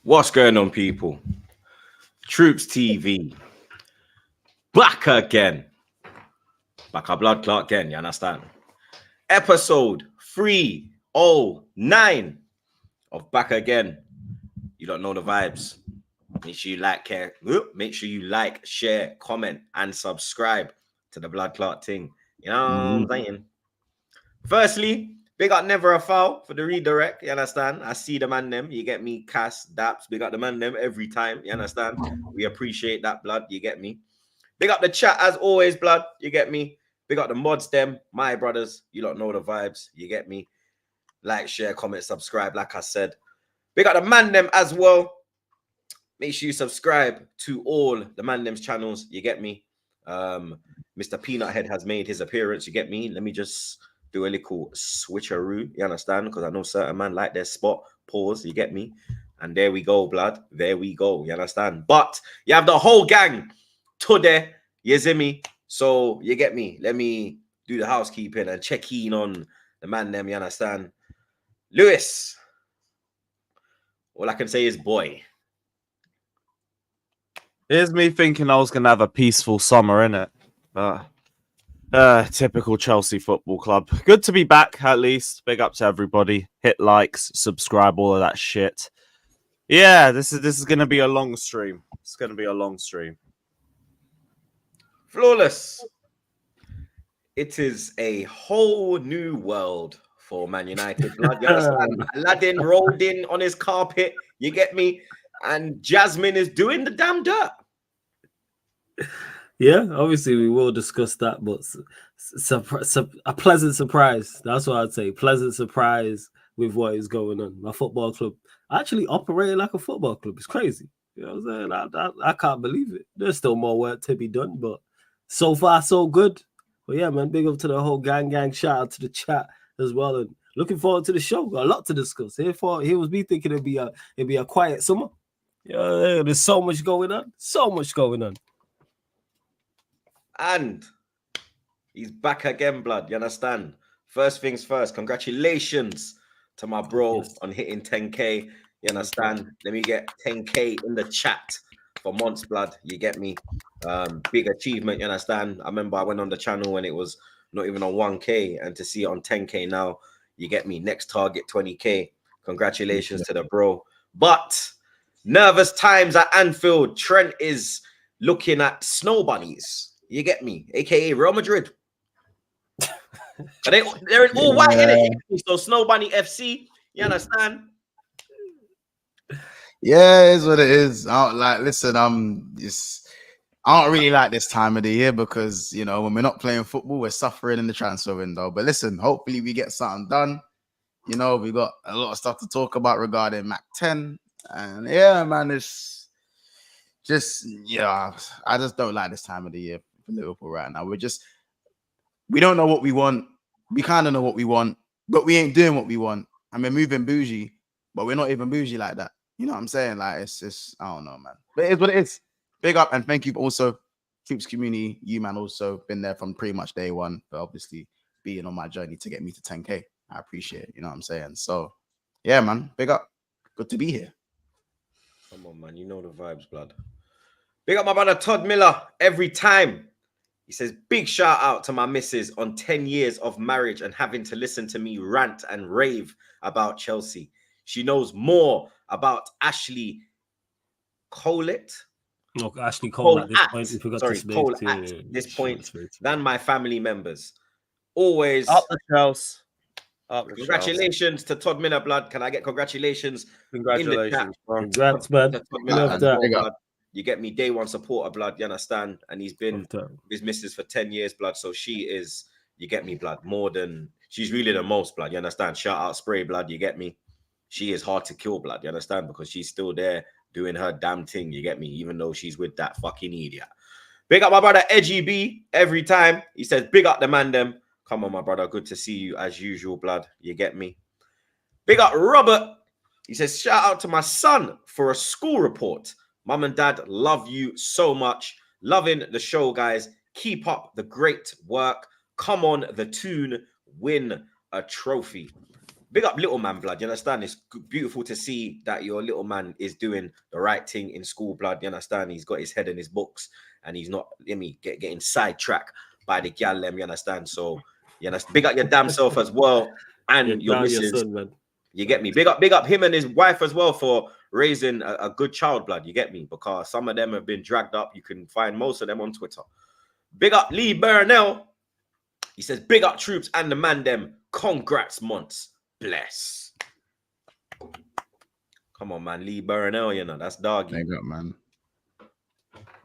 What's going on, people? TroopzTV. Back again. Back a blood clot again, you understand? Episode 309 of Back Again. You don't know the vibes. Make sure you like, share, comment, and subscribe to the blood clot thing. You know what I'm saying? Firstly, big up Never a Foul for the redirect, you understand? I see the man them, you get me, Cass, Daps, big up the man them every time, you understand? We appreciate that, blood, you get me? Big up the chat as always, blood, you get me? Big up the mods them, my brothers, you don't know the vibes, you get me? Like, share, comment, subscribe, like I said. Big up the man them as well. Make sure you subscribe to all the man them's channels, you get me? Mr. Peanut Head has made his appearance, you get me? Let me just do a little switcheroo, you understand? Because I know certain man like their spot. Pause, you get me? And there we go, blood. There we go, you understand? But you have the whole gang today, you see me? So you get me? Let me do the housekeeping and check in on the man them, you understand? Lewis, all I can say is boy. Here's me thinking I was going to have a peaceful summer, innit? Typical Chelsea Football Club. Good to be back, at least. Big up to everybody. Hit likes, subscribe, all of that shit. Yeah, this is going to be a long stream. It's going to be a long stream. Flawless. It is a whole new world for Man United. Blood, you understand? Aladdin rolled in on his carpet. You get me? And Jasmine is doing the damn dirt. Yeah, obviously we will discuss that, but a pleasant surprise. That's what I'd say. Pleasant surprise with what is going on. My football club actually operating like a football club. It's crazy. You know what I'm saying? I can't believe it. There's still more work to be done, but so far so good. But yeah, man, big up to the whole gang. Shout out to the chat as well, and looking forward to the show. Got a lot to discuss. Here was me thinking it'd be a quiet summer. Yeah, there's so much going on. And he's back again, blood. You understand? First things first, congratulations to my bro on hitting 10K. You understand? Let me get 10K in the chat for months, blood. You get me? Big achievement, you understand? I remember I went on the channel when it was not even on 1K, and to see it on 10K now, you get me? Next target, 20K. Congratulations to the bro. But nervous times at Anfield. Trent is looking at snow bunnies. You get me? AKA Real Madrid. They're in all white, innit? So Snow Bunny FC. You understand? Yeah, it is what it is. I don't really like this time of the year because, you know, when we're not playing football, we're suffering in the transfer window. But listen, hopefully we get something done. You know, we got a lot of stuff to talk about regarding Mac 10. And yeah, man, it's just, I just don't like this time of the year for Liverpool right now. We don't know what we want. We kind of know what we want, but we ain't doing what we want. And we're moving bougie, but we're not even bougie like that. You know what I'm saying? Like, it's just, I don't know, man. But it is what it is. Big up, and thank you also, Troops community. You, man, also been there from pretty much day one, but obviously being on my journey to get me to 10K. I appreciate it. You know what I'm saying? So, yeah, man, big up. Good to be here. Come on, man. You know the vibes, blood. Big up my brother Todd Miller every time. He says, big shout out to my missus on 10 years of marriage and having to listen to me rant and rave about Chelsea. She knows more about Ashley Colett. No, Ashley Cole at this point. We forgot sorry, to Cole at this point than my family members. Always up the Chelsea. Congratulations to Todd Miller, blood. Can I get congratulations? Congratulations, bro. Congrats, man. Todd Miller, blood. You get me, day one supporter, blood. You understand? And he's been with his missus for 10 years, blood. So she is, you get me, blood. More than she's really the most, blood. You understand? Shout out Spray, blood. You get me? She is hard to kill, blood. You understand? Because she's still there doing her damn thing. You get me? Even though she's with that fucking idiot. Big up my brother Edgy B every time. He says, big up the man them. Come on, my brother. Good to see you as usual, blood. You get me? Big up Robert. He says, shout out to my son for a school report. Mum and dad love you so much. Loving the show, guys. Keep up the great work. Come on, the tune. Win a trophy. Big up little man, blood. You understand? It's beautiful to see that your little man is doing the right thing in school, blood. You understand? He's got his head in his books and he's not, getting sidetracked by the gal them. You understand? So, you understand? Big up your damn self as well, and your missus. Son, man. You get me? Big up him and his wife as well for raising a good child, blood. You get me? Because some of them have been dragged up. You can find most of them on Twitter. Big up Lee Burnell. He says, big up troops and the man them. Congrats, Monts. Bless. Come on, man. Lee Burnell, you know, that's doggy. Big up, man.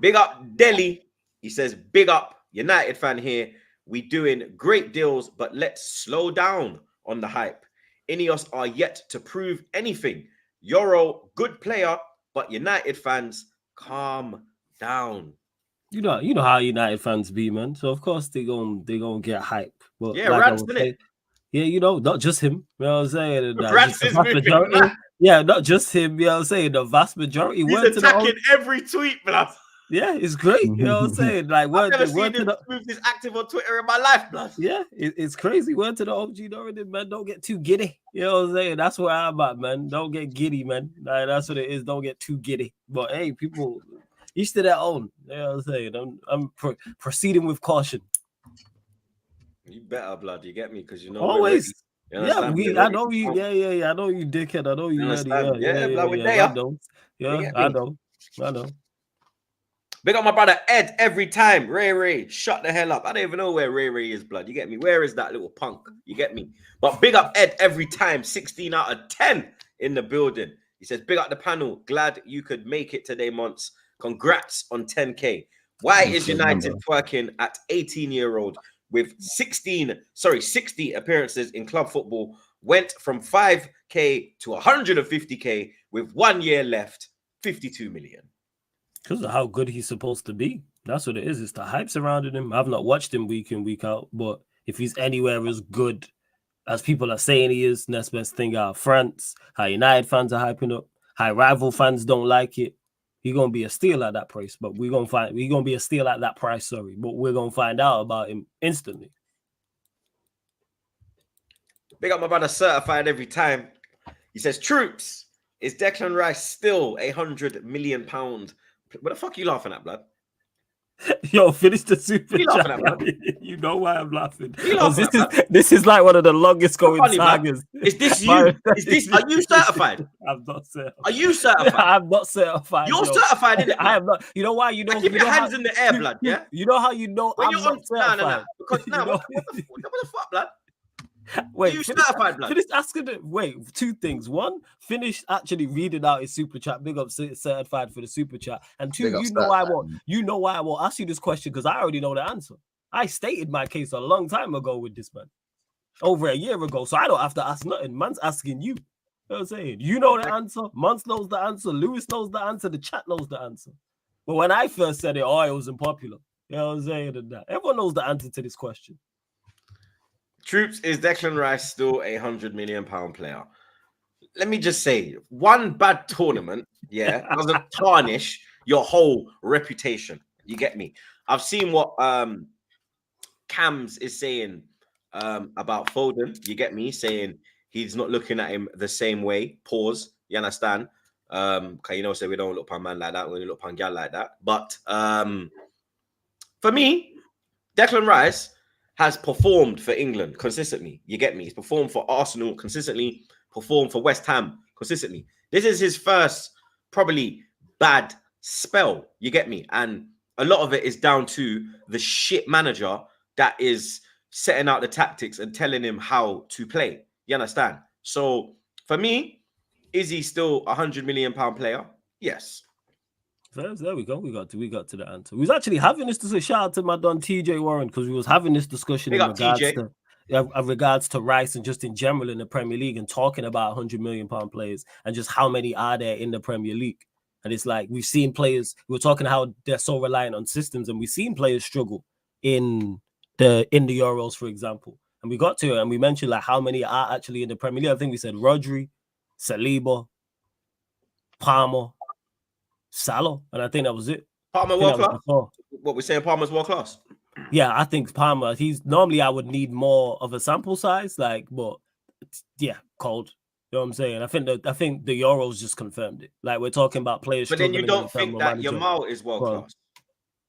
Big up Delhi. He says, big up United fan here. We doing great deals, but let's slow down on the hype. Ineos are yet to prove anything. YORO, good player, but United fans, calm down. You know how United fans be, man. So of course they gonna get hype. But Yeah, like Rance, innit? yeah, you know, not just him. You know what I'm saying? Rance is moving. Yeah, not just him. You know what I'm saying? The vast majority. He's attacking every tweet, blood. Yeah, it's great. You know what I'm saying? Like, I've never seen him move this active on Twitter in my life, blood. Yeah, it's crazy. Word to the OG Northern, man. Don't get too giddy. You know what I'm saying? That's where I'm at, man. Don't get giddy, man. Like, that's what it is. Don't get too giddy. But hey, people, each to their own. You know what I'm saying? I'm proceeding with caution. You better, blood. You get me? Because you know always. I know you. Yeah. I know you, dickhead. I know you ready. I know. Big up my brother Ed every time. Ray, shut the hell up. I don't even know where Ray is, blood. You get me? Where is that little punk? You get me? But big up Ed every time. 16 out of 10 in the building. He says, big up the panel. Glad you could make it today, Monts. Congrats on 10K. Why is United twerking at 18-year-old with 60 appearances in club football? Went from 5K to 150K with 1 year left, 52 million. Because of how good he's supposed to be. That's what it is. It's the hype surrounding him. I've not watched him week in, week out, but if he's anywhere as good as people are saying he is, next best thing out of France, how United fans are hyping up, how rival fans don't like it, he's gonna be a steal at that price. But we're gonna be a steal at that price, but we're gonna find out about him instantly. Big up my brother Certified every time. He says, troops, is Declan Rice still £100 million? What the fuck are you laughing at, blood? Yo, finish the super chat. You know why I'm laughing. This is like one of the longest going sagas. Is this you? Are you certified? I'm not certified. Are you certified? I'm not certified. You're certified, innit? I am not. You know why? You know. Keep your hands in the air, blood. Yeah. You know how you know when I'm you're not certified. No. Because now, what the fuck, blood? Wait, you certified, blood? Finish asking it. Wait, two things. One, finish actually reading out his super chat. Big up Certified for the super chat. And two, you know why I won't ask you this question because I already know the answer. I stated my case a long time ago with this man, over a year ago. So I don't have to ask nothing. Man's asking you. You know what I'm saying? You know the answer. Mons knows the answer. Lewis knows the answer. The chat knows the answer. But when I first said it, it was unpopular. You know what I'm saying? And that. Everyone knows the answer to this question. Troops, is Declan Rice still £100 million player? Let me just say, one bad tournament, doesn't tarnish your whole reputation. You get me? I've seen what Cams is saying about Foden. You get me? Saying he's not looking at him the same way. Pause. You understand? So we don't look upon man like that. We look upon gal like that. But for me, Declan Rice has performed for England consistently. You get me? He's performed for Arsenal consistently, performed for West Ham consistently. This is his first probably bad spell. You get me? And a lot of it is down to the shit manager that is setting out the tactics and telling him how to play. You understand? So for me, is he still £100 million player? Yes. There we go. We got to the answer. We was actually having this discussion. Shout out to my don TJ Warren because we was having this discussion in regards to Rice and just in general in the Premier League and talking about £100 million players and just how many are there in the Premier League. And it's like we've seen players. We were talking how they're so reliant on systems, and we've seen players struggle in the Euros, for example. And we got to it and we mentioned like how many are actually in the Premier League. I think we said Rodri, Saliba, Palmer, Salah, and I think that was it. Palmer world class. What we're saying, Palmer's world class. Yeah, I think Palmer. He's normally I would need more of a sample size, but yeah, cold. You know what I'm saying? I think the Euros just confirmed it. Like, we're talking about players. But then you struggling in don't the think thermal that manager. Yamal is world Well, class,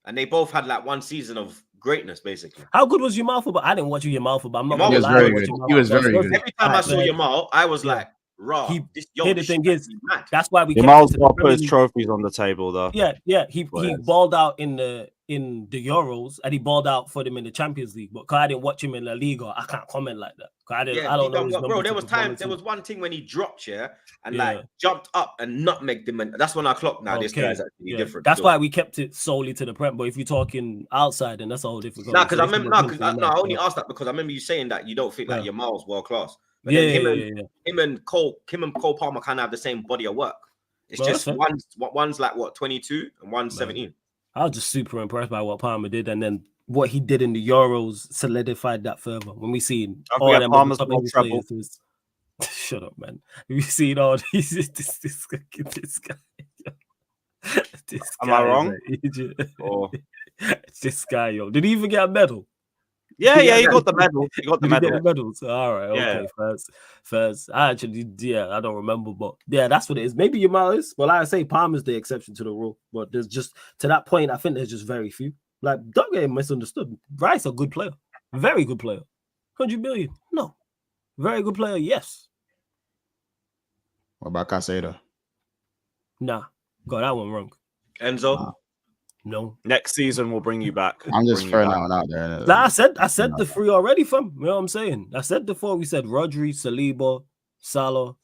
and they both had like one season of greatness, basically. How good was Yamal for? But I didn't watch Yamal for. But I'm not Yamal gonna was lie, very I watched good. Yamal He was for very Barcelona. good. Every time I Alright, saw man. Yamal, I was Yeah. like, "Raw." Here This the shit thing might is, be mad. that's why we Jamal's kept it to got to the put his Premier League. trophies on the table, though. Yeah. He Well, balled out in the Euros, and he balled out for them in the Champions League. But 'cause I didn't watch him in La Liga, I can't comment like that. 'Cause I Yeah, don't he know done his well. Bro, numbers there to was performances. one thing when he dropped, and Yeah. like jumped up and nutmegged him, and that's when I clocked. Now this guy's actually different. That's So- why we kept it solely to the Prem. But if you're talking outside, then that's a whole different. Nah, because I conversation. remember. But I only asked that because I remember you saying that you don't think like Yeah. Yamal's world class. But Yeah, then him and Cole Palmer kind of have the same body of work. It's Well, just that's fair. one's like what 22 and one's 17. I was just super impressed by what Palmer did, and then what he did in the Euros solidified that further. When we seen Don't all forget them Palmer's top won English treble. players, it was- shut up, man. We seen all these this guy. This Am guy I is wrong? an idiot. Or This guy, yo, did he even get a medal? yeah, he got the medal. He got the Did he get medal. the medals? All right, Yeah. okay, first. I actually, I don't remember, but yeah, that's what it is. Maybe Yamal is. Well, like I say, Palmer's the exception to the rule, but there's just to that point. I think there's just very few. Like, don't get misunderstood. Rice, a good player, very good player. 100 million, no, very good player, yes. What about Casado? Nah, got that one wrong. Enzo, No, Next season, we'll bring you back. I'm just Bring you throwing back. that one out there. like I said the three already, fam. You know what I'm saying? I said the four. We said Rodri, Saliba, Salah,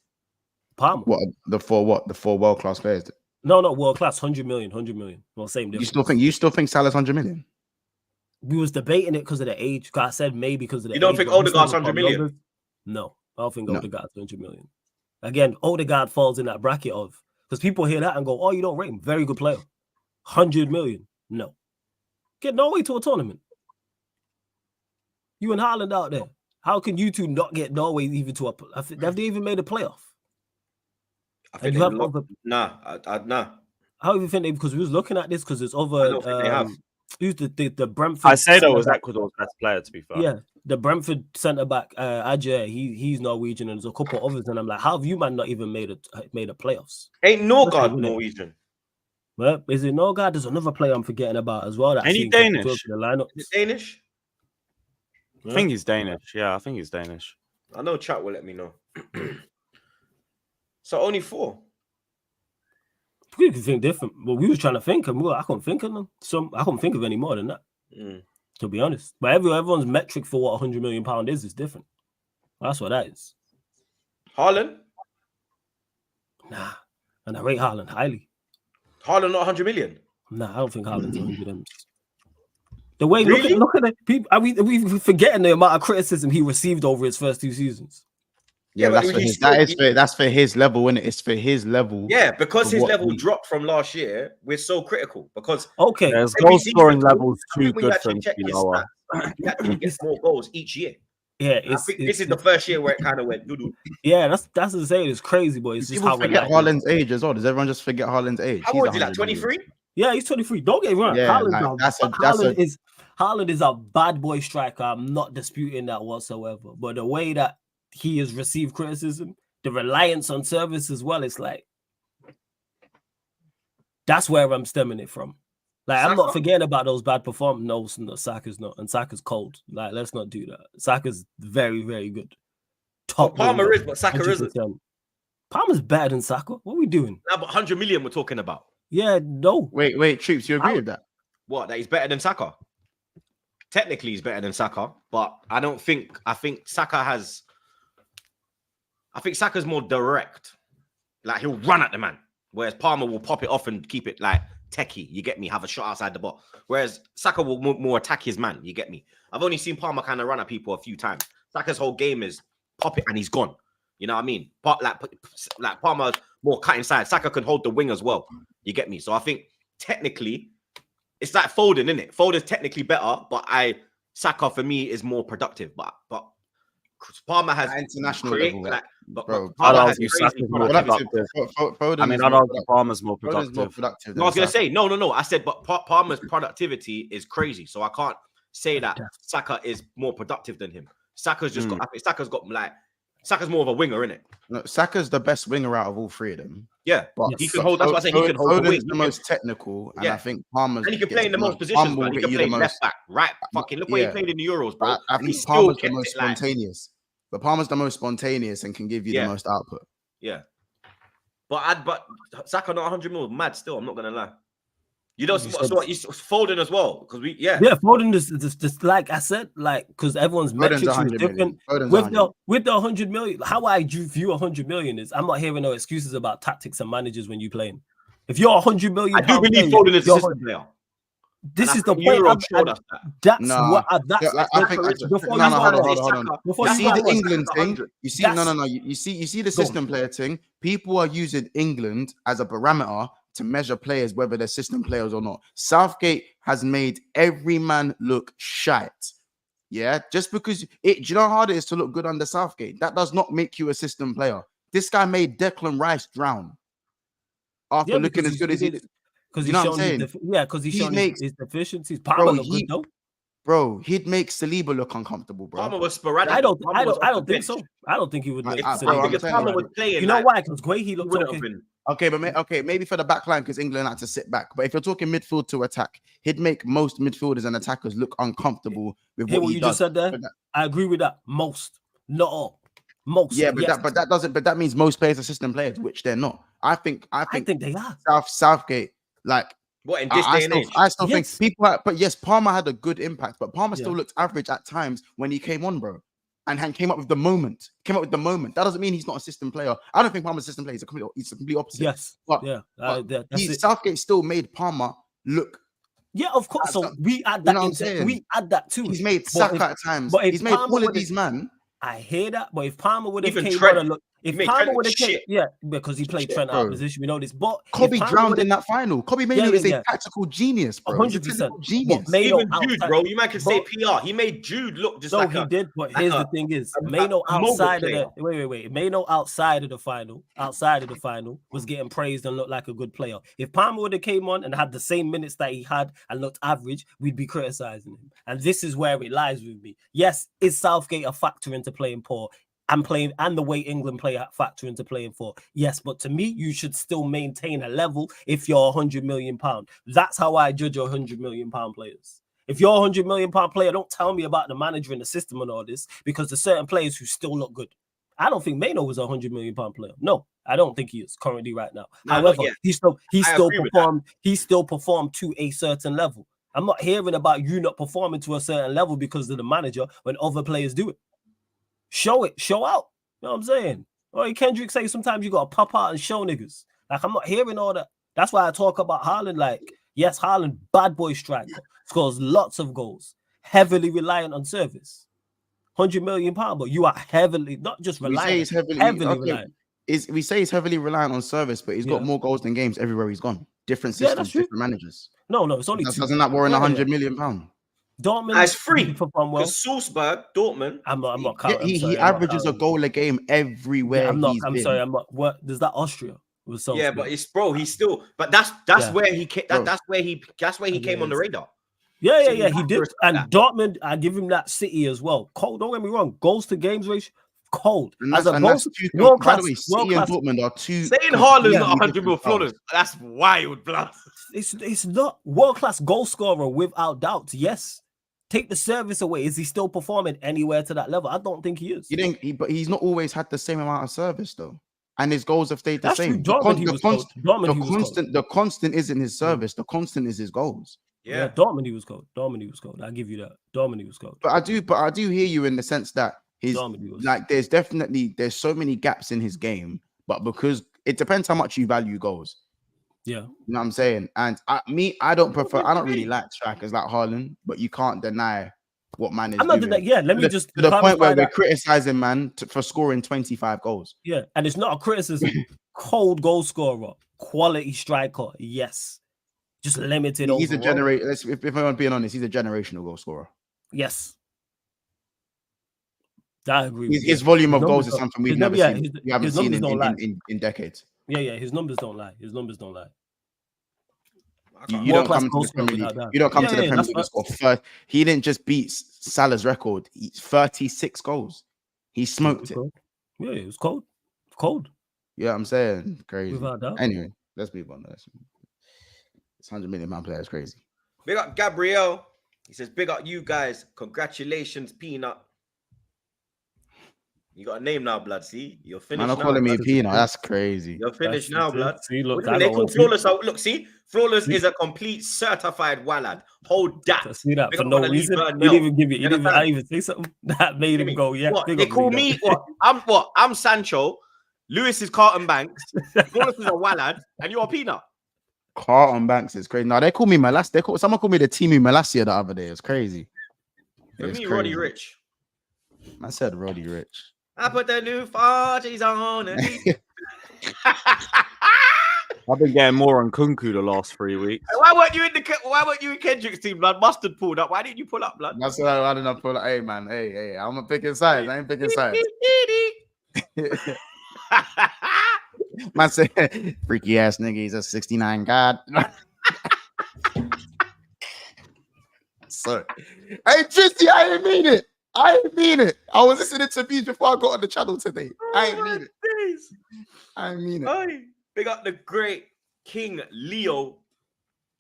Palmer. What the four world class players? No, not world class. 100 million. Well, same difference. You still think Salah's 100 million? We was debating it because of the age. 'Cause I said maybe because of the You don't age, think but we Odegaard's still 100 got million? numbers. No, I don't think No. Odegaard's 100 million. Again, Odegaard falls in that bracket of because people hear that and go, "Oh, you don't rate him. Very good player. 100 million. No. Get Norway to a tournament. You and Haaland out there. How can you two not get Norway even to a? Have they even made a playoff? I And think you they have lost. other. Nah. How do you think they? Because we was looking at this because there's I other. don't think they have. Who's the Brentford? Caicedo was centre-back. Ecuador's best player, to be fair. Yeah, the Brentford centre back, Ajay, he's Norwegian, and there's a couple others, and I'm like, how have you man not even made a playoffs? Ain't Norgard Listen, Norwegian? Well, is it Norgard? There's another player I'm forgetting about as well. Ain't he That's in Danish? the lineup. Is it Danish? I think he's Danish. Yeah, I think he's Danish. I know chat will let me know. So only 4. We can think different. Well, we was trying to think, and I couldn't think of them. I couldn't think of any more than that, to be honest. But everyone's metric for what £100 million is different. That's what that is. Haaland? Nah, and I rate Haaland highly. Haaland not 100 million. Nah, I don't think Haaland's 100 M's. The way Really? look at the people. Are we forgetting the amount of criticism he received over his first 2 seasons? Yeah, but that's for his level, innit? It's for his level. Yeah, because Of his what level we- dropped from last year, we're so critical. Because Okay, His every goal season, scoring level's I think too when you good for actually him to check be his lower. stats, he actually gets more goals each year. yeah, I think this is the first year where it kind of went doo-doo. yeah. That's the saying. It's crazy, but it's just People how forget reliant- Haaland's age as well. Does everyone just forget Haaland's age? How He's old is he? Like 100 million. 23? Yeah, he's 23. Don't get me wrong. Yeah, Haaland is a bad boy striker. I'm not disputing that whatsoever. But the way that he has received criticism, the reliance on service as well, it's like that's where I'm stemming it from. Like, I'm not Saka? forgetting about those bad performances. No, Saka's not. And Saka's cold. Like, let's not do that. Saka's very, very good. Well, Top Palmer winger, is, but Saka isn't. 100%. Palmer's better than Saka. What are we doing? Nah, but 100 million we're talking about. Yeah, no. Wait, Troops, you agree with that? What? That he's better than Saka? Technically, he's better than Saka, but I think Saka's more direct. Like, he'll run at the man, whereas Palmer will pop it off and keep it like techie. You get me? Have a shot outside the box. Whereas Saka will more attack his man. You get me? I've only seen Palmer kind of run at people a few times. Saka's whole game is pop it and he's gone. You know what I mean? But like Palmer's more cut inside. Saka can hold the wing as well. You get me? So I think technically it's like Foden, isn't it? Foden's technically better, but Saka for me is more productive. But Palmer has At international create, level, like, but bro. Palmer I'd has argue crazy Saka's more productivity. productive. I mean, I'd argue Palmer's more productive. No, I was gonna say no. I said, but Palmer's productivity is crazy, so I can't say that Saka is more productive than him. Saka's just got. I think Saka's got like Saka's more of a winger, isn't it? No, Saka's the best winger out of all three of them. Yeah, But he can hold. That's why I say he can hold the Foden's wing. the most technical, and Yeah. I think Palmer's And he can gets play in the most positions, Palmer man. will He get can you play the left most. back, right. Fucking look where he Yeah. played in the Euros, bro. I And he think still Palmer's the kept most it live. spontaneous. But Palmer's the most spontaneous and can give you the most output. Yeah. But Saka not 100 mil, mad still. I'm not gonna lie. You know, so what? He's Foden as well, because Foden is just like I said, like because everyone's Foden's metrics is different. With the 100 million, how I view 100 million is I'm not hearing no excuses about tactics and managers when you playing. If you're 100 million, I do believe Foden is a system player. This is the point. That's what. That's hold on. You see the England thing. You see, no. You see the system player thing. People are using England as a barometer to measure players whether they're system players or not. Southgate has made every man look shite. Yeah, just because do you know how hard it is to look good under Southgate? That does not make you a system player. This guy made Declan Rice drown after looking as good as he did. Because you know what I'm saying? Because he's shown his deficiencies. Palmer looked good though. Bro, he'd make Saliba look uncomfortable, bro. Palmer was sporadic. I don't think so. I don't think he would. Palmer was playing. You know why? Because he looked okay. Okay, but maybe for the back line because England had to sit back. But if you're talking midfield to attack, he'd make most midfielders and attackers look uncomfortable with what he does. Just said there. I agree with that. Most, not all. Most. Yeah, but that doesn't. But that means most players are system players, which they're not. I think they are. Southgate, like. What in this day and age? I still think people, but yes, Palmer had a good impact, but Palmer still looked average at times when he came on, bro, and came up with the moment. That doesn't mean he's not a system player. I don't think Palmer's a system player. He's the complete opposite. Yes, but Southgate still made Palmer look. Yeah, of course. So we add that. We add that too. He's made Saka at times. But he's made all of these man. I hear that, but if Palmer would have came on and look. If Palmer would have came, because he played Trent out of position, we know this. But Kobe drowned in that final. Kobe Manu is a tactical genius, bro. 100% genius. Even Jude, bro. You might could say PR. He made Jude look just like he did. But here's the thing: is Mano outside of the wait. Mano outside of the final was getting praised and looked like a good player. If Palmer would have came on and had the same minutes that he had and looked average, we'd be criticizing him. And this is where it lies with me. Yes, is Southgate a factor into playing poor? And the way England play a factor into playing for. Yes, but to me, you should still maintain a level if you're £100 million. That's how I judge your £100 million players. If you're a £100 million player, don't tell me about the manager and the system and all this, because there's certain players who still look good. I don't think Mano was a £100 million player. No, I don't think he is currently right now. However, he still performed to a certain level. I'm not hearing about you not performing to a certain level because of the manager when other players do it. Show out. You know what I'm saying? Or Kendrick say sometimes you gotta pop out and show niggas. Like, I'm not hearing all that. That's why I talk about Haaland. Like, yes, Haaland, bad boy striker, scores lots of goals, heavily reliant on service. £100 million, but you are heavily not just reliant. We say he's heavily reliant. We say he's heavily reliant on service, but he's got more goals than games everywhere he's gone. Different systems, different managers. No, it's only two. Doesn't that warrant £100 million? Dortmund is free. Perform well. Salzburg, Dortmund. I'm not counting. He averages a goal a game everywhere. I'm sorry. What does that Austria? Yeah, but he's still. But that's where he came. That's where he came on the radar. Yeah, he did. And Dortmund, I give him that. City as well. Cold. Don't get me wrong. Goals to games ratio. Cold. By the way, City and Dortmund are two. Saying Haaland's not 100 mil flawless, that's wild, blood. It's not world class goal scorer without doubt. Yes. Take the service away. Is he still performing anywhere to that level? I don't think he is. But he's not always had the same amount of service though, and his goals have stayed the same. The constant isn't his service. The constant is his goals. Yeah, Dortmund he was cold. I give you that. Dortmund he was cold. But I do hear you in the sense that there's so many gaps in his game, but because it depends how much you value goals. Yeah, you know what I'm saying. And I don't really like strikers like Haaland, but you can't deny what man is. I'm not denying. Yeah, let me just to the point where we're criticizing man for scoring 25 goals. Yeah, and it's not a criticism. Cold goal scorer, quality striker. Yes, just limited. He's a generator. If I'm being honest, he's a generational goal scorer. Yes. I agree. His volume of goals is something we haven't seen in decades. Yeah, his numbers don't lie. You don't come to the Premier League. You don't come to the Premier League and score first. He didn't just beat Salah's record. 36 goals. He smoked it. Yeah, it was cold. Cold. Yeah, I'm saying crazy. Without doubt. Anyway, let's move on. This 100 million man player is crazy. Big up Gabrielle. He says, big up you guys. Congratulations, Peanut. You got a name now, blood. See, you're finished. Man, now, are calling me blood. Peanut. That's crazy. You're finished now, blood. See, look, What do you mean? They call Flawless. Look, see, Flawless See? is a complete certified wallad. Hold that. See that Big for up no on the reason. Lee You Burnell. didn't even give it. You You didn't even, understand? I even say something that made him go. Yeah, What? big They up call Lee, me what? I'm Sancho. Lewis is Carlton Banks. Flawless is a wallad, and you're a Peanut. Carlton Banks is crazy. No, they call me Malas. Someone called me the Timu Malasia the other day. It's crazy. For It's me, crazy. Roddy Rich. I said Roddy Rich. I put the new 40s on. I've been getting more on Kunku the last 3 weeks. Why weren't you in Kendrick's team, blood? Mustard pulled up. Why didn't you pull up, blood? That's what I didn't know. Pull. Hey man, hey, I'm gonna picking sides. I ain't picking sides. Man said, freaky ass nigga, he's a 69 god. Sorry. Hey, Tristy, I ain't mean it. I was listening to beats before I got on the channel today. I ain't mean it. I ain't mean it. Hey, big up the great King Leo.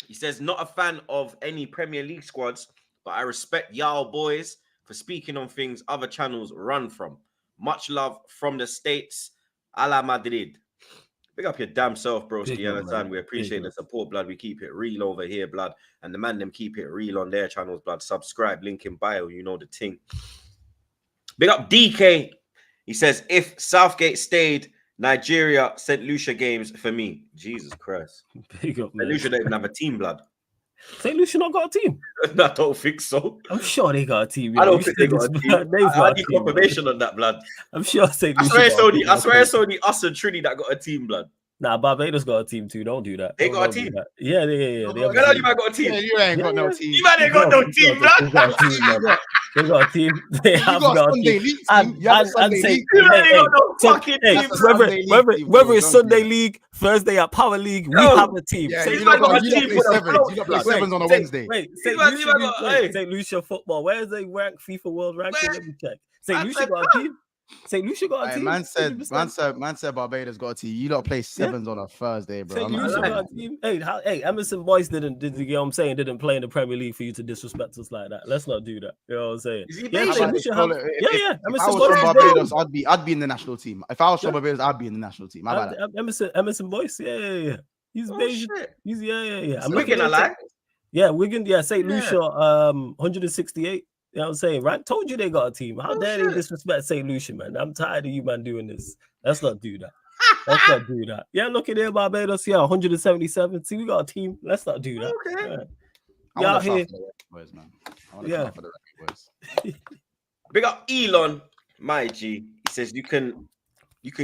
He says, not a fan of any Premier League squads, but I respect y'all boys for speaking on things other channels run from. Much love from the States. A la Madrid. Big up your damn self, broski. You understand? We appreciate the support, blood. We keep it real over here, blood. And the man them keep it real on their channels, blood. Subscribe, link in bio. You know the thing. Big up DK. He says, if Southgate stayed, Nigeria, St. Lucia games for me. Jesus Christ. Big up, St. man. Lucia don't even have a team, blood. St. Lucia not got a team. I don't think so. I'm sure they got a team. I don't think they got a team. I need team, confirmation on that, blood. I'm sure St. I Lucia. swear it's only us and Trini that got a team, blood. Nah, Barbados got a team too. Don't do that. They Don't got a do team? that. Yeah. They have a You team. might got a team. Yeah, you ain't got no team. You might ain't got no team, blood. They got a team, man. They got a team. They You have got got a Sunday team. league team. And You have a Sunday say, league You ain't hey, got no so, fucking hey, team. That's a Sunday league whether team, it's bro. Don't Sunday do League, Thursday at Power League, we Yo, have a team. Yeah, St. you might don't got a play team for the sevens. float, You don't play blood. sevens on a Wednesday. Wait, You St. might Lucia, got- hey. St. Lucia football. Where is they rank FIFA World Ranking? Where? Let me check. St. Man Lucia said, got a team. St. Lucia got a Hey, team. man 100%. said Barbados got a team. You don't play sevens on a Thursday, bro. St. I'm not Lucia lying. got a team. Hey, Emerson Boyce didn't, you know what I'm saying, didn't play in the Premier League for you to disrespect us like that. Let's not do that. You know what I'm saying? Is he Yeah, Asian? St. Lucia have, If I Emerson was Boyce from is Barbados, there. I'd be in the national team. If I was from Barbados, I'd be in the national team. How about that? Emerson Boyce, yeah. He's Oh, Asian. shit. He's yeah. I'm Wigan, looking I at like. Yeah, Wigan, yeah, St. Yeah. Lucia, 168. You know what I'm saying? Right? Told you they got a team. How Oh, dare shit. they disrespect St. Lucia, man? I'm tired of you, man, doing this. Let's not do that. Let's not do that. Yeah, look at there, Barbados. Yeah, 177. See, we got a team. Let's not do that. Okay. Yeah. I Yeah, want to here. for the boys, man. I want to Yeah. for the boys. Big up Elon, my G. He says you can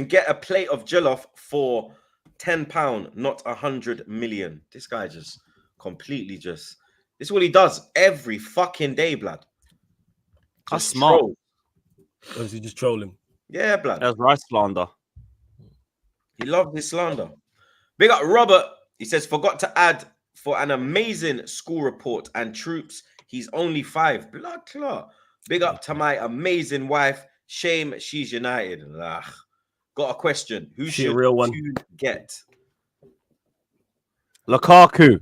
get a plate of jollof for £10, not 100 million. This guy just completely this is what he does every fucking day, blood. That's Just smart. troll. Or is he just trolling? Yeah, blood. That's rice slander. He loved his slander. Big up Robert. He says, forgot to add for an amazing school report and troops. He's only 5. Blood clot. Big up to my amazing wife. Shame she's United. Ugh. Got a question. Who She a should real one. you get? Lukaku.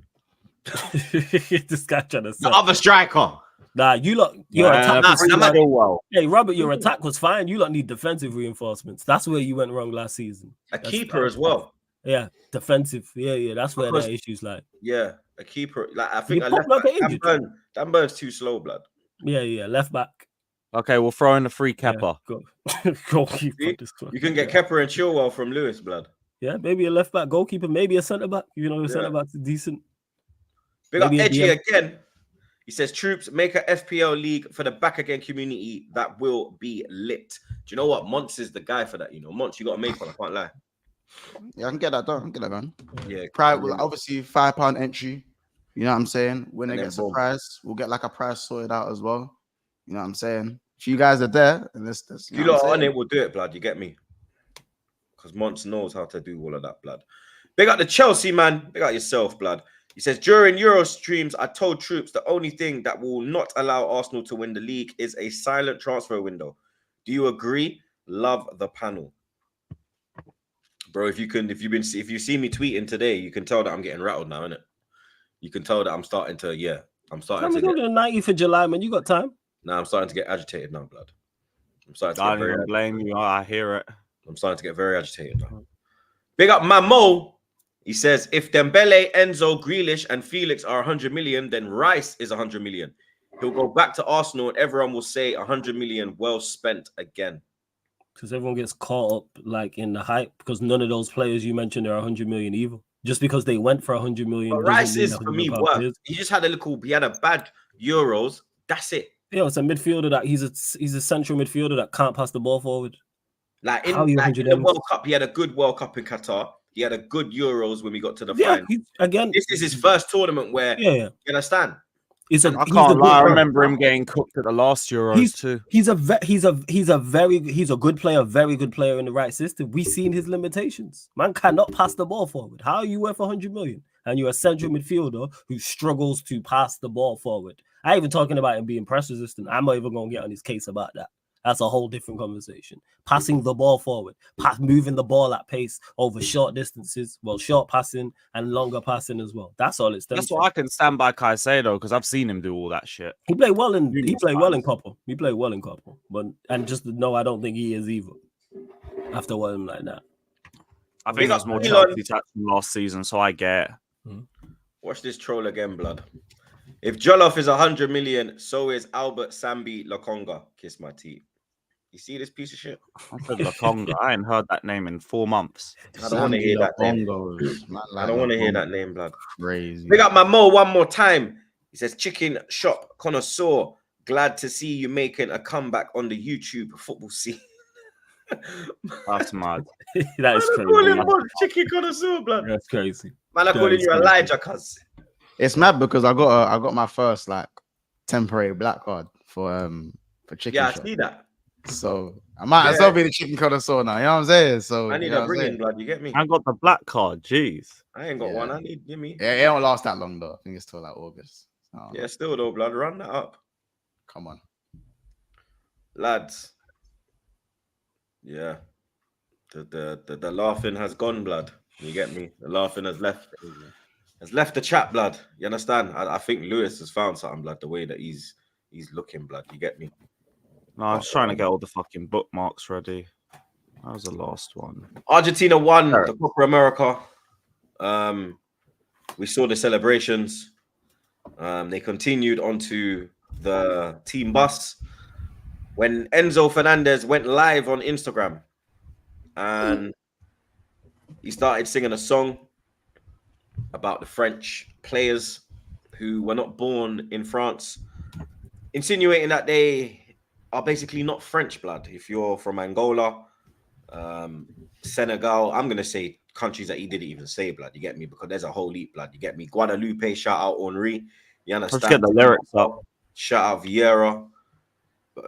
This guy trying to The say. other striker. Nah, you lot, your attack. nah, was nah, still well. Hey, Robert, your attack was fine. You lot need defensive reinforcements. That's where you went wrong last season. A keeper as well. Yeah, defensive. Yeah. That's where Because- their issues lie. Yeah, a keeper. Like I think You a pop left like back. an injured. Dan Burn's too slow, blood. Yeah, left back. Okay, we'll throw in a free Kepa. Goalkeeper. See? This one. You can get Kepper and Chilwell from Lewis, blood. Yeah, maybe a left back goalkeeper, maybe a centre back. You know, the Yeah. centre back's decent. Big Maybe up a Edgy DM. again. He says, troops, make a FPL league for the back again community that will be lit. Do you know what? Monts is the guy for that, you know. Monts, you got to make one, I can't lie. Yeah, I can get that done. Yeah. Well, obviously £5 entry. You know what I'm saying? Winner And then gets a boom. prize. We'll get like a prize sorted out as well. You know what I'm saying? If you guys are there, and this If you lot are on it, we'll do it, blood. You get me? Because Monts knows how to do all of that, blood. Big up the Chelsea, man. Big up yourself, blood. He says, during Euro streams, I told troops the only thing that will not allow Arsenal to win the league is a silent transfer window. Do you agree? Love the panel. Bro, if you see me tweeting today, you can tell that I'm getting rattled now, innit? You can tell that I'm starting to get. I'm talking the 19th of July, man. You got time? Nah, I'm starting to get agitated now, blood. I'm starting to I get don't very even blame you. I hear it. I'm starting to get very agitated now. Big up Mamo. He says, if Dembele, Enzo, Grealish, and Felix are 100 million, then Rice is 100 million. He'll go back to Arsenal and everyone will say 100 million well spent again. Because everyone gets caught up like in the hype because none of those players you mentioned are 100 million either. Just because they went for 100 million. But Rice is for me worth. He just had a bad Euros. That's it. Yeah, it's a midfielder that he's a central midfielder that can't pass the ball forward. Like in the World Cup, he had a good World Cup in Qatar. He had a good Euros when we got to the final. Again, this is his first tournament where you understand. I can't lie. I remember him getting cooked at the last Euros too. He's a good player, very good player in the right system. We've seen his limitations. Man cannot pass the ball forward. How are you worth 100 million? And you're a central midfielder who struggles to pass the ball forward. I ain't even talking about him being press resistant. I'm not even gonna get on his case about that. That's a whole different conversation. Passing the ball forward, moving the ball at pace over short distances, short passing and longer passing as well. That's all it's done. That's what I can stand by Caicedo because I've seen him do all that shit. He played well in Copa. He played well in Copa, and just no, I don't think he is either. After one like that, I think that's more Chelsea tax from last season, so I get it. Watch this troll again, blood. If Jollof is 100 million, so is Albert Sambi Lokonga. Kiss my teeth. You see this piece of shit? I said Lokonga. I ain't heard that name in 4 months. I don't want to hear that name. I don't want to hear that name, blood. Crazy. Big up my Mo one more time. He says, chicken shop connoisseur. Glad to see you making a comeback on the YouTube football scene. That's mad. That is crazy. Chicken connoisseur, blood. That's crazy. Man, I'm calling you Elijah, cuz. It's mad because I got my first like temporary black card for chicken. Yeah, shop. I see that. So I might as well be the chicken connoisseur now. You know what I'm saying? So I need a bring-in, blood. You get me? I got the black card. Jeez, I ain't got one. I need. Give me. Yeah, it don't last that long though. I think it's till like August. Yeah, still though, blood. Run that up. Come on, lads. Yeah, the laughing has gone, blood. You get me? The laughing has left. Has left the chat, blood. You understand? I think Lewis has found something, blood. The way that he's looking, blood. You get me? No, I was trying to get all the fucking bookmarks ready. That was the last one. Argentina won the Copa America. We saw the celebrations. They continued onto the team bus when Enzo Fernandez went live on Instagram and he started singing a song about the French players who were not born in France, insinuating that they are basically not French blood. If you're from Angola, Senegal, I'm going to say countries that he didn't even say blood. You get me? Because there's a whole heap blood. You get me? Guadalupe, shout out Henri. You understand? Let's get the lyrics up. Shout out Vieira.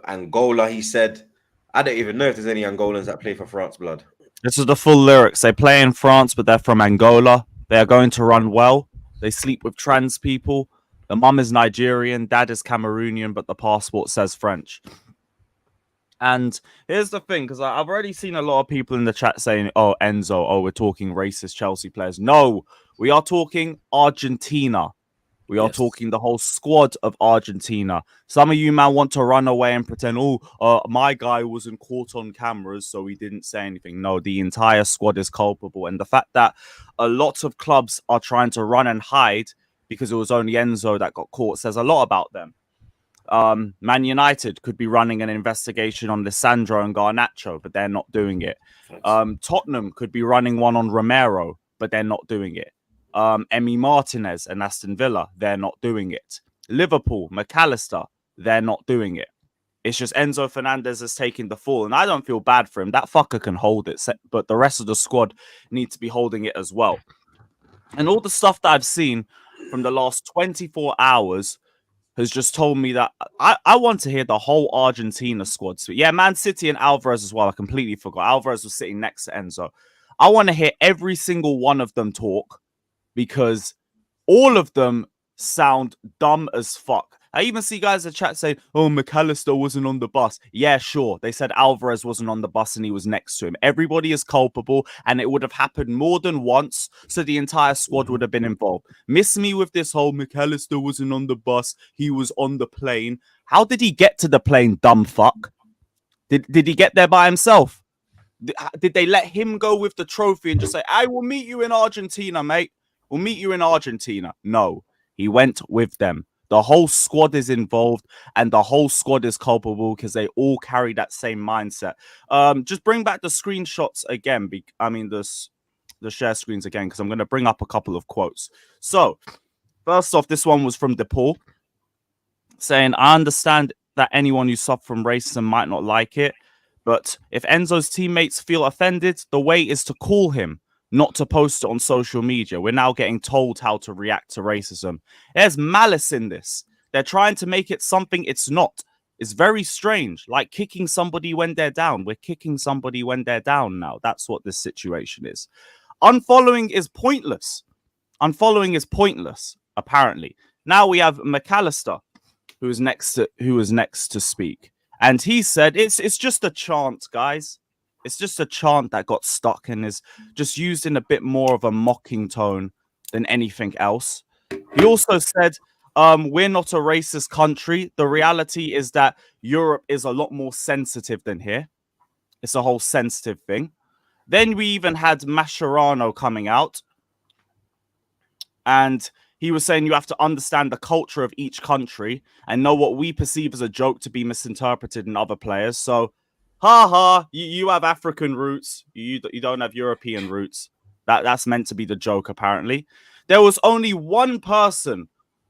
Angola, he said. I don't even know if there's any Angolans that play for France blood. This is the full lyrics. They play in France, but they're from Angola. They are going to run well. They sleep with trans people. The mum is Nigerian, dad is Cameroonian, but the passport says French. And here's the thing, because I've already seen a lot of people in the chat saying, oh, Enzo, we're talking racist Chelsea players. No, we are talking Argentina. We are talking the whole squad of Argentina. Some of you, man, want to run away and pretend, my guy wasn't caught on cameras, so he didn't say anything. No, the entire squad is culpable. And the fact that a lot of clubs are trying to run and hide because it was only Enzo that got caught says a lot about them. Man United could be running an investigation on Lissandro and Garnacho, but they're not doing it. Tottenham could be running one on Romero, but they're not doing it. Emi Martinez and Aston Villa, they're not doing it. Liverpool, McAllister, they're not doing it. It's just Enzo Fernandez is taking the fall, and I don't feel bad for him. That fucker can hold it, but the rest of the squad need to be holding it as well. And all the stuff that I've seen from the last 24 hours has just told me that I want to hear the whole Argentina squad. So yeah, Man City and Alvarez as well. I completely forgot. Alvarez was sitting next to Enzo. I want to hear every single one of them talk because all of them sound dumb as fuck. I even see guys in the chat saying, oh, McAllister wasn't on the bus. Yeah, sure. They said Alvarez wasn't on the bus and he was next to him. Everybody is culpable, and it would have happened more than once, so the entire squad would have been involved. Miss me with this whole McAllister wasn't on the bus, he was on the plane. How did he get to the plane, dumb fuck? Did he get there by himself? Did they let him go with the trophy and just say, I will meet you in Argentina, mate? We'll meet you in Argentina. No, he went with them. The whole squad is involved, and the whole squad is culpable because they all carry that same mindset. Just bring back the screenshots again. The share screens again, because I'm going to bring up a couple of quotes. So, first off, this one was from DePaul saying, I understand that anyone who suffers from racism might not like it, but if Enzo's teammates feel offended, the way is to call him, not to post it on social media. We're now getting told how to react to racism. There's malice in this. They're trying to make it something it's not. It's very strange, like kicking somebody when they're down. We're kicking somebody when they're down now. That's what this situation is. Unfollowing is pointless. Unfollowing is pointless, apparently. Now we have McAllister, who is next to speak. And he said, it's just a chant, guys. It's just a chant that got stuck and is just used in a bit more of a mocking tone than anything else. He also said, we're not a racist country. The reality is that Europe is a lot more sensitive than here. It's a whole sensitive thing. Then we even had Mascherano coming out, and he was saying you have to understand the culture of each country and know what we perceive as a joke to be misinterpreted in other players. So, you have African roots. You don't have European roots. That's meant to be the joke, apparently. There was only one person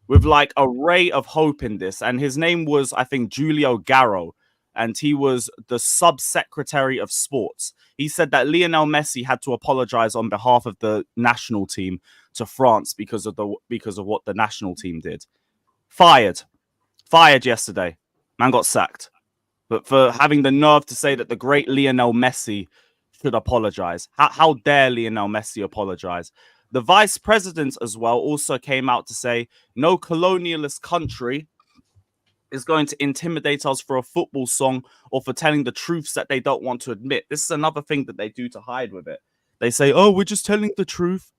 with like a ray of hope in this, and his name was, I think, Giulio Garro, and he was the sub-secretary of sports. He said that Lionel Messi had to apologize on behalf of the national team to France because of what the national team did. Fired yesterday. Man got sacked. But for having the nerve to say that the great Lionel Messi should apologize. How dare Lionel Messi apologize? The vice president as well also came out to say no colonialist country is going to intimidate us for a football song or for telling the truths that they don't want to admit. This is another thing that they do to hide with it. They say, oh, we're just telling the truth.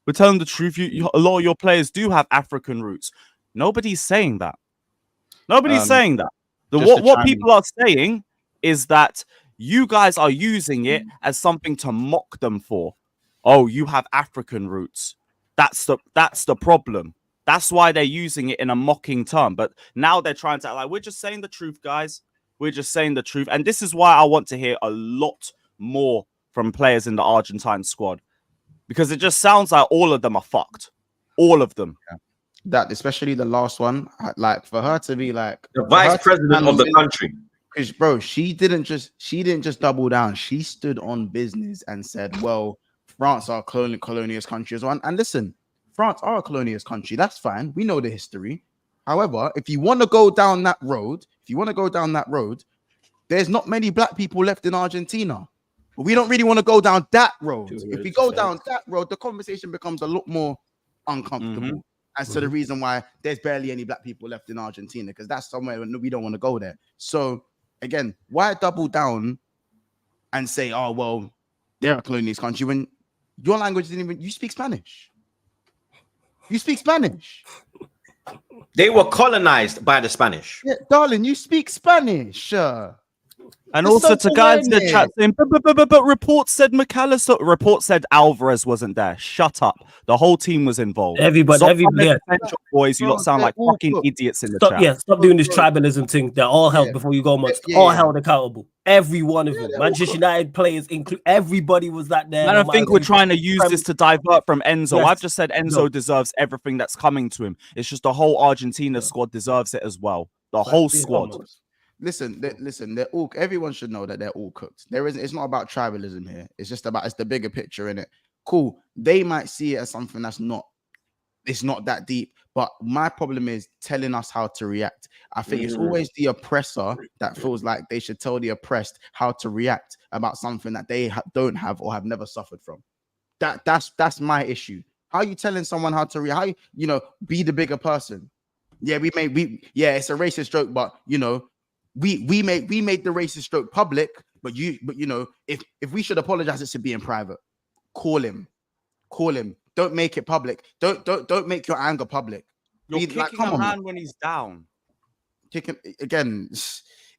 We're telling the truth. A lot of your players do have African roots. Nobody's saying that. Nobody's saying that. What people are saying is that you guys are using it as something to mock them for. Oh, you have African roots. That's the problem. That's why they're using it in a mocking term. But now they're trying to act like, we're just saying the truth, guys. We're just saying the truth. And this is why I want to hear a lot more from players in the Argentine squad. Because it just sounds like all of them are fucked. All of them. Yeah. That, especially the last one, like for her to be like the vice president of the country. Because bro, she didn't just double down. She stood on business and said, well, France are a colonialist country as well. And listen, France are a colonialist country. That's fine. We know the history. However, if you want to go down that road, there's not many black people left in Argentina. But we don't really want to go down that road. If we go down that road, the conversation becomes a lot more uncomfortable as to the reason why there's barely any black people left in Argentina, because that's somewhere we don't want to go there. So again, why double down and say, oh, well, they're a colonialist country when your language didn't even, you speak Spanish. You speak Spanish. They were colonized by the Spanish. Yeah, darling, you speak Spanish. And also to guys in the chat saying, but report said McAllister. Report said Alvarez wasn't there. Shut up. The whole team was involved. Everybody, boys, you lot sound like fucking idiots in the chat. Yeah, stop doing this tribalism thing. They're all held before you go amongst. All held accountable. Every one of them. Manchester United players, include everybody was that there. I don't think we're trying to use this to divert from Enzo. I've just said Enzo deserves everything that's coming to him. It's just the whole Argentina squad deserves it as well. The whole squad. Listen, they're all, everyone should know that they're all cooked. It's not about tribalism here. It's the bigger picture in it. Cool. They might see it as something it's not that deep. But my problem is telling us how to react. I think it's always the oppressor that feels like they should tell the oppressed how to react about something that they don't have or have never suffered from. That's my issue. How are you telling someone how to react? How be the bigger person? Yeah, it's a racist joke, but you know, we made the racist joke public, but you know, if we should apologize, it should be in private. Call him. Don't make it public. Don't make your anger public. You're Be like, kicking come a on, man when he's down. kicking again.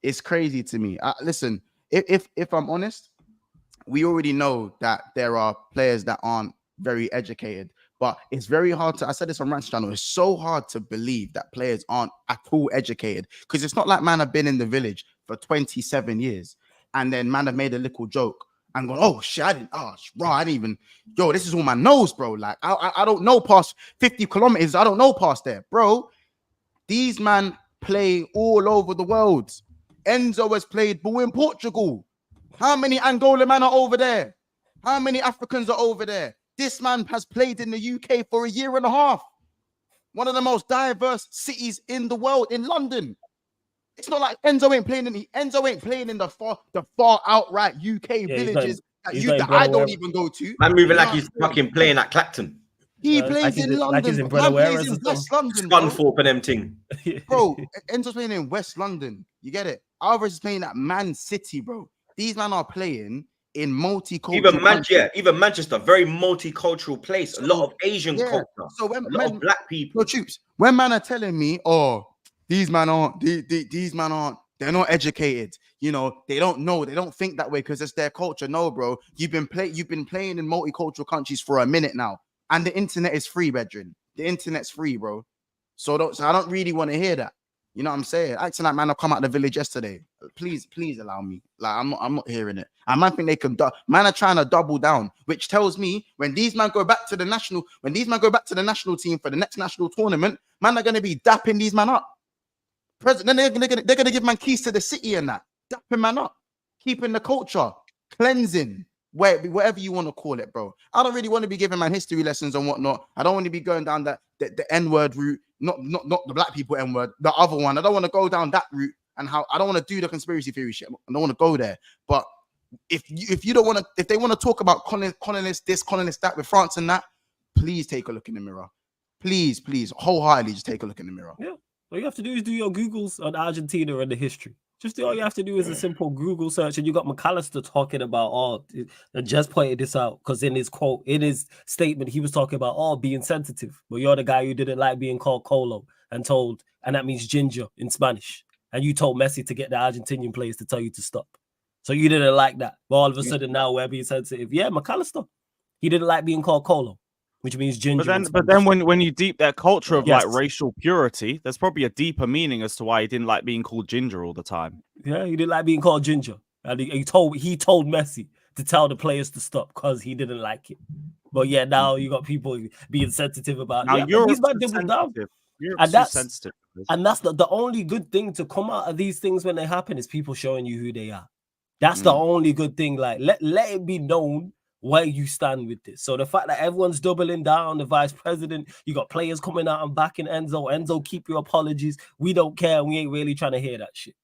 It's crazy to me. Listen, if I'm honest, we already know that there are players that aren't very educated, but it's very hard to, I said this on Rant's channel, it's so hard to believe that players aren't at all educated, because it's not like man have been in the village for 27 years and then man have made a little joke and gone, oh shit, I didn't even, yo, this is all my nose, bro. Like, I don't know past 50 kilometers. I don't know past there, bro. These man play all over the world. Enzo has played ball in Portugal. How many Angola men are over there? How many Africans are over there? This man has played in the UK for a year and a half. One of the most diverse cities in the world, in London. It's not like Enzo ain't playing in the far outright UK villages that I don't even go to. Man moving like he's fucking playing at Clacton. He plays in London. Man plays in West London, bro. Scunthorpe and them thing. Bro, Enzo's playing in West London. You get it? Alvarez is playing at Man City, bro. These men are playing in multicultural. Even Manchester, very multicultural place. A lot of Asian culture. So when a lot of black people. Troops, when man are telling me, oh, these men aren't, they're not educated. You know, they don't know, they don't think that way because it's their culture. No, bro. You've been playing in multicultural countries for a minute now. And the internet is free, brethren. The internet's free, bro. So I don't really want to hear that. You know what I'm saying? Acting like man, I've come out of the village yesterday. Please allow me. Like I'm not hearing it. And man think they can man are trying to double down, which tells me when these men go back to the national team for the next national tournament, man are gonna be dapping these man up. Then they're gonna give man keys to the city and that. Dapping man up, keeping the culture, cleansing. Whatever you want to call it, bro. I don't really want to be giving man history lessons and whatnot. I don't want to be going down the N-word route, not the black people N-word, the other one. I don't want to go down that route and how I don't want to do the conspiracy theory shit. I don't want to go there. But if you don't want to, if they want to talk about colonists this, colonists that with France and that, please take a look in the mirror. Please, wholeheartedly just take a look in the mirror. Yeah. All you have to do is do your Googles on Argentina and the history. Just all you have to do is a simple Google search, and you got McAllister talking about, and just pointed this out because in his statement, he was talking about being sensitive. But you're the guy who didn't like being called Colo and that means ginger in Spanish. And you told Messi to get the Argentinian players to tell you to stop. So you didn't like that. But all of a sudden now we're being sensitive. Yeah, McAllister. He didn't like being called Colo, which means ginger. But then when you deep that culture of like racial purity, there's probably a deeper meaning as to why he didn't like being called ginger all the time. Yeah, he didn't like being called ginger. And he told Messi to tell the players to stop because he didn't like it. But yeah, now you got people being sensitive about it. Europe's sensitive. And that's the only good thing to come out of these things when they happen is people showing you who they are. That's the only good thing. Like let it be known where you stand with this. So the fact that everyone's doubling down, the vice president, you got players coming out and backing Enzo, keep your apologies. We don't care. We ain't really trying to hear that shit.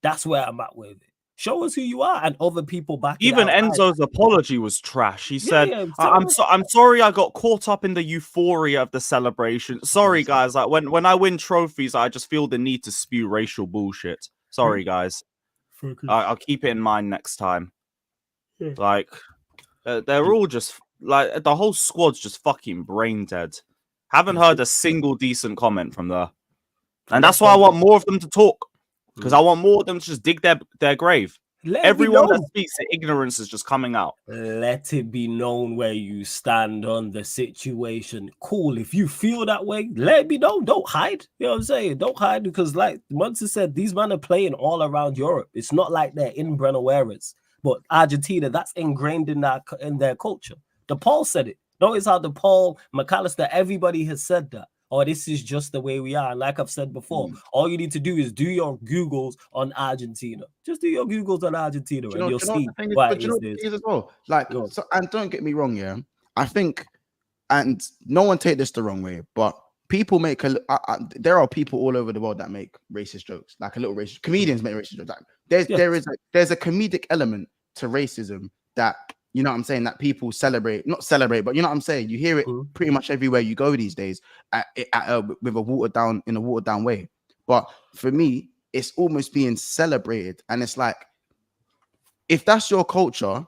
That's where I'm at with it. Show us who you are, and other people back. Even Enzo's apology was trash. He said, I'm sorry I got caught up in the euphoria of the celebration. Sorry, guys. Like when I win trophies, I just feel the need to spew racial bullshit. Sorry, guys. I'll keep it in mind next time. Like, they're all just like the whole squad's just fucking brain dead. Haven't heard a single decent comment from there, and that's why I want more of them to talk, because I want more of them to just dig their grave. Everyone that speaks, the ignorance is just coming out. Let it be known where you stand on the situation. Cool. If you feel that way, let it be known. Don't hide. You know what I'm saying? Don't hide, because like Munson said, these men are playing all around Europe. It's not like they're in Buenos Aires. But Argentina, that's ingrained in their culture. DePaul said it. Notice how DePaul, McAllister, everybody has said that. Oh, this is just the way we are. And like I've said before, all you need to do is do your Googles on Argentina. Just do your Googles on Argentina, and you'll see why it is as well. Like, so, and don't get me wrong, yeah. I think, and no one take this the wrong way, but people make there are people all over the world that make racist jokes, like a little racist. Comedians make racist jokes. Like, there's a comedic element to racism that you know what I'm saying, that people not celebrate, but you know what I'm saying. You hear it pretty much everywhere you go these days, with a watered down way. But for me, it's almost being celebrated, and it's like, if that's your culture,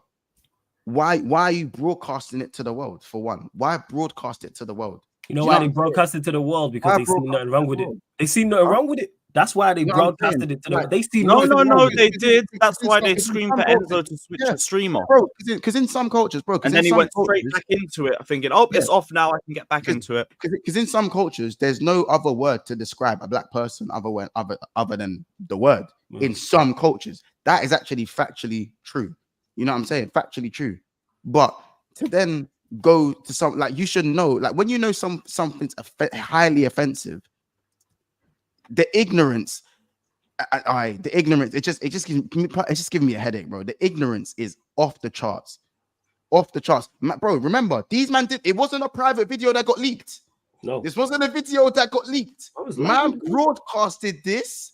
why are you broadcasting it to the world? For one, why broadcast it to the world? You know why they broadcast it to the world? Because they see nothing wrong with it. They see nothing wrong with it. That's why they broadcasted it to the world. They see no, they it. did. That's why they screamed for Enzo to switch the stream off. Bro, because in some cultures, bro, and then he went straight back into it, thinking, "Oh, it's off now. I can get back into it." Because in some cultures, there's no other word to describe a black person other than the word. In some cultures, that is actually factually true. You know what I'm saying? Factually true. But to then go to some, like, you should know, like, when you know something's highly offensive, the ignorance, it just gives me a headache, bro. The ignorance is off the charts, bro. Remember, these man it wasn't a private video that got leaked. No, this wasn't a video that got leaked. Man broadcasted this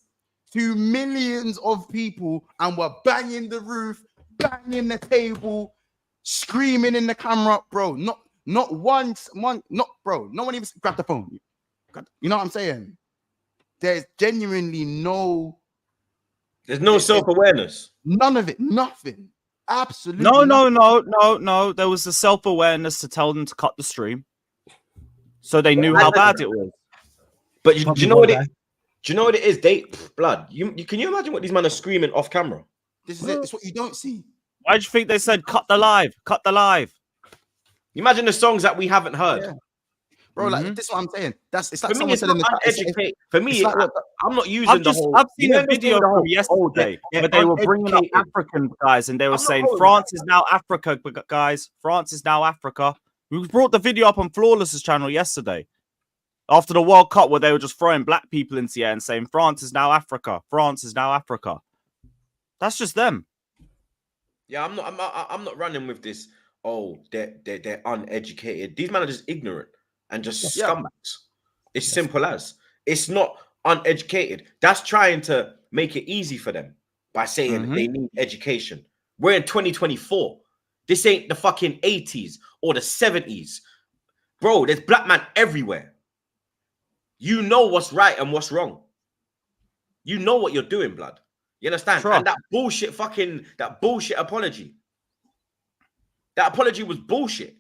to millions of people and were banging the roof, banging the table, screaming in the camera, bro. Not once, bro. No one even grabbed the phone. You know what I'm saying? There's genuinely there's no self-awareness. None of it. Nothing. Absolutely. No. There was the self-awareness to tell them to cut the stream, so they knew how bad it was. But do you know what it? Do you know what it is? Blood. Can you imagine what these men are screaming off camera? This is it. It's what you don't see. Why do you think they said cut the live? Cut the live. Imagine the songs that we haven't heard. Yeah. Bro, like, this is what I'm saying. It's like for me, it's not uneducated. For me, like, I'm not using the whole. I've seen a video from yesterday where they were bringing up African guys, and they were saying France is now Africa, guys. France is now Africa. We brought the video up on Flawless's channel yesterday after the World Cup, where they were just throwing black people into the air and saying France is now Africa. France is now Africa. That's just them. Yeah, I'm not running with this. Oh, they're uneducated. These men are just ignorant and just scumbags. It's simple as. It's not uneducated. That's trying to make it easy for them by saying they need education. We're in 2024. This ain't the fucking 80s or the 70s. Bro, there's black man everywhere. You know what's right and what's wrong. You know what you're doing, blood. You understand? Sure. And that bullshit apology. That apology was bullshit.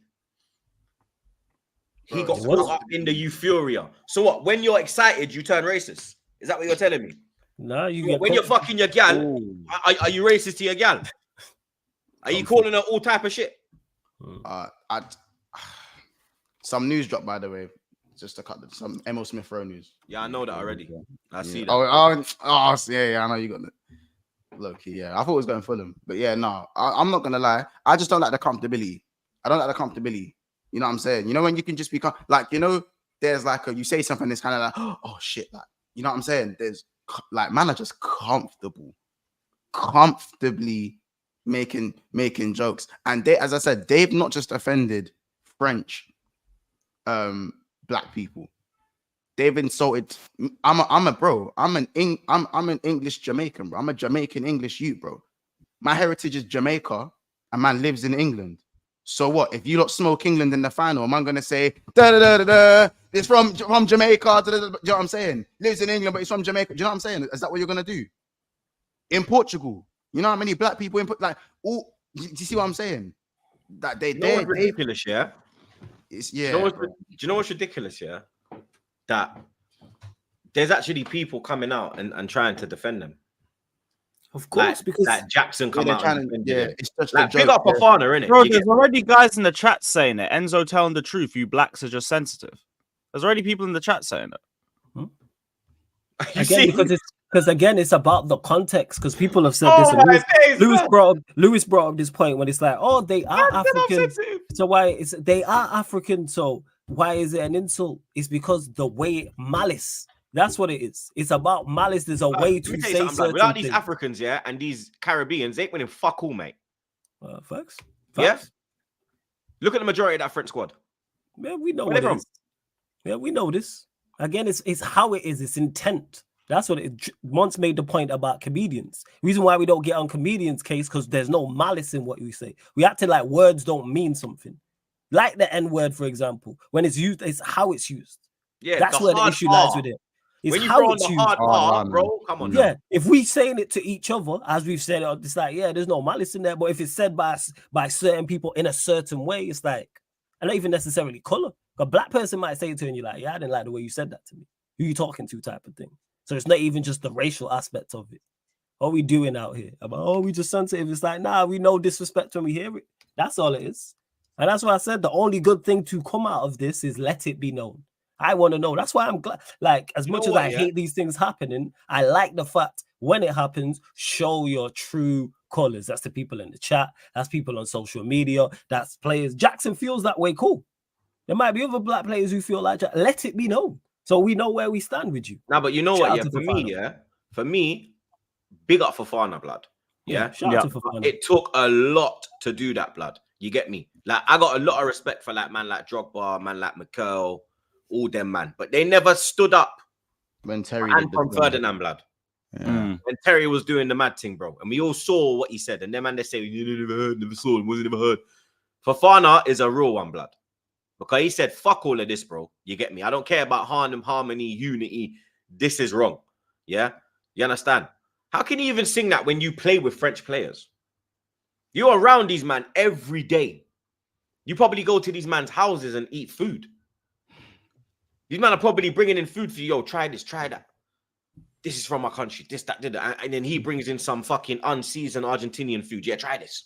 He got caught up in the euphoria. So what? When you're excited, you turn racist. Is that what you're telling me? No, when you're fucking your gal, are you racist to your gal? Are you calling her all type of shit? Some news dropped, by the way. Just to cut some Emil Smith Rowe news. Yeah, I know that already. I see that. Yeah, I know you got it. Low key, yeah. I thought it was going Fulham, but yeah, no. I'm not gonna lie. I just don't like the comfortability. I don't like the comfortability. You know what I'm saying? You know, when you can just be like, you know, there's like you say something that's kind of like, oh shit, like, you know what I'm saying? There's like, man are just comfortably making jokes, and they, as I said, they've not just offended French, black people. They've insulted. I'm an English Jamaican, bro. I'm a Jamaican English youth, bro. My heritage is Jamaica, and man lives in England. So what? If you lot smoke England in the final, am I gonna say da da da da da? It's from Jamaica. Da, da, da, do you know what I'm saying? Lives in England, but it's from Jamaica. Do you know what I'm saying? Is that what you're gonna do? In Portugal, you know how many black people do you see what I'm saying? That they're ridiculous, yeah. It's yeah. Do you know what's ridiculous, yeah? That there's actually people coming out and trying to defend them. Of course, because like Jackson come out and it's such like, big up Fafana, innit? Bro, there's already guys in the chat saying it. Enzo telling the truth. You blacks are just sensitive. There's already people in the chat saying it. Again, because it's about the context. Because people have said this. Lewis brought up this point when it's like, oh, they are African. So why they are African? So why is it an insult? It's because the way malice. That's what it is. It's about malice. There's a way to say something. Without these Africans, yeah, and these Caribbeans, they ain't winning fuck all, mate. Facts. Yeah. Look at the majority of that French squad. Yeah, we know what it is. Yeah, we know this. Again, it's how it is. It's intent. That's what it once made the point about comedians. Reason why we don't get on comedians' case because there's no malice in what we say. We acting like words don't mean something. Like the N-word, for example. When it's used, it's how it's used. Yeah, that's where the issue lies with it. It's when you how throw on it's the used. hard R, bro, come on. Yeah, now. if we saying it to each other, as we've said, it's like, yeah, there's no malice in there. But if it's said by certain people in a certain way, it's like, and not even necessarily color. A black person might say it to you and you're like, yeah, I didn't like the way you said that to me. Who you talking to type of thing. So it's not even just the racial aspect of it. What are we doing out here? About, we just sensitive. It's like, nah, we know disrespect when we hear it. That's all it is. And that's why I said the only good thing to come out of this is let it be known. I want to know. That's why I'm glad. Like, as much as I hate these things happening, I like the fact when it happens, show your true colors. That's the people in the chat. That's people on social media. That's players. Jackson feels that way. Cool. There might be other black players who feel like that. Let it be known. So we know where we stand with you. Now, but you know what? Yeah, for me, big up for Fafana, blood. Yeah. Shout out to Fafana. It took a lot to do that, blood. You get me? Like, I got a lot of respect for like man like Drogba, man like McCurl, all them man, but they never stood up when Terry and from Ferdinand, blood. Yeah. When Terry was doing the mad thing, bro, and we all saw what he said, and then man they say you never heard, never saw, wasn't never heard. Fafana is a real one, blood, because he said fuck all of this, bro. You get me? I don't care about harmony, unity. This is wrong. Yeah, you understand? How can you even sing that when you play with French players? You're around these man every day. You probably go to these man's houses and eat food. These men are probably bringing in food for you. Yo, try this, try that. This is from my country. This, that, that. And then he brings in some fucking unseasoned Argentinian food. Yeah, try this.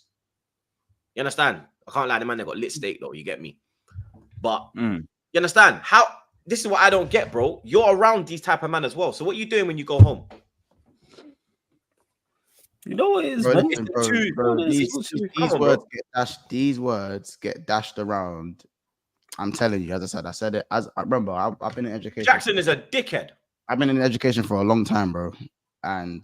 You understand? I can't lie, the man, they got lit steak though. You get me? But you understand? How? This is what I don't get, bro. You're around these type of men as well. So what are you doing when you go home? You know what it is, these words get dashed around. I'm telling you, as I said it. As I remember, I've been in education. Jackson is a dickhead. I've been in education for a long time, bro, and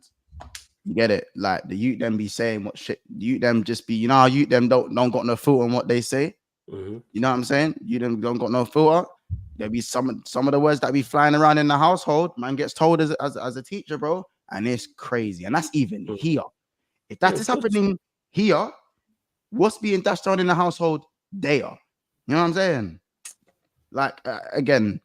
you get it. Like the youth them be saying what shit. Youth them just be, you know, how youth them don't got no filter on what they say. You know what I'm saying? You them don't got no filter. There be some of the words that be flying around in the household. Man gets told as a teacher, bro, and it's crazy. And that's even here. If that is happening here, what's being dashed around in the household there? You know what I'm saying? Like again,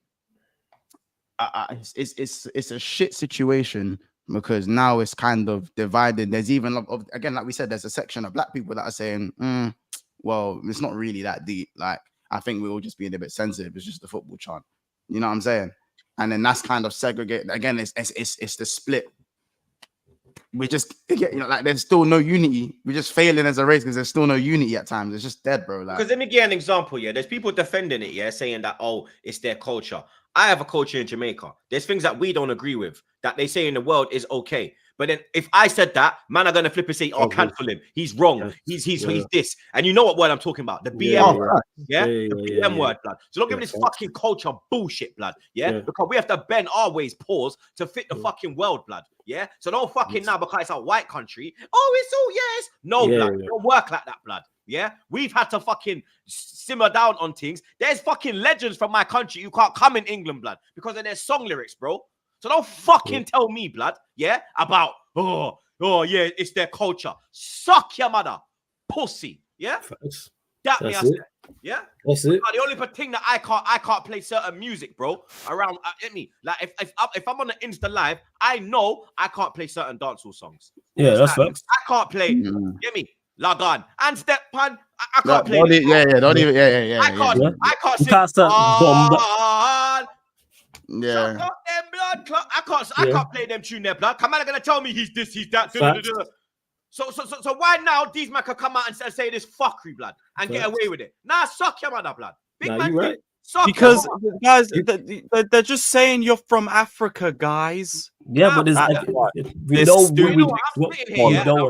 it's a shit situation because now it's kind of divided. There's even again, like we said, there's a section of black people that are saying, well, it's not really that deep. Like I think we're all just being a bit sensitive. It's just the football chant. You know what I'm saying? And then that's kind of segregated. Again, it's the split. We just, you know, like there's still no unity. We're just failing as a race because there's still no unity at times. It's just dead, bro. Like, because let me give an example. Yeah, there's people defending it. Yeah, saying that it's their culture. I have a culture in Jamaica. There's things that we don't agree with that they say in the world is okay. But then if I said that, man are gonna flip and say, cancel him. He's wrong. He's this. And you know what word I'm talking about? The BM word. Yeah? The BM word, blood. So don't give me this fucking culture bullshit, blood. Yeah? Because we have to bend our ways, pause, to fit the fucking world, blood. Yeah? So don't fucking now because it's a white country. Oh, it's all yes. No, blood. Don't work like that, blood. Yeah? We've had to fucking simmer down on things. There's fucking legends from my country who can't come in England, blood, because of their song lyrics, bro. So don't fucking tell me, blood, yeah, about, yeah, it's their culture. Suck your mother, pussy, yeah? That's me, I said, yeah? That's it. The only thing that I can't play certain music, bro, around, me. Like, if I'm on the Insta Live, I know I can't play certain dancehall songs. Yeah, that's facts. I can't play, get me, Lagan, and Step Pan, I can't play. Don't even, I can't sing. Yeah. I can't play them tune there, blood. Come on, gonna tell me he's this, he's that. So why now these man can come out and say this fuckery, blood, and get away with it? Nah, suck your mother, blood. Big man, you right. Because guys, they're just saying you're from Africa, guys. Yeah, but we know I'm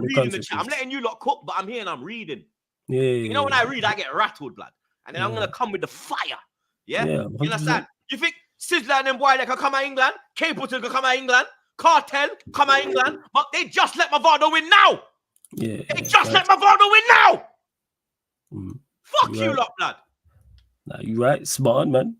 reading the chat. I'm letting you lot cook, but I'm here and I'm reading. Yeah. You know when I read, I get rattled, blood, and then I'm gonna come with the fire. Yeah, you understand? You think Sizzler and them boy that can come out England, Capleton can come out England, Cartel come out England, but they just let Mavado win now. Yeah, they just let Mavado win now. Fuck you lot, blood. Nah, you right, spot on, man.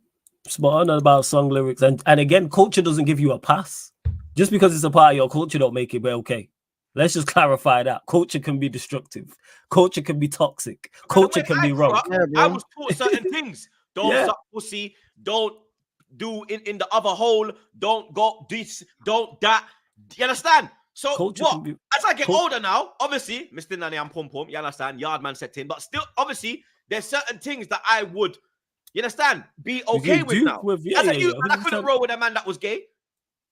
Spot on about song lyrics, and again, culture doesn't give you a pass. Just because it's a part of your culture don't make it okay. Let's just clarify that. Culture can be destructive. Culture can be toxic. Culture can be wrong. I was taught certain things. Don't suck pussy. Don't do in the other hole. Don't go this. Don't that. You understand? So Culture what? can be- As I get older now, obviously, Mr. Nani and Pum Pum, you understand? Yardman set in, but still, obviously, there's certain things that I would, you understand, be okay with now. As a youth, and I couldn't roll with a man that was gay.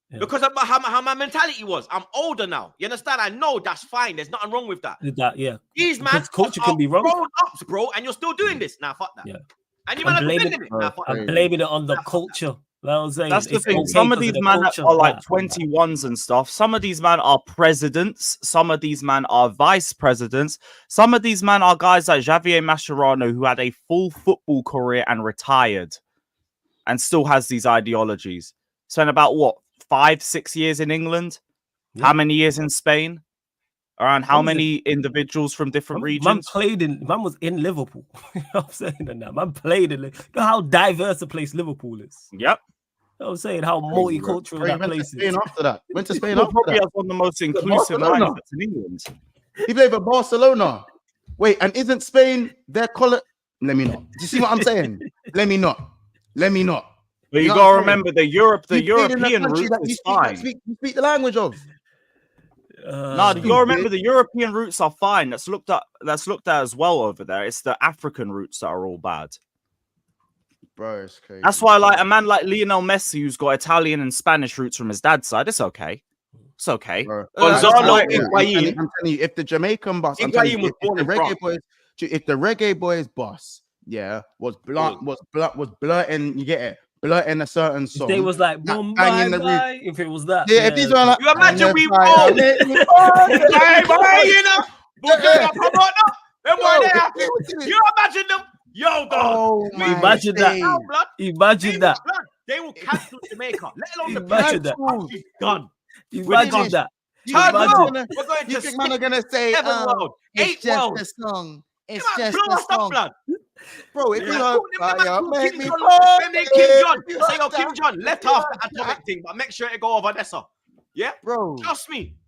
Yeah. Because of how my mentality was. I'm older now. You understand? I know that's fine. There's nothing wrong with that. These man culture can be wrong. Grown ups, bro, and you're still doing this. Nah, fuck that. Yeah. And you man are defending it. Nah, fuck I'm blaming it on the culture. That's the thing. Some of these men are like 21s and stuff. Some of these men are presidents. Some of these men are vice presidents. Some of these men are guys like Javier Mascherano, who had a full football career and retired and still has these ideologies. Spent about what? 5-6 years in England. How many years in Spain? Around how many individuals from different regions? Man was in Liverpool. You know what I'm saying? That man played in Liverpool. You know how diverse a place Liverpool is. Yep. You know what I'm saying? How multicultural that place is. Spain after that. Went to Spain after probably that. has one of the most inclusive mindsets in England. He played for Barcelona. Wait, and isn't Spain their color? Let me not. Do you see what I'm saying? Let me not. But you gotta remember the European route is fine. You speak the language of. No, you gotta remember the European routes are fine. That's looked at as well over there. It's the African routes that are all bad. Bro, it's crazy. That's why, like, a man like Lionel Messi, who's got Italian and Spanish roots from his dad's side, it's okay. It's okay. Gonzalo I'm telling you, if the Jamaican boss, if the reggae boys boss, was blurting, you get it, blurting a certain song. If they was like, Mumbai, if it was that. Yeah, if these were like, you imagine we all, you know, you imagine them. Yo, dog. Imagine that. Imagine that. They will cancel Jamaica. Let alone the Imagine that. She's done. Imagine that. We're going you to think man are gonna say, it's just a song. It's just a song. Bro, if you heard make me Kim John. Say, yo, Kim John, left half the atomic thing, but make sure it go over Nessa. Yeah, bro. Trust me.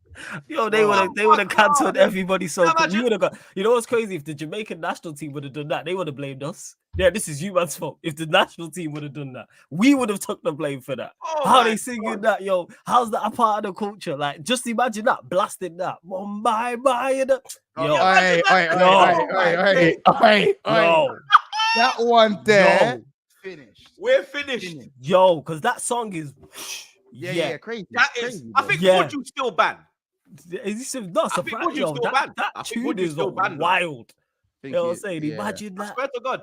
Yo, they would have cancelled everybody. So we would have got. You know what's crazy? If the Jamaican national team would have done that, they would have blamed us. Yeah, this is you man's fault. If the national team would have done that, we would have took the blame for that. How they singing that, yo? How's that a part of the culture? Like, just imagine that, blasting that. Bye. Yo, that one there. Finished. We're finished. Yo, because that song is. Yeah, crazy. That is. I think would you still ban? Is this not surprising? Yo, that tune is wild. You know what I'm saying? Imagine that. I swear to God.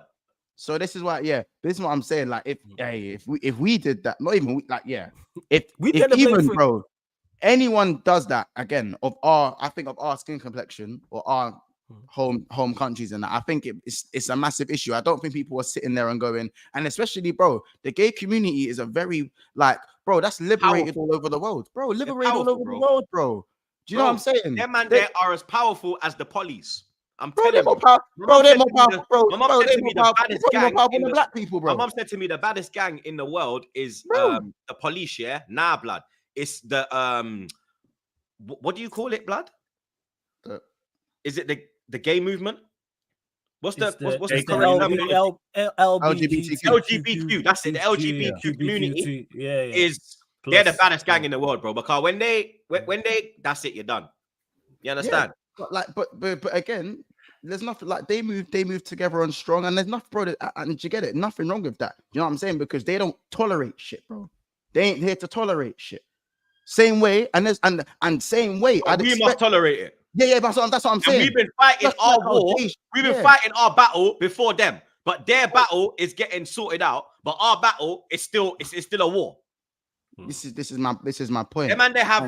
So this is why, this is what I'm saying. Like, if we did that, not even if even bro, anyone does that again of our skin complexion or our home countries and that, I think it's a massive issue. I don't think people are sitting there and going, and especially, bro, the gay community is a very bro, that's liberated all over the world, bro. Liberated all over the world, bro. Do you know what I'm saying? Them man, they are as powerful as the police. I'm telling you, they're more powerful, bro. My mom said to me the baddest gang in the black people, bro. My mom said to me the baddest gang in the world is the police. Yeah, nah, blood. It's the what do you call it, blood? Is it the gay movement? What's the LGBTQ? That's it. The LGBTQ community is they're the baddest gang in the world, bro. Because when they that's it, you're done. You understand? But again, there's nothing like they move together and strong, and there's nothing, bro. And you get it, nothing wrong with that. You know what I'm saying? Because they don't tolerate shit, bro. They ain't here to tolerate shit. Same way, and same way. We must tolerate it. Yeah, that's what I'm saying. And we've been fighting our war. We've been fighting our battle before them, but their battle is getting sorted out. But our battle is still a war. This is my point. Them man they have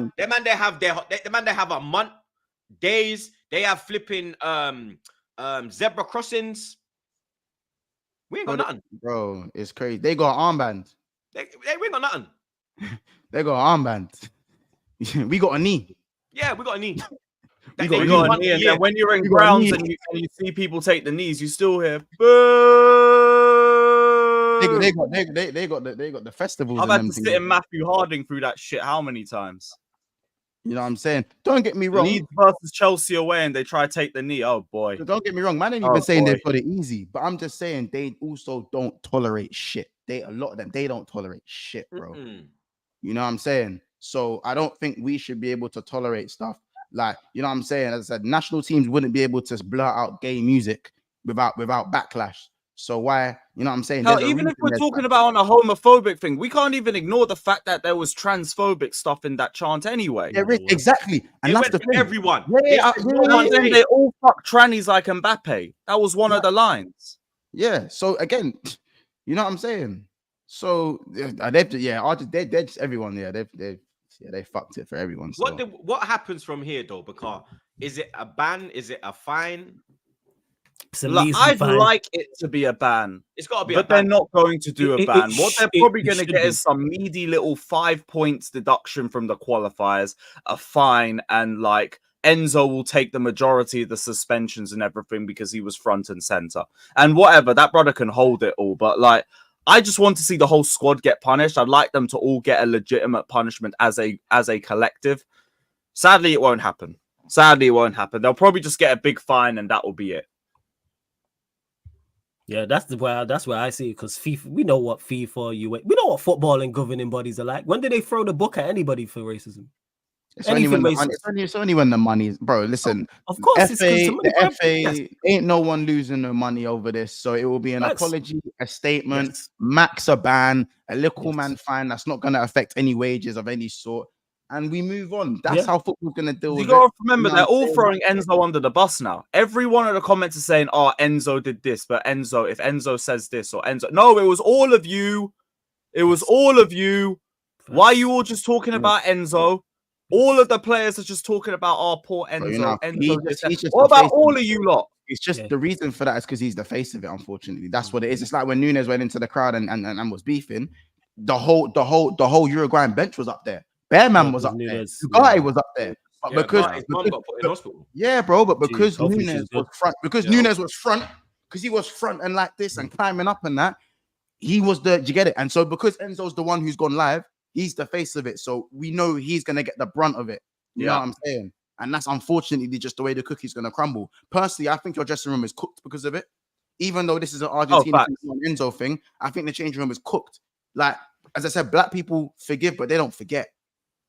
a month, days. They have flipping zebra crossings. We ain't got nothing, bro. It's crazy. They got armband. We ain't got nothing. They got armband. We got a knee. Yeah, we got a knee. You got a knee, and then when you're in grounds and you see people take the knees, you still hear boo. they got the festivals. I've and had them to sit things. in Matthew Harding through that shit how many times? You know what I'm saying? Don't get me wrong. Leeds versus Chelsea away and they try to take the knee. Oh boy. Don't get me wrong. Man ain't even saying they've got it easy, but I'm just saying they also don't tolerate shit. A lot of them, they don't tolerate shit, bro. You know what I'm saying? So I don't think we should be able to tolerate stuff like, you know what I'm saying? As I said, national teams wouldn't be able to blurt out gay music without backlash. So why, you know what I'm saying? Hell, even if we're talking about on a homophobic thing, we can't even ignore the fact that there was transphobic stuff in that chant anyway. There is, exactly. And that's the thing. Everyone. They all fuck trannies like Mbappe. That was one of the lines. Yeah. So again, you know what I'm saying? So they're just everyone. Yeah, they fucked it for everyone. So. What happens from here though? Because is it a ban? Is it a fine? I'd like it to be a ban. It's got to be, but they're not going to do a ban. What they're probably going to get is some meaty little 5 points deduction from the qualifiers, a fine, and like Enzo will take the majority of the suspensions and everything because he was front and center. And whatever, that brother can hold it all. But like, I just want to see the whole squad get punished. I'd like them to all get a legitimate punishment as a collective. Sadly, it won't happen. They'll probably just get a big fine and that will be it. Yeah, that's where I see it, because FIFA, we know what FIFA, we know what football and governing bodies are like. When did they throw the book at anybody for racism? It's only when the money is, bro. Listen, of course, the FA ain't no one losing no money over this, so it will be an apology, a statement, max a ban, a little man fine that's not going to affect any wages of any sort, and we move on. That's how football's going to deal with it. You got to remember, they're all throwing Enzo under the bus now. Every one of the comments is saying, "Oh, Enzo did this," but Enzo, if Enzo says this or Enzo, no, it was all of you. It was all of you. Why are you all just talking about Enzo? All of the players are just talking about our poor Enzo. What about all of you lot? It's just the reason for that is because he's the face of it. Unfortunately, that's what it is. It's like when Nunes went into the crowd and was beefing. The whole Uruguayan bench was up there. Bearman was up there. Ugarte was up there. But because Nunes was front, Nunes was front, because he was front and like this and climbing up and that, he was you get it? And so because Enzo's the one who's gone live, he's the face of it. So we know he's gonna get the brunt of it. You know what I'm saying? And that's unfortunately just the way the cookie's gonna crumble. Personally, I think your dressing room is cooked because of it. Even though this is an Argentina Enzo thing, I think the changing room is cooked. Like, as I said, black people forgive, but they don't forget.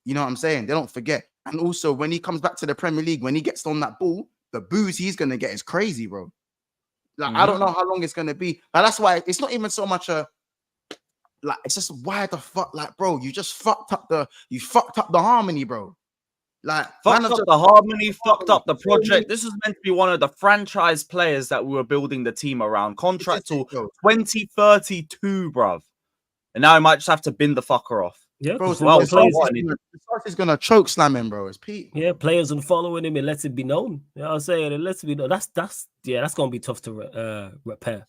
You know what I'm saying? They don't forget. And also, when he comes back to the Premier League, when he gets on that ball, the booze he's going to get is crazy, bro. Like, I don't know how long it's going to be. Like, that's why it's not even so much it's just why the fuck, like, bro, you just fucked up the harmony, bro. Like, fucked up the harmony, fucked up the project. This was meant to be one of the franchise players that we were building the team around. Contract till 2032, bruv. And now I might just have to bin the fucker off. Yeah, bro. He's gonna choke slam him, bro. It's Pete. Yeah, players and following him, it lets it be known. You know what I'm saying? It lets it be known. That's gonna be tough to repair.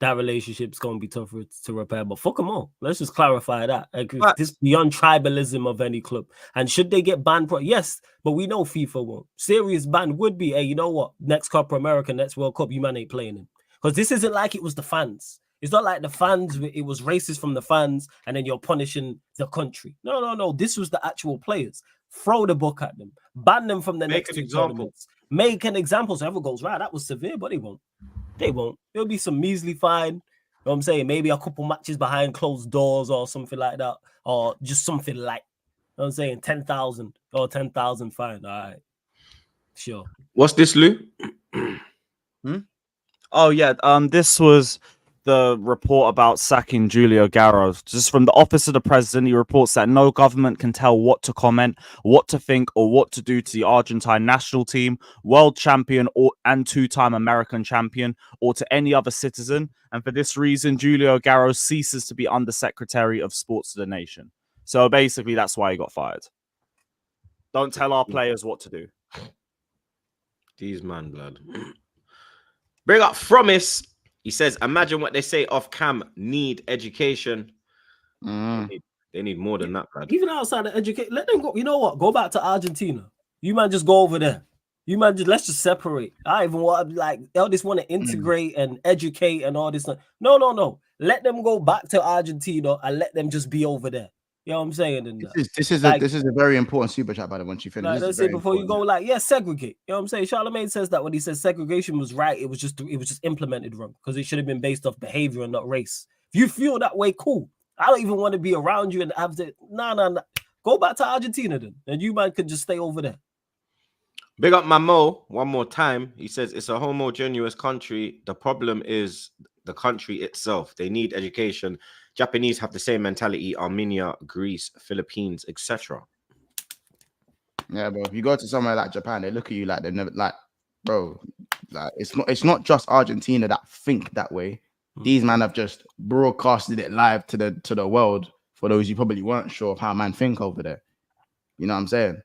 That relationship's gonna be tough to repair. But fuck them all. Let's just clarify that. This beyond tribalism of any club. And should they get banned? Yes, but we know FIFA won't. Serious ban would be, hey, you know what? Next Copa America, next World Cup, you man ain't playing him. Because this isn't like it was the fans. It's not like the fans, it was racist from the fans, and then you're punishing the country. No. This was the actual players. Throw the book at them. Ban them from the next two tournaments. Make an example so everyone goes, right, that was severe, but they won't. There'll be some measly fine. You know what I'm saying? Maybe a couple matches behind closed doors or something like that. Or just something like, you know what I'm saying, 10,000 or 10,000 fine. All right. Sure. What's this, Lou? Oh, yeah. This was the report about sacking Julio Garros. Just from the office of the president, he reports that no government can tell what to comment, what to think, or what to do to the Argentine national team, world champion and two-time American champion, or to any other citizen. And for this reason, Julio Garros ceases to be Undersecretary of Sports to the nation. So basically, that's why he got fired. Don't tell our players what to do. These man, blood. Bring up Fromis. He says, imagine what they say off cam, need education. They need more than that, blood. Even outside of education, let them go. You know what? Go back to Argentina. You man just go over there. You man, let's just separate. I even want like they just want to integrate and educate and all this. No. Let them go back to Argentina and let them just be over there. You know what I'm saying? And This is like, a very important super chat by the way. Once you finish, like, let's say before you go, like, segregate. You know what I'm saying? Charlemagne says that when he says segregation was right, it was just implemented wrong because it should have been based off behavior and not race. If you feel that way, cool. I don't even want to be around you and have to. Nah. Go back to Argentina then, and you man could just stay over there. Big up my Mo one more time. He says it's a homogeneous country. The problem is the country itself. They need education. Japanese have the same mentality. Armenia, Greece, Philippines, etc. Yeah, bro. If you go to somewhere like Japan, they look at you like they've never, like, bro. Like it's not just Argentina that think that way. These men have just broadcasted it live to the world. For those you probably weren't sure of how man think over there. You know what I'm saying?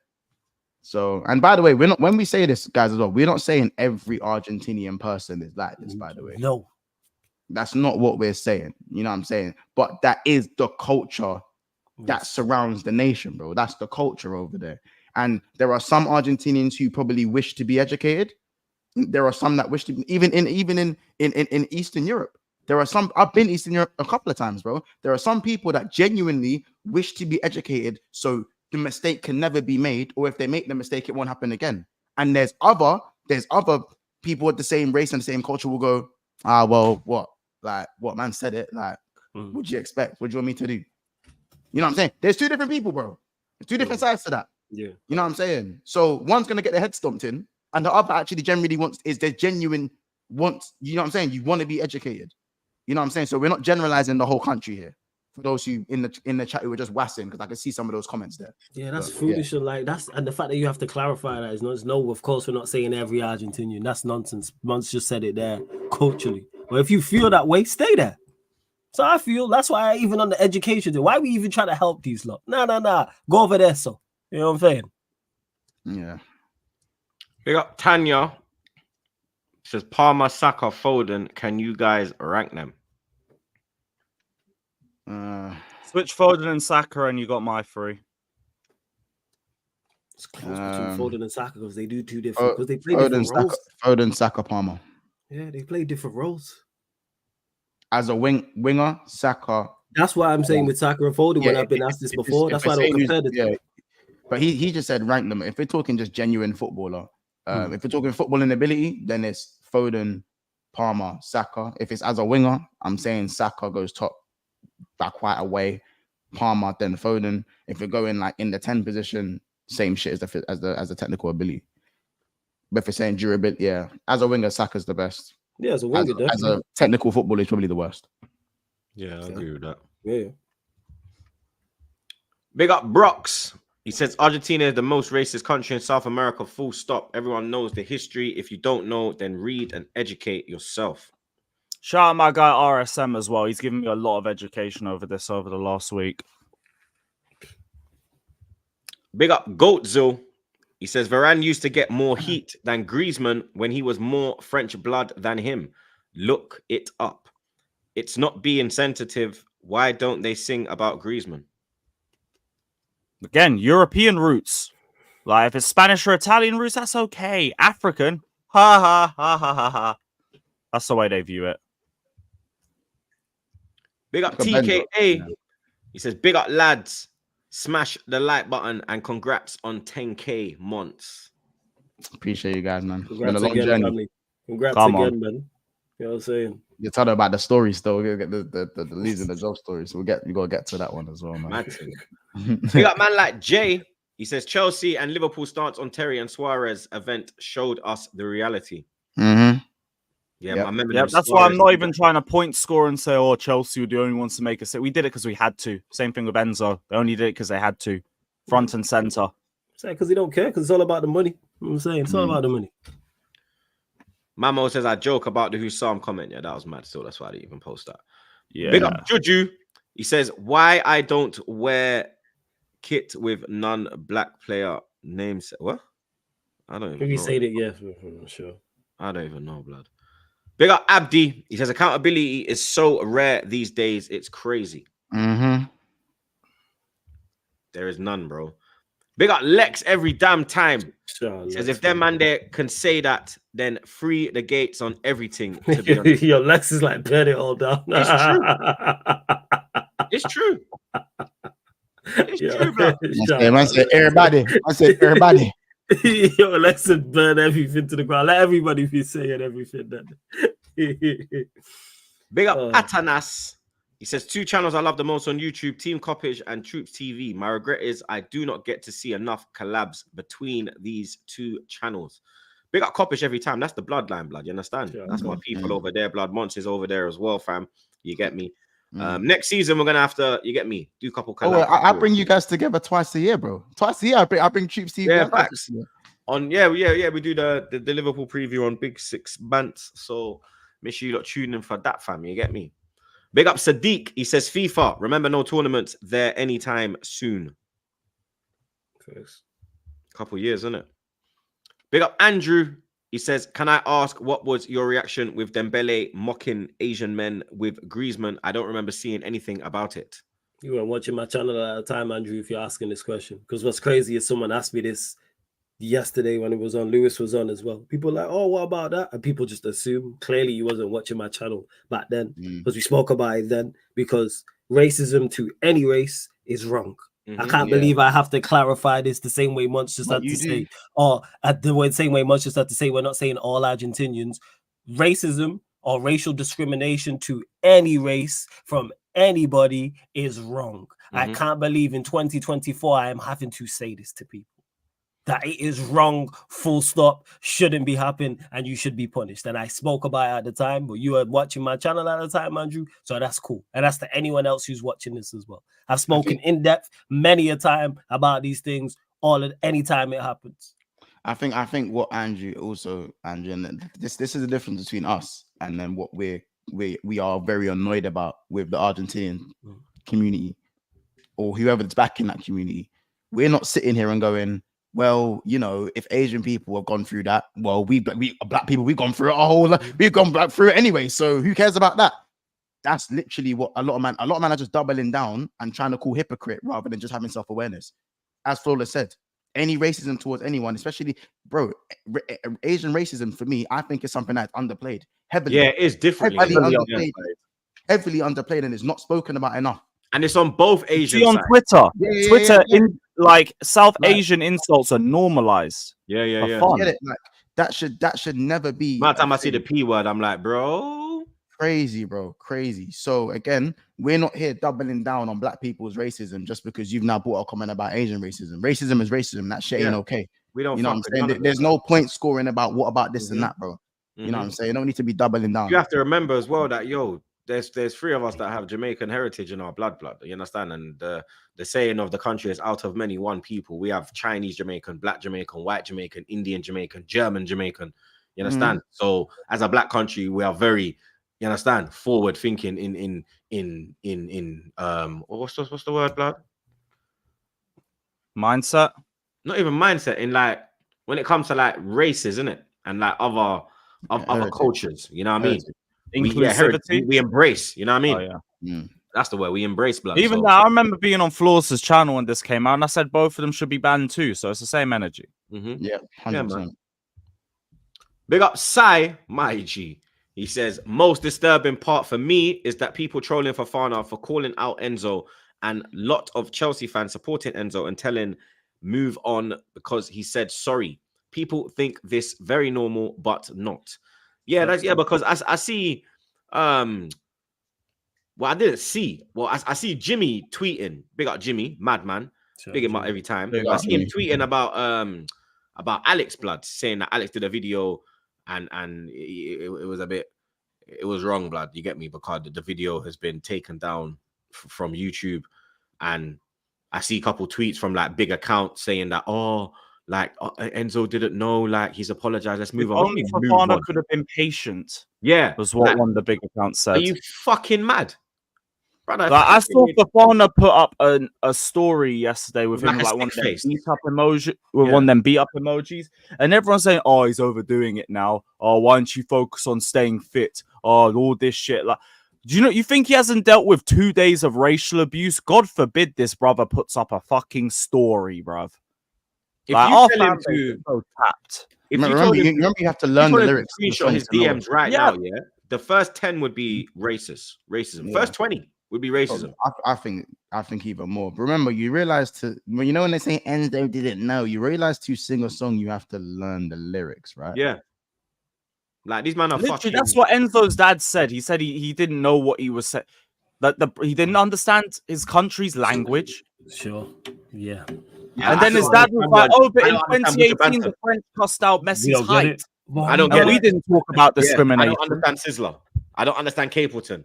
So, and by the way, we're not, when we say this, guys, as well, we're not saying every Argentinian person is like this, by the way. No. That's not what we're saying. You know what I'm saying? But that is the culture that surrounds the nation, bro. That's the culture over there. And there are some Argentinians who probably wish to be educated. There are some that wish to be, even in Eastern Europe. There are some, I've been Eastern Europe a couple of times, bro. There are some people that genuinely wish to be educated so the mistake can never be made, or if they make the mistake, it won't happen again. And there's other people with the same race and the same culture will go, well, what? Like, what man said it? Like, what'd you expect? What do you want me to do? You know what I'm saying? There's two different people, bro. There's two different sides to that. Yeah. You know what I'm saying? So one's gonna get their head stomped in, and the other actually genuinely wants, you know what I'm saying? You want to be educated. You know what I'm saying? So we're not generalizing the whole country here. For those who in the chat who were just wassing, because I can see some of those comments there. Yeah, that's foolish. Yeah. And like and the fact that you have to clarify that is no, of course, we're not saying every Argentinian. That's nonsense. Mons just said it there culturally. But if you feel that way, stay there. So I feel that's why even on the education, why we even try to help these lot? Nah. Go over there, so you know what I'm saying? Yeah. We got Tanya. Says Palmer, Saka, Foden. Can you guys rank them? Switch Foden and Saka, and you got my three. It's close between Foden and Saka because they do two different. Because they play different roles. Foden, Saka, Palmer. Yeah, they play different roles. As a winger, Saka. That's why I'm saying with Saka and Foden when I've been asked this before. That's why I don't compare the two. But he just said rank them. If we're talking just genuine footballer, if we're talking footballing ability, then it's Foden, Palmer, Saka. If it's as a winger, I'm saying Saka goes top by quite a way. Palmer, then Foden. If we're going like in the 10 position, same shit as the technical ability. But if we're saying durability, yeah, as a winger, Saka's the best. Yeah, as a winger, as a technical footballer, he's probably the worst. Yeah, I agree with that. Yeah. Big up Brox. He says Argentina is the most racist country in South America, full stop. Everyone knows the history. If you don't know, then read and educate yourself. Shout out my guy RSM as well. He's given me a lot of education over the last week. Big up Goatzil. He says Varane used to get more heat than Griezmann when he was more French blood than him. Look it up. It's not being sensitive. Why don't they sing about Griezmann? Again, European roots. Like, if it's Spanish or Italian roots, that's okay. African, ha. That's the way they view it. Big up TKA. He says, big up lads. Smash the like button and congrats on 10K months. Appreciate you guys, man. Congrats again, family. Congrats again, man. You know what I'm saying? You're talking about the story still. We're gonna get the losing the job story. So you gotta get to that one as well, man. Big up man like Jay. He says Chelsea and Liverpool stance on Terry and Suarez event showed us the reality. Mm-hmm. Yeah, I remember. Yeah, that's why I'm not even trying to point score and say, "Oh, Chelsea were the only ones to make us." We did it because we had to. Same thing with Enzo. They only did it because they had to, front and center. Say because they don't care because it's all about the money. You know what I'm saying it's all about the money. Mamo says I joke about the Hussam comment. Yeah, that was mad. Still, that's why I didn't even post that. Yeah. Big up Juju. He says why I don't wear kit with non-black player names. What? I don't even know. If you say that, yeah, sure. I don't even know, blood. Big up Abdi. He says accountability is so rare these days. It's crazy. Mm-hmm. There is none, bro. Big up Lex every damn time. Sure, Says Lex, if them man there can say that, then free the gates on everything. To be honest, Yo, Lex is like burn it all down. it's true. It's true. It's true, blood. I said everybody. I said everybody. Yo, Lex said burn everything to the ground. Let everybody be saying everything. Then. Big up Atanas. He says 2 channels I love the most on YouTube, Team Coppage and TroopzTV. My regret is I do not get to see enough collabs between these 2 channels. Big up Coppage every time. That's the bloodline, blood. You understand? Sure. That's my people over there. Blood Monsters over there as well, fam. You get me? Next season, we're going to have to, you get me, do a couple collabs. I bring you guys together twice a year, bro. Twice a year. I bring TroopzTV. Yeah, facts. On, yeah, we do the Liverpool preview on Big Six Bants. So make sure you lot tune in for that, fam. You get me? Big up Sadiq. He says FIFA. Remember, no tournaments there anytime soon. First. Couple years, isn't it? Big up Andrew. He says, can I ask what was your reaction with Dembele mocking Asian men with Griezmann? I don't remember seeing anything about it. You weren't watching my channel at the time, Andrew, if you're asking this question. Because what's crazy is someone asked me this yesterday when it was on. Lewis was on as well. People were like, oh, what about that? And people just assume clearly you wasn't watching my channel back then because we spoke about it then, because racism to any race is wrong. I can't believe I have to clarify this the same way Munch just had to say, or at the same way Munch just had to say, we're not saying all Argentinians. Racism or racial discrimination to any race from anybody is wrong. I can't believe in 2024 I am having to say this to people. That it is wrong, full stop, shouldn't be happening, and you should be punished. And I spoke about it at the time, but you were watching my channel at the time, Andrew, so that's cool. And that's to anyone else who's watching this as well. I've spoken in depth many a time about these things, any time it happens. I think what Andrew, and this is the difference between us and then what we are very annoyed about with the Argentinian community or whoever that's back in that community. We're not sitting here and going, well, you know, if Asian people have gone through that, well, we black people, we've gone through it we've gone through it anyway. So who cares about that? That's literally what a lot of men are just doubling down and trying to call hypocrite rather than just having self-awareness. As Flawless said, any racism towards anyone, especially, bro, Asian racism for me, I think is something that's underplayed heavily. Yeah, it is differently. Heavily underplayed and is not spoken about enough. And it's on both Asian on sides. Twitter. In like South Asian insults are normalized. Yeah. Fun. Get it? Like that should never be. By the time I see the P word, I'm like, bro, crazy, bro, crazy. So again, we're not here doubling down on black people's racism just because you've now brought a comment about Asian racism. Racism is racism. That shit ain't okay. We don't. You know what I'm saying? There's no point scoring about what about this and that, bro. You know what I'm saying? You don't need to be doubling down. You have to remember as well that there's 3 of us that have Jamaican heritage in our blood. You understand? And the saying of the country is out of many, one people. We have Chinese Jamaican, black Jamaican, white Jamaican, Indian Jamaican, German Jamaican. You understand? So as a black country, we are very, you understand, forward thinking in what's the word, blood? Mindset. Not even mindset. In like when it comes to like races, isn't it? And like other cultures. You know what I mean? Inclusivity. We embrace, you know what I mean? Oh, yeah. That's the way we embrace blood. Even that, I remember being on Flawless' channel when this came out, and I said both of them should be banned too. So it's the same energy. Yeah, 100%. Big up Sai, my G. He says, most disturbing part for me is that people trolling Fofana for calling out Enzo and lot of Chelsea fans supporting Enzo and telling move on because he said sorry. People think this very normal, but not. Yeah, because I see well, I didn't see. Well, I see Jimmy tweeting. Big up Jimmy, madman. Big him up every time. I see him tweeting about Alex blood, saying that Alex did a video and it was a bit, it was wrong, blood. You get me? Because the video has been taken down from YouTube, and I see a couple tweets from like big accounts saying that Enzo didn't know, like he's apologized. Let's move on. Only Fofana could have been patient. Yeah, was what one of the big accounts said. Are you fucking mad, brother? Like, I saw Fofana put up a story yesterday with him like one of them beat up emoji, with one of them beat up emojis, and everyone's saying, "Oh, he's overdoing it now. Oh, why don't you focus on staying fit? Oh, all this shit." Like, do you think he hasn't dealt with 2 days of racial abuse? God forbid this brother puts up a fucking story, bruv. If Like, you our tell fan him base to, is so tapped. if you Remember, told him, remember, you have to you learn told the him to lyrics. of the screenshot songs his to know it. DMs right Yeah. now, yeah, the first 10 would be racism. Yeah. First 20 would be racism. I think even more. But remember, you realize when they say Enzo didn't know, you realize to sing a song you have to learn the lyrics, right? Yeah. Like these men are Literally, fucking. that's what Enzo's dad said. He said he didn't know what he was saying. That he didn't understand his country's language. Sure. Yeah. Yeah, And I then his don't dad was understand like, "Oh, but I in don't understand Buju 2018, the Banton. French cussed out We Messi's don't get height, it. Well, I don't and get we it. didn't talk about Yeah, I discrimination." don't understand Sizzler. I don't understand Capleton.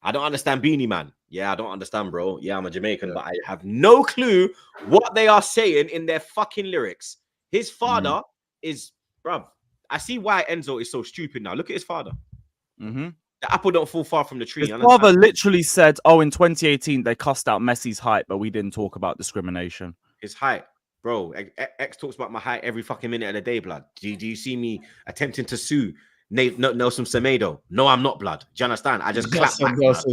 I don't understand Beanie Man. Yeah, I don't understand, bro. Yeah, I'm a Jamaican, but I have no clue what they are saying in their fucking lyrics. His father is, bruv. I see why Enzo is so stupid now. Look at his father. Mhm. The apple don't fall far from the tree. His you understand? father literally said, "Oh, in 2018, they cussed out Messi's height, but we didn't talk about discrimination." His height, bro. X talks about my height every fucking minute of the day, blood. Do you see me attempting to sue Nelson Semedo? No, I'm not, blood. Do you understand? I just clap back. Blood.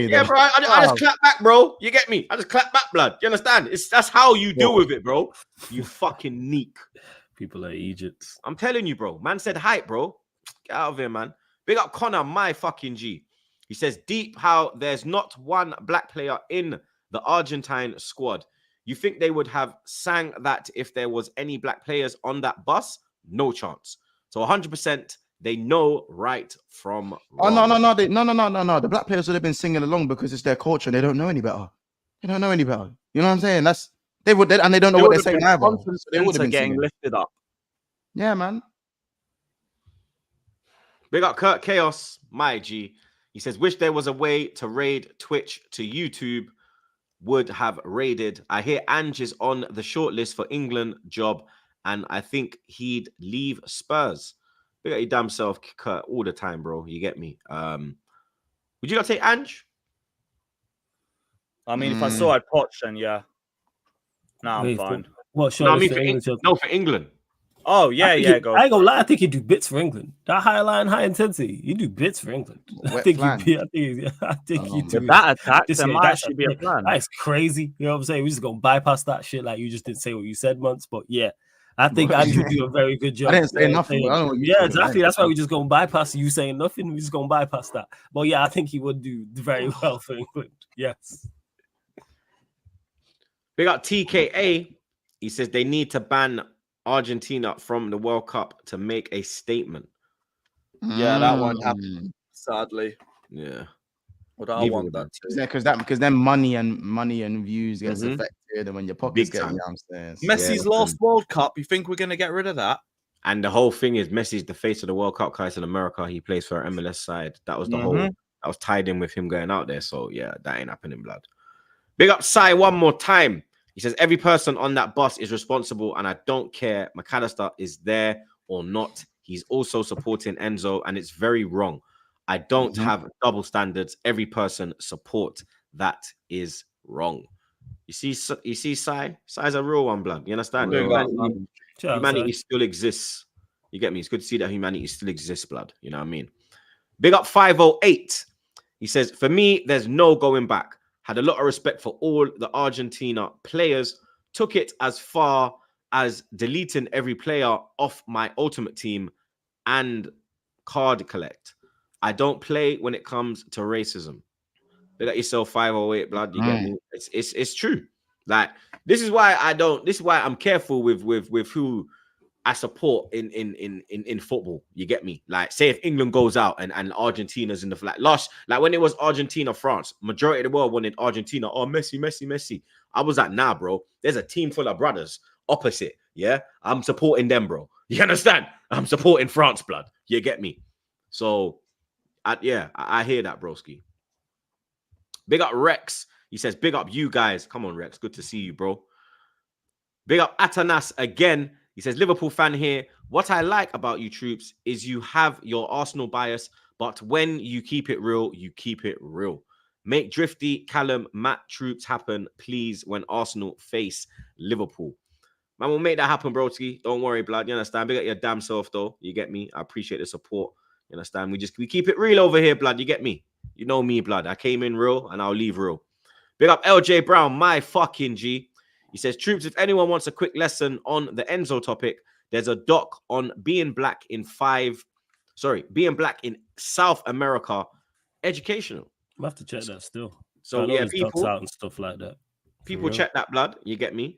Yeah, bro. I just clap back, bro. You get me? I just clap back, blood. You understand? That's how you deal with it, bro. You fucking neek. people are Egypt. I'm telling you, bro. Man said height, bro. Get out of here, man. Big up Connor, my fucking G. He says, deep how there's not one black player in the Argentine squad. You think they would have sang that if there was any black players on that bus? No chance. So 100% they know right from wrong. Oh no. The black players would have been singing along because it's their culture and they don't know any better. They don't know any better. You know what I'm saying? And they don't know what they're saying either. So they would have been getting singing. lifted up. Yeah, man. Big up Kurt Chaos, my G. He says, wish there was a way to raid Twitch to YouTube. Would have raided. I hear Ange is on the shortlist for England job, and I think he'd leave Spurs. Big up your damn self, Kurt, all the time, bro. You get me? Would you not take Ange? I mean, if I saw I'd Poch, then yeah. No, I'm fine. What No, I shortlist mean for England? for England. Oh, yeah, go. I ain't gonna lie, I think he'd do bits for England. That high line, high intensity, you do bits for England. I think you do. With that attack, there might actually be a plan. That's crazy. You know what I'm saying? We're just gonna bypass that shit. Like you just didn't say what you said once, but yeah. I think Andrew do a very good job. I didn't say nothing. I don't know what yeah, exactly. That's why we're just gonna bypass you saying nothing. We're just gonna bypass that. But yeah, I think he would do very well for England. Yes. Big up TKA. He says they need to ban Argentina from the World Cup to make a statement. Yeah, that won't happen, sadly. Yeah. But I want that too. Because then money and views gets affected, and when your pockets get downstairs. Messi's last World Cup, you think we're gonna get rid of that? And the whole thing is Messi's the face of the World Cup guys in America. He plays for our MLS side. That was the whole that was tied in with him going out there. So yeah, that ain't happening, blood. Big up Sai one more time. He says every person on that bus is responsible, and I don't care McAllister is there or not. He's also supporting Enzo, and it's very wrong. I don't have double standards. Every person support. That is wrong. You see, Sai? Sai's a real one, blood. You understand? Humanity still exists. You get me? It's good to see that humanity still exists, blood. You know what I mean? Big up 508. He says, for me, there's no going back. Had a lot of respect for all the Argentina players. Took it as far as deleting every player off my ultimate team and card collect. I don't play when it comes to racism. Look at yourself, 508, blood. You get me? It's true. Like this is why I'm careful with who I support in football. You get me? Like, say if England goes out and Argentina's in the flat. Like when it was Argentina, France, majority of the world wanted Argentina. Oh, Messi. I was like, nah, bro. There's a team full of brothers opposite. Yeah, I'm supporting them, bro. You understand? I'm supporting France, blood. You get me? So, I hear that, broski. Big up Rex. He says, big up you guys. Come on, Rex. Good to see you, bro. Big up Atanas again. He says, Liverpool fan here. What I like about you, Troops, is you have your Arsenal bias, but when you keep it real, you keep it real. Make Drifty, Callum, Matt, Troops happen, please, when Arsenal face Liverpool. Man, we'll make that happen, broski. Don't worry, blood. You understand? Big up your damn self, though. You get me? I appreciate the support. You understand? We keep it real over here, blood. You get me? You know me, blood. I came in real, and I'll leave real. Big up LJ Brown, my fucking G. He says, Troops, if anyone wants a quick lesson on the Enzo topic, there's a doc on being black in South America, educational. I have to check that still. So yeah, people out and stuff like that. People check that, blood. You get me?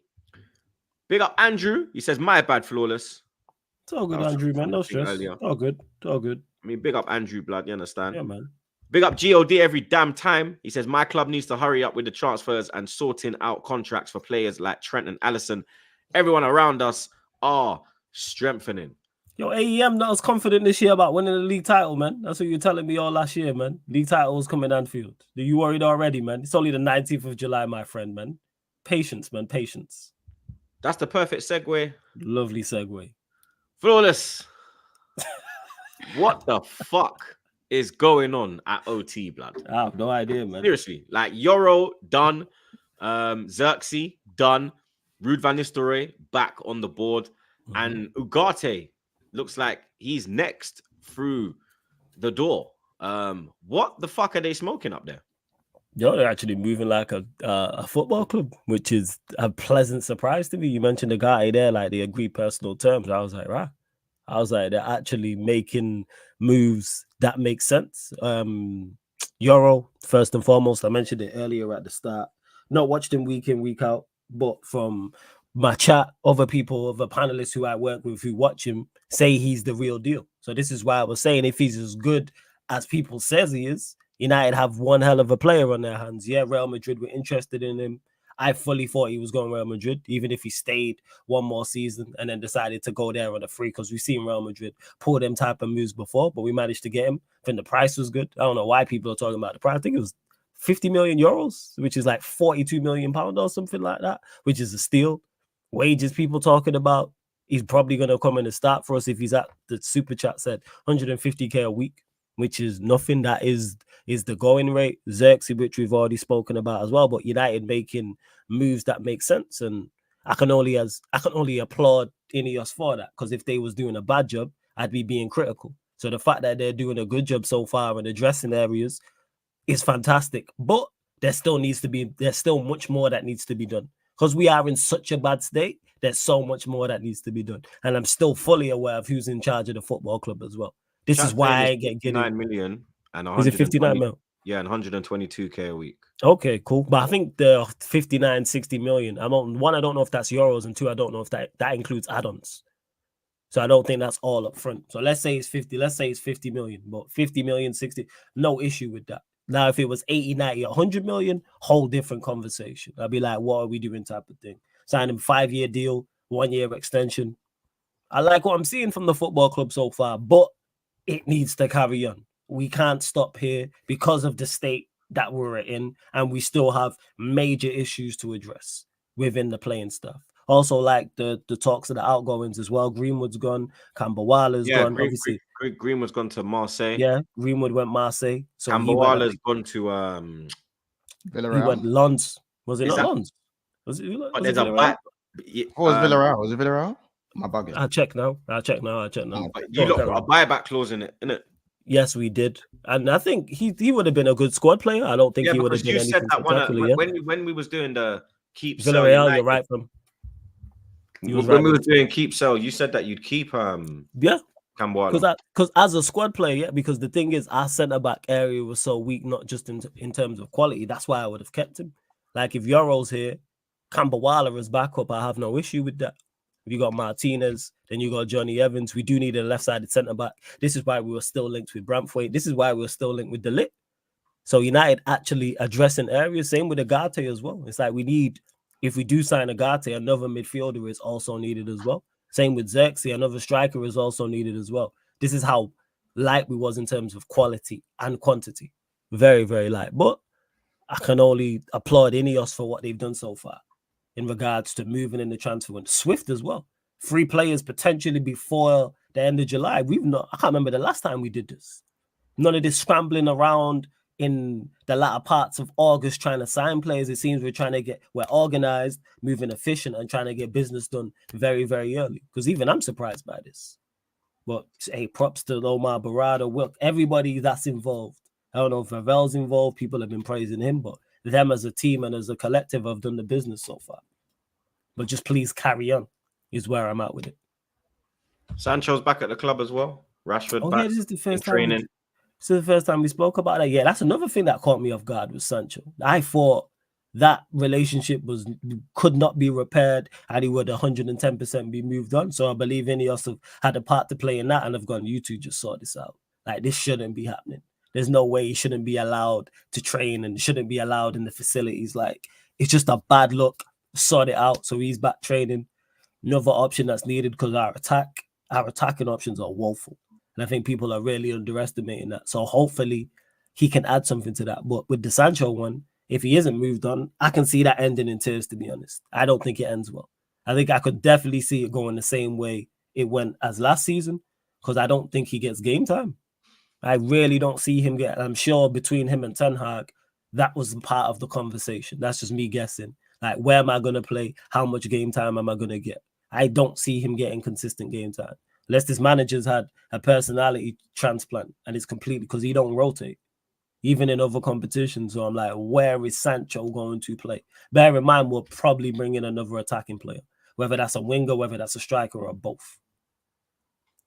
Big up Andrew. He says, my bad, flawless. It's all good, Andrew, man. No stress. Earlier. All good. I mean, big up Andrew, blood. You understand? Yeah, man. Big up God every damn time. He says, my club needs to hurry up with the transfers and sorting out contracts for players like Trent and Allison. Everyone around us are strengthening. Yo, AEM not as confident this year about winning the league title, man. That's what you were telling me all last year, man. League title is coming Anfield. Are you worried already, man? It's only the 19th of July, my friend, man. Patience, man. Patience. That's the perfect segue. Lovely segue. Flawless. What the fuck is going on at OT, blood? I have no idea, man. Seriously. Like, YORO, done. Xerxes, done. Ruud van Nistelrooy, back on the board. Mm-hmm. And Ugarte looks like he's next through the door. What the fuck are they smoking up there? Yo, they're actually moving like a football club, which is a pleasant surprise to me. You mentioned the guy there, like they agreed personal terms. I was like, right. I was like, they're actually making moves that make sense. YORO, first and foremost, I mentioned it earlier at the start. Not watched him week in, week out, but from my chat, other people, other panelists who I work with who watch him say he's the real deal. So this is why I was saying if he's as good as people says he is, United have one hell of a player on their hands. Yeah, Real Madrid were interested in him. I fully thought he was going Real Madrid, even if he stayed one more season and then decided to go there on a free, because we've seen Real Madrid pull them type of moves before, but we managed to get him. I think the price was good. I don't know why people are talking about the price. I think it was 50 million euros, which is like 42 million pounds or something like that, which is a steal. Wages people talking about, he's probably going to come in and start for us if he's at the super chat said 150k a week, which is nothing. That is the going rate. Xerxes, which we've already spoken about as well, but United making moves that make sense, and I can only applaud Ineos for that, because if they was doing a bad job, I'd be being critical. So the fact that they're doing a good job so far in addressing areas is fantastic, but there's still much more that needs to be done, because we are in such a bad state. There's so much more that needs to be done, and I'm still fully aware of who's in charge of the football club as well. This is why I ain't getting 9 million and is it 59 mil? Yeah, and 122k a week. Okay, cool. But I think the 59, 60 million, I don't know if that's euros, and two, I don't know if that includes add-ons. So I don't think that's all up front. So let's say it's 50 million, but 50 million, 60, no issue with that. Now, if it was 80, 90, 100 million, whole different conversation. I'd be like, what are we doing type of thing? Sign him 5-year deal, 1-year extension. I like what I'm seeing from the football club so far, but it needs to carry on. We can't stop here because of the state that we're in, and we still have major issues to address within the playing staff. Also, like the talks of the outgoings as well. Greenwood's gone, Kambawala's gone. Obviously, Greenwood's gone to Marseille. Yeah, Greenwood went Marseille. So Kambawala's gone to Villarreal. He went Lens. Was it not Lens? Was it? There's a back. What was Villarreal? Was it Villarreal? My bugging. I'll check now. You got a buyback clause in it, innit? Yes, we did, and I think he would have been a good squad player. I don't think he would have been anything spectacular. When we was doing the keep Villarreal, you're right. When we were doing keep sell, you said that you'd keep Kambawala. Because as a squad player, yeah. Because the thing is, our centre back area was so weak, not just in terms of quality. That's why I would have kept him. Like if YORO's here, Kambawala is backup. I have no issue with that. If you got Martinez, then you got Johnny Evans. We do need a left-sided centre-back. This is why we were still linked with Braithwaite. This is why we were still linked with De Ligt. So United actually addressing areas. Same with Ugarte as well. It's like we need, if we do sign Ugarte, another midfielder is also needed as well. Same with Xerxes, another striker is also needed as well. This is how light we was in terms of quality and quantity. Very, very light. But I can only applaud Ineos for what they've done so far in regards to moving in the transfer window. Swift as well. 3 players potentially before the end of July. I can't remember the last time we did this. None of this scrambling around in the latter parts of August trying to sign players. It seems we're organized, moving efficient, and trying to get business done very, very early. Because even I'm surprised by this. But hey, props to Omar Barada, Wilk, everybody that's involved. I don't know if Ravel's involved. People have been praising him, but them as a team and as a collective have done the business so far. but just please carry on is where I'm at with it. Sancho's back at the club as well. Rashford Oh back yeah, this is the in first time. training. This is the first time we spoke about that. Yeah, that's another thing that caught me off guard with Sancho. I thought that relationship could not be repaired, and he would 110% be moved on. So I believe Ineos have had a part to play in that, and have gone, you two just sort this out. Like, this shouldn't be happening. There's no way he shouldn't be allowed to train and shouldn't be allowed in the facilities. Like, it's just a bad look. Sort it out. So he's back training. Another option that's needed, because our attacking options are woeful. And I think people are really underestimating that. So hopefully he can add something to that. But with the Sancho one, if he isn't moved on, I can see that ending in tears, to be honest. I don't think it ends well. I think I could definitely see it going the same way it went as last season, because I don't think he gets game time. I really don't see him get. I'm sure between him and Ten Hag, that was part of the conversation. That's just me guessing. Like, where am I going to play? How much game time am I going to get? I don't see him getting consistent game time. Unless this manager's had a personality transplant and it's completely, because he don't rotate, even in other competitions. So I'm like, where is Sancho going to play? Bear in mind, we'll probably bring in another attacking player, whether that's a winger, whether that's a striker, or both.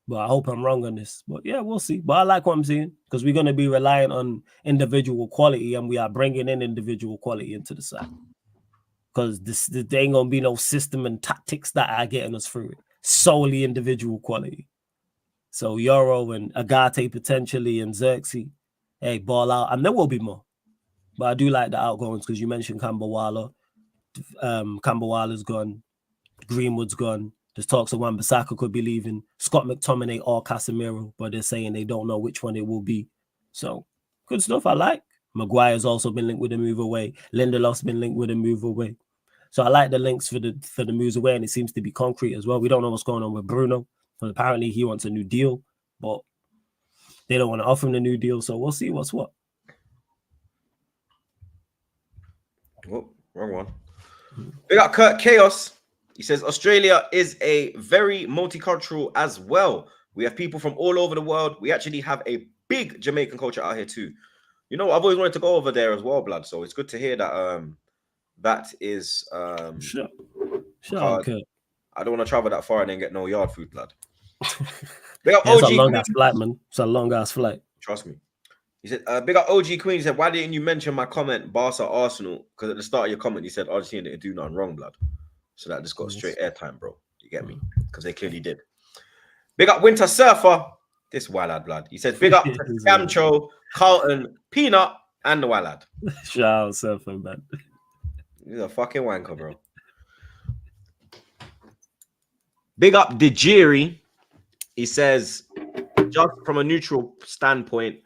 But I hope I'm wrong on this. But yeah, we'll see. But I like what I'm seeing, because we're going to be relying on individual quality, and we are bringing in individual quality into the side. Because there ain't going to be no system and tactics that are getting us through it. Solely individual quality. So YORO and Agate potentially, and Xerxes, hey, ball out. And there will be more. But I do like the outgoings, because you mentioned Kambawala. Kambawala's gone. Greenwood's gone. There's talks of Wan-Bissaka could be leaving. Scott McTominay or Casemiro, but they're saying they don't know which one it will be. So, good stuff. I like. Maguire's also been linked with a move away. Lindelof's been linked with a move away. So I like the links for the moves away, and it seems to be concrete as well. We don't know what's going on with Bruno. But apparently he wants a new deal, but they don't want to offer him the new deal. So we'll see what's what. Oh, wrong one. We got Kurt Chaos. He says Australia is a very multicultural as well. We have people from all over the world. We actually have a big Jamaican culture out here too. You know, I've always wanted to go over there as well, blood. So it's good to hear that. That is Sure. Okay. I don't want to travel that far and then get no yard food, blood. It's a long ass flight, man. It's a long ass flight. Trust me. He said, big up OG Queen. He said, why didn't you mention my comment, Barca Arsenal? Because at the start of your comment, you said Argentina didn't do nothing wrong, blood. So that just got straight airtime, bro. You get me? Because they clearly did. Big up Winter Surfer. This wild blood. He says, big up Scamcho, Carlton, Peanut, and the wild. Shout out Surfer, man. He's a fucking wanker, bro. Big up Dejiri. He says, just from a neutral standpoint,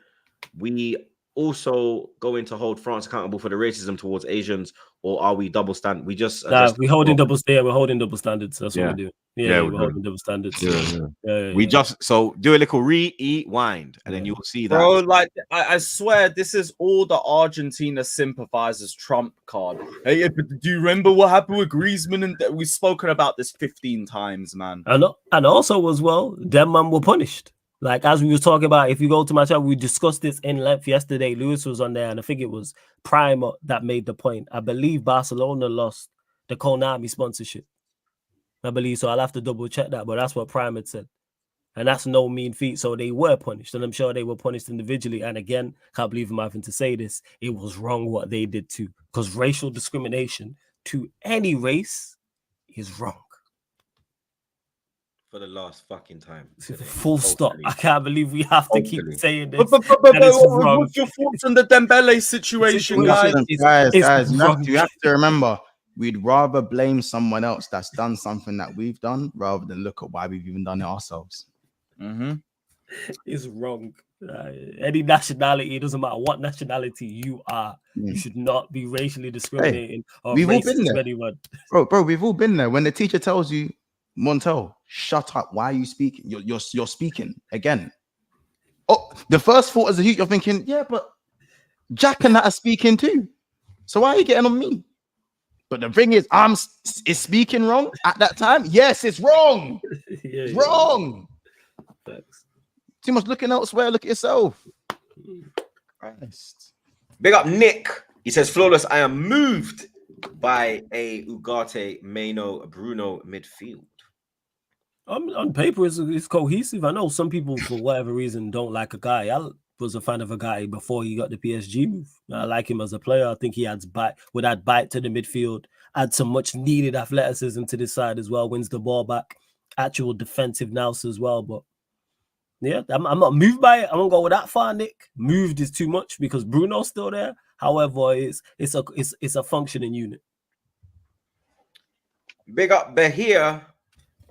we also going to hold France accountable for the racism towards Asians, or are we double stand? We just we're holding double standards. That's what we're doing. Yeah, we're holding double standards. We just do a little rewind, and then you'll see that. Bro, like I swear, this is all the Argentina sympathizers' trump card. Hey, but do you remember what happened with Griezmann? And we've spoken about this 15 times, man. And also as well, them man were punished. Like, as we were talking about, if you go to my channel, we discussed this in length yesterday. Lewis was on there, and I think it was Prime that made the point. I believe Barcelona lost the Konami sponsorship. I believe so. I'll have to double check that, but that's what Prime had said. And that's no mean feat. So they were punished, and I'm sure they were punished individually. And again, can't believe I'm having to say this. It was wrong what they did too, because racial discrimination to any race is wrong. For the last fucking time. Full stop. I can't believe we have to keep saying this. But what's your thoughts on the Dembele situation, guys? Guys, you have to remember, we'd rather blame someone else that's done something that we've done rather than look at why we've even done it ourselves. It's wrong. Any nationality, it doesn't matter what nationality you are, you should not be racially discriminating or we've all been there. Anyone. Bro, we've all been there. When the teacher tells you, Montel, shut up. Why are you speaking? You're speaking again. Oh, the first thought as a youth, you're thinking, yeah, but Jack and that are speaking too. So why are you getting on me? But the thing is, is speaking wrong at that time? Yes, it's wrong. It's wrong. Thanks. Too much looking elsewhere. Look at yourself. Christ. Big up Nick. He says, Flawless, I am moved by a Ugarte, Meno, Bruno midfield? On paper, it's cohesive. I know some people, for whatever reason, don't like a guy. I was a fan of a guy before he got the PSG move. I like him as a player. I think he would add bite to the midfield, add some much needed athleticism to this side as well, wins the ball back, actual defensive nous as well. But yeah, I'm not moved by it. I won't go that far, Nick. Moved is too much because Bruno's still there. However, it's a functioning unit. Big up Bahia.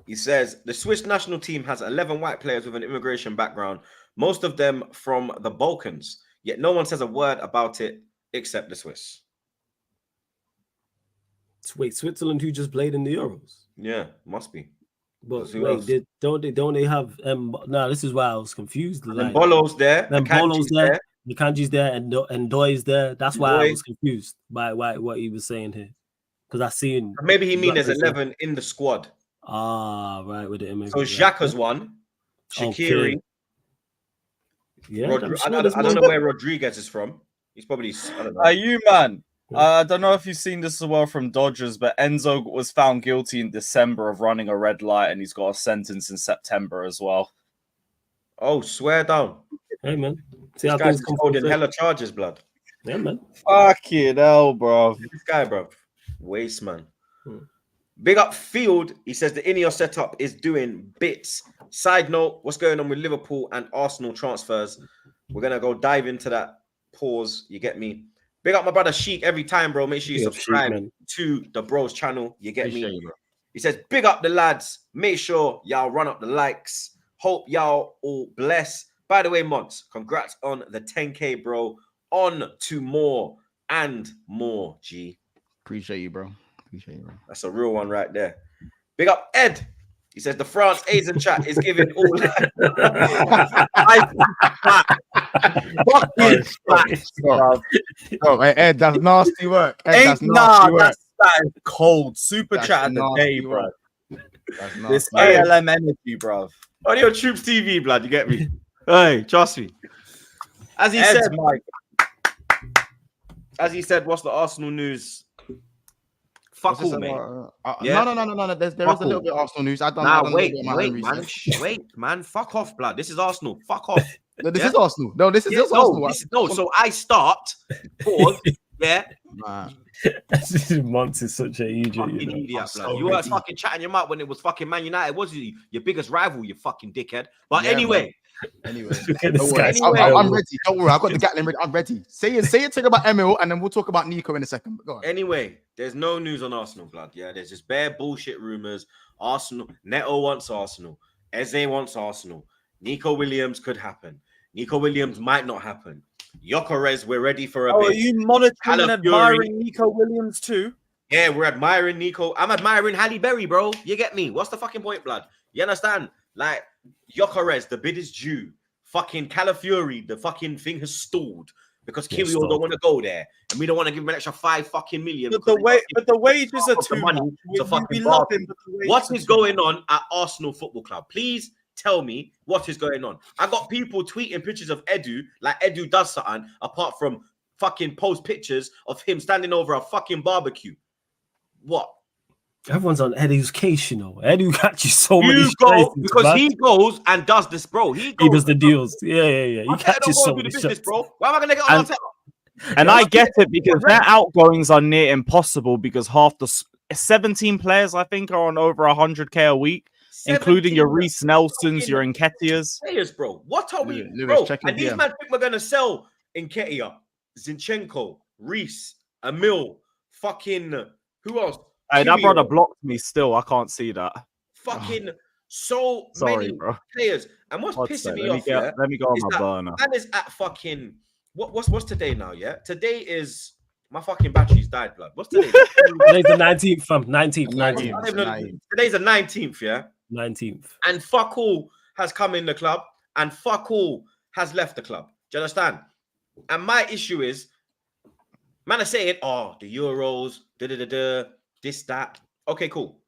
He says the Swiss national team has 11 white players with an immigration background, most of them from the Balkans, yet no one says a word about it except the Swiss. Wait, Switzerland, who just played in the Euros? Yeah, must be. But wait, don't they have? This is why I was confused. Like, Bolo's there, and Bolo's there, the Kanji's there, and Doy's there. That's why I was confused by what he was saying here, because I seen maybe he mean there's 11 in the squad. Ah, right, with the image. So Xhaka's one, Shaqiri. Okay. Yeah, I don't know where Rodriguez is from. He's probably, I don't know. Are you, man? I don't know if you've seen this as well from Dodgers, but Enzo was found guilty in December of running a red light, and he's got a sentence in September as well. Oh, swear down. Hey, man. See how things come holding hella charges, blood. Yeah, man. Fucking hell, bro. This guy, bro. Waste, man. Big up Field. He says the Ineos setup is doing bits. Side note, what's going on with Liverpool and Arsenal transfers? We're going to go dive into that. Pause. You get me? Big up my brother Sheik every time, bro. Make sure you subscribe to the Bros channel. You get me? He says, big up the lads. Make sure y'all run up the likes. Hope y'all all bless. By the way, Mons, congrats on the 10K, bro. On to more and more, G. Appreciate you, bro. That's a real one right there. Big up Ed. He says the France Asian chat is giving all that. Bro, Ed, that's nasty work. Ed, that's nasty work. That is cold. Super chat of the day, bro. This ALM energy, bro. On your TroopzTV, blood, you get me? Hey, trust me. As he said, Mike. As he said, what's the Arsenal news? Fuck all, mate. No. There is a little bit of Arsenal news. Wait, man. Fuck off, blood. This is Arsenal. Fuck off. No, this is Arsenal. No, this is Arsenal. So I start. Pause. Yeah. Monts is such an idiot. You were fucking chatting your mouth when it was fucking Man United. Was you your biggest rival? You fucking dickhead. But anyway. Anyway, I'm ready. Don't worry, I've got the Gatling ready. I'm ready. Say it thing about Emil, and then we'll talk about Nico in a second. But go on. Anyway, there's no news on Arsenal, blood. Yeah, there's just bare bullshit rumors. Arsenal, Neto wants Arsenal. Eze wants Arsenal. Nico Williams could happen. Nico Williams might not happen. Gyökeres, we're ready for a bit. Are you monitoring and admiring Nico Williams too? Yeah, we're admiring Nico. I'm admiring Halle Berry, bro. You get me? What's the fucking point, blood? You understand? Like, Gyökeres, the bid is due. Fucking Califiori, the fucking thing has stalled because Kiwior don't want to go there, and we don't want to give him an extra $5 million. But the wages are too much. What is going on at Arsenal Football Club? Please tell me what is going on. I got people tweeting pictures of Edu, like Edu does something apart from fucking post pictures of him standing over a fucking barbecue. What? Everyone's on Edu's case, you know. Edu got you so many because he goes and does this, bro. He does the deals. Yeah. He got you so many business, bro. Why am I gonna get on Arteta? And I get it because their outgoings are near impossible because half the 17 players I think are on over 100k a week, including your Reece Nelsons, your Nketiahs. Players, bro. What are we, bro? And these men think we're gonna sell Nketiah, Zinchenko, Reece, Emil, fucking who else? Hey, that brother blocked me still. I can't see that. Fucking many players. And what's pissing me off? Let me go on my burner. Man is at fucking what's today now? Yeah, today is my fucking battery's died, blood. What's today? Today's the 19th, fam. 19th. Today's the 19th, yeah. 19th. And fuck all has come in the club, and fuck all has left the club. Do you understand? And my issue is, man, are saying, oh, the Euros, this, that. Okay, cool.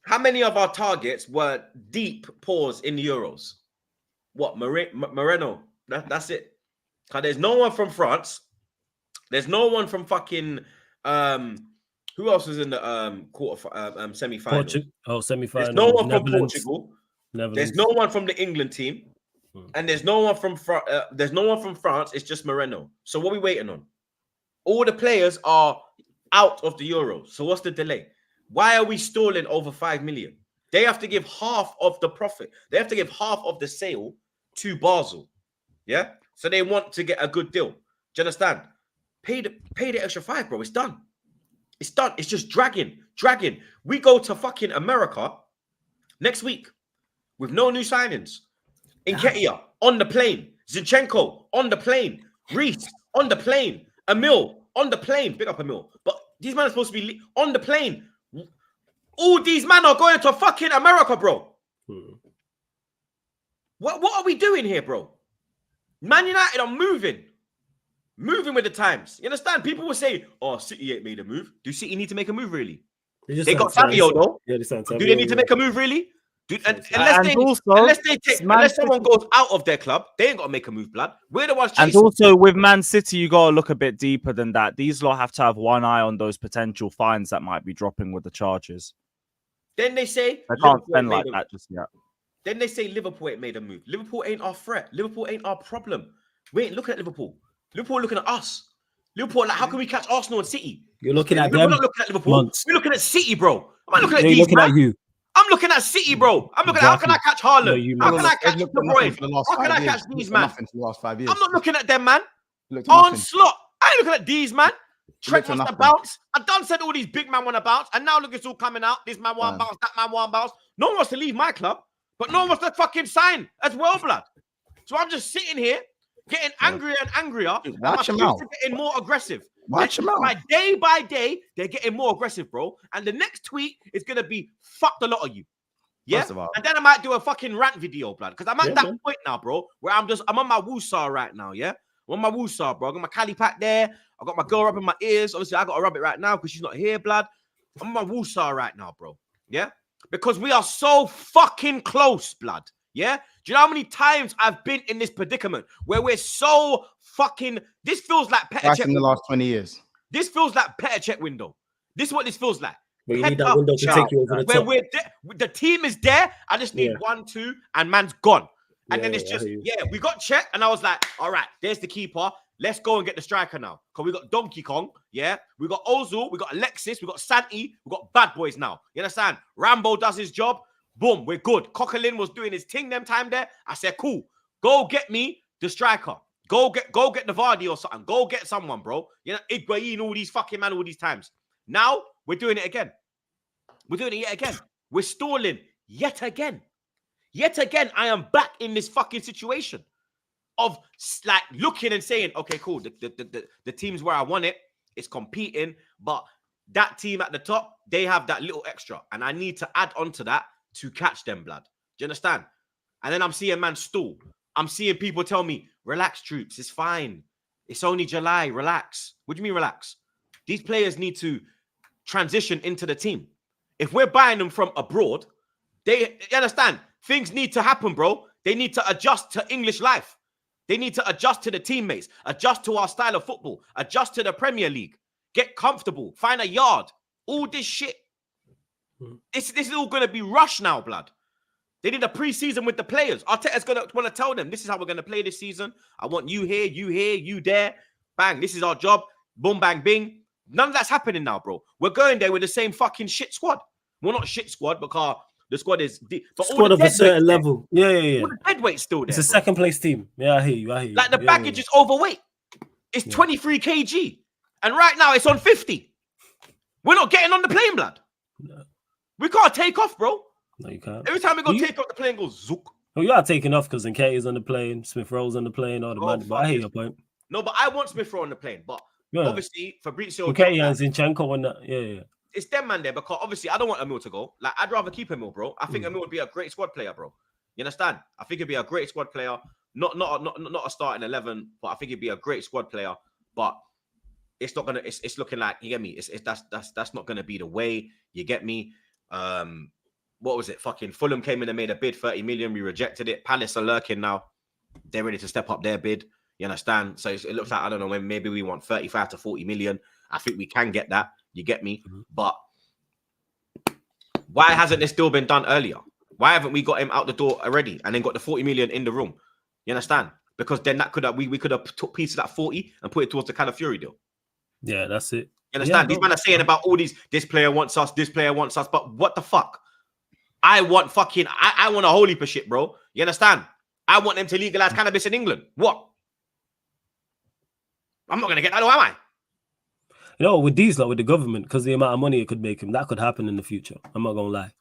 How many of our targets were deep pause in the Euros? What, Moreno? That's it. Because there's no one from France. There's no one from fucking Who else is in the semi-final? Semi-final. There's no one from Netherlands. Portugal. Netherlands. There's no one from the England team, and there's no one from France. It's just Moreno. So what are we waiting on? All the players are out of the Euro. So what's the delay? Why are we stalling over 5 million? They have to give half of the profit. They have to give half of the sale to Basel. Yeah. So they want to get a good deal. Do you understand? Pay the extra 5, bro. It's done. It's done. It's just dragging. We go to fucking America next week with no new signings. Nketiah on the plane. Zinchenko on the plane. Reece on the plane. Emil on the plane. Big up Emil. But these men are supposed to be on the plane. All these men are going to fucking America, bro. What are we doing here, bro? Man United are moving with the times. You understand? People will say, "Oh, City ain't made a move." Do City need to make a move, really? They got Savio, though. Yeah, do they need to make a move, really? Unless someone goes out of their club, they ain't got to make a move, blood. We're the ones chasing. And also with Man City, you got to look a bit deeper than that. These lot have to have one eye on those potential fines that might be dropping with the charges. Then they say I can't spend like that just yet. Then they say Liverpool ain't made a move. Liverpool ain't our threat. Liverpool ain't our problem. We ain't looking at Liverpool. Liverpool looking at us. Liverpool, like, how can we catch Arsenal and City? You're looking at them. We're not looking at Liverpool. Months. We're looking at City, bro. I'm not looking at They're these, looking man. at you. I'm looking at City, bro. I'm looking at how can I catch Haaland? No, how can I catch De Bruyne? How can I catch these, man? For the last 5 years. I'm not looking at them, man. On On slot. I ain't looking at these, man. Trent wants to bounce. I done said all these big man want to bounce, and now look, it's all coming out. This man want to bounce, that man want to bounce. No one wants to leave my club, but no one wants to fucking sign as well, blood. So I'm just sitting here getting angrier and angrier. And my tweets are getting more aggressive. Watch them out. By day, they're getting more aggressive, bro. And the next tweet is gonna be fuck a lot of you. Yeah, and then I might do a fucking rant video, blood, because I'm at that point now, bro, where I'm on my woosah right now. Yeah, I'm on my woosah, bro. I got my cali pack there. I got my girl rubbing my ears. Obviously, I got to rub it right now because she's not here, blood. I'm on my woosah right now, bro. Yeah, because we are so fucking close, blood. Yeah, do you know how many times I've been in this predicament where we're so fucking? This feels like Petr Cech in the last 20 years. This feels like Petr Cech window. This is what this feels like. But you need that window to take you over the top. Where the team is there. I just need 1, 2, and man's gone. And then it's just, we got Cech, and I was like, all right, there's the keeper. Let's go and get the striker now. Because we got Donkey Kong, we got Ozil, we got Alexis, we got Santi, we got bad boys now. You understand? Rambo does his job. Boom, we're good. Coquelin was doing his thing them time there. I said, cool. Go get me the striker. Go get the Vardy or something. Go get someone, bro. You know, Higuain, all these fucking man, all these times. Now, we're doing it again. We're doing it yet again. We're stalling yet again. Yet again, I am back in this fucking situation of like looking and saying, okay, cool. The team's where I want it. It's competing, but that team at the top, they have that little extra. And I need to add on to that to catch them, blood. Do you understand? And then I'm seeing man stall. I'm seeing people tell me, relax, troops. It's fine. It's only July. Relax. What do you mean relax? These players need to transition into the team. If we're buying them from abroad, you understand? Things need to happen, bro. They need to adjust to English life. They need to adjust to the teammates, adjust to our style of football, adjust to the Premier League, get comfortable, find a yard, all this shit. This is all going to be rushed now, blood. They need a pre-season with the players. Arteta's going to want to tell them, this is how we're going to play this season. I want you here, you there. Bang, this is our job. Boom, bang, bing. None of that's happening now, bro. We're going there with the same fucking shit squad. We're not shit squad because the squad is deep. Squad of a certain level. Yeah. All the deadweight's still there. It's a second place team. Yeah, I hear you. Like the baggage is overweight. It's 23 kg. And right now it's on 50. We're not getting on the plane, blood. No. We can't take off, bro. No, you can't. Every time we go take off, the plane goes zook. Well, you are taking off because Nketiah's on the plane, Smith Rowe's on the plane, all the money. But I hear your point. No, but I want Smith Rowe on the plane. But obviously, Fabrizio. Nketiah and Zinchenko on that. Yeah. It's them, man, there, because obviously I don't want Emil to go. Like, I'd rather keep Emil, bro. I think Emil would be a great squad player, bro. You understand? I think he'd be a great squad player. Not a starting 11, but I think he'd be a great squad player. But it's not gonna. It's looking like, you get me. That's not gonna be the way. You get me. What was it? Fucking Fulham came in and made a bid, 30 million. We rejected it. Palace are lurking now. They're ready to step up their bid. You understand? So it looks like, I don't know, maybe we want 35 to 40 million. I think we can get that. You get me? Mhm. But why hasn't this still been done earlier? Why haven't we got him out the door already and then got the 40 million in the room? You understand? Because then that could have we could have took pieces of that 40 and put it towards the Califiori deal. Yeah, that's it. You understand? Yeah, These men are saying about all these, this player wants us, but what the fuck? I want I want a whole heap of shit, bro. You understand? I want them to legalize cannabis in England. What? I'm not gonna get that, though, am I? You know, with these, like with the government, because the amount of money it could make him, that could happen in the future. I'm not gonna lie.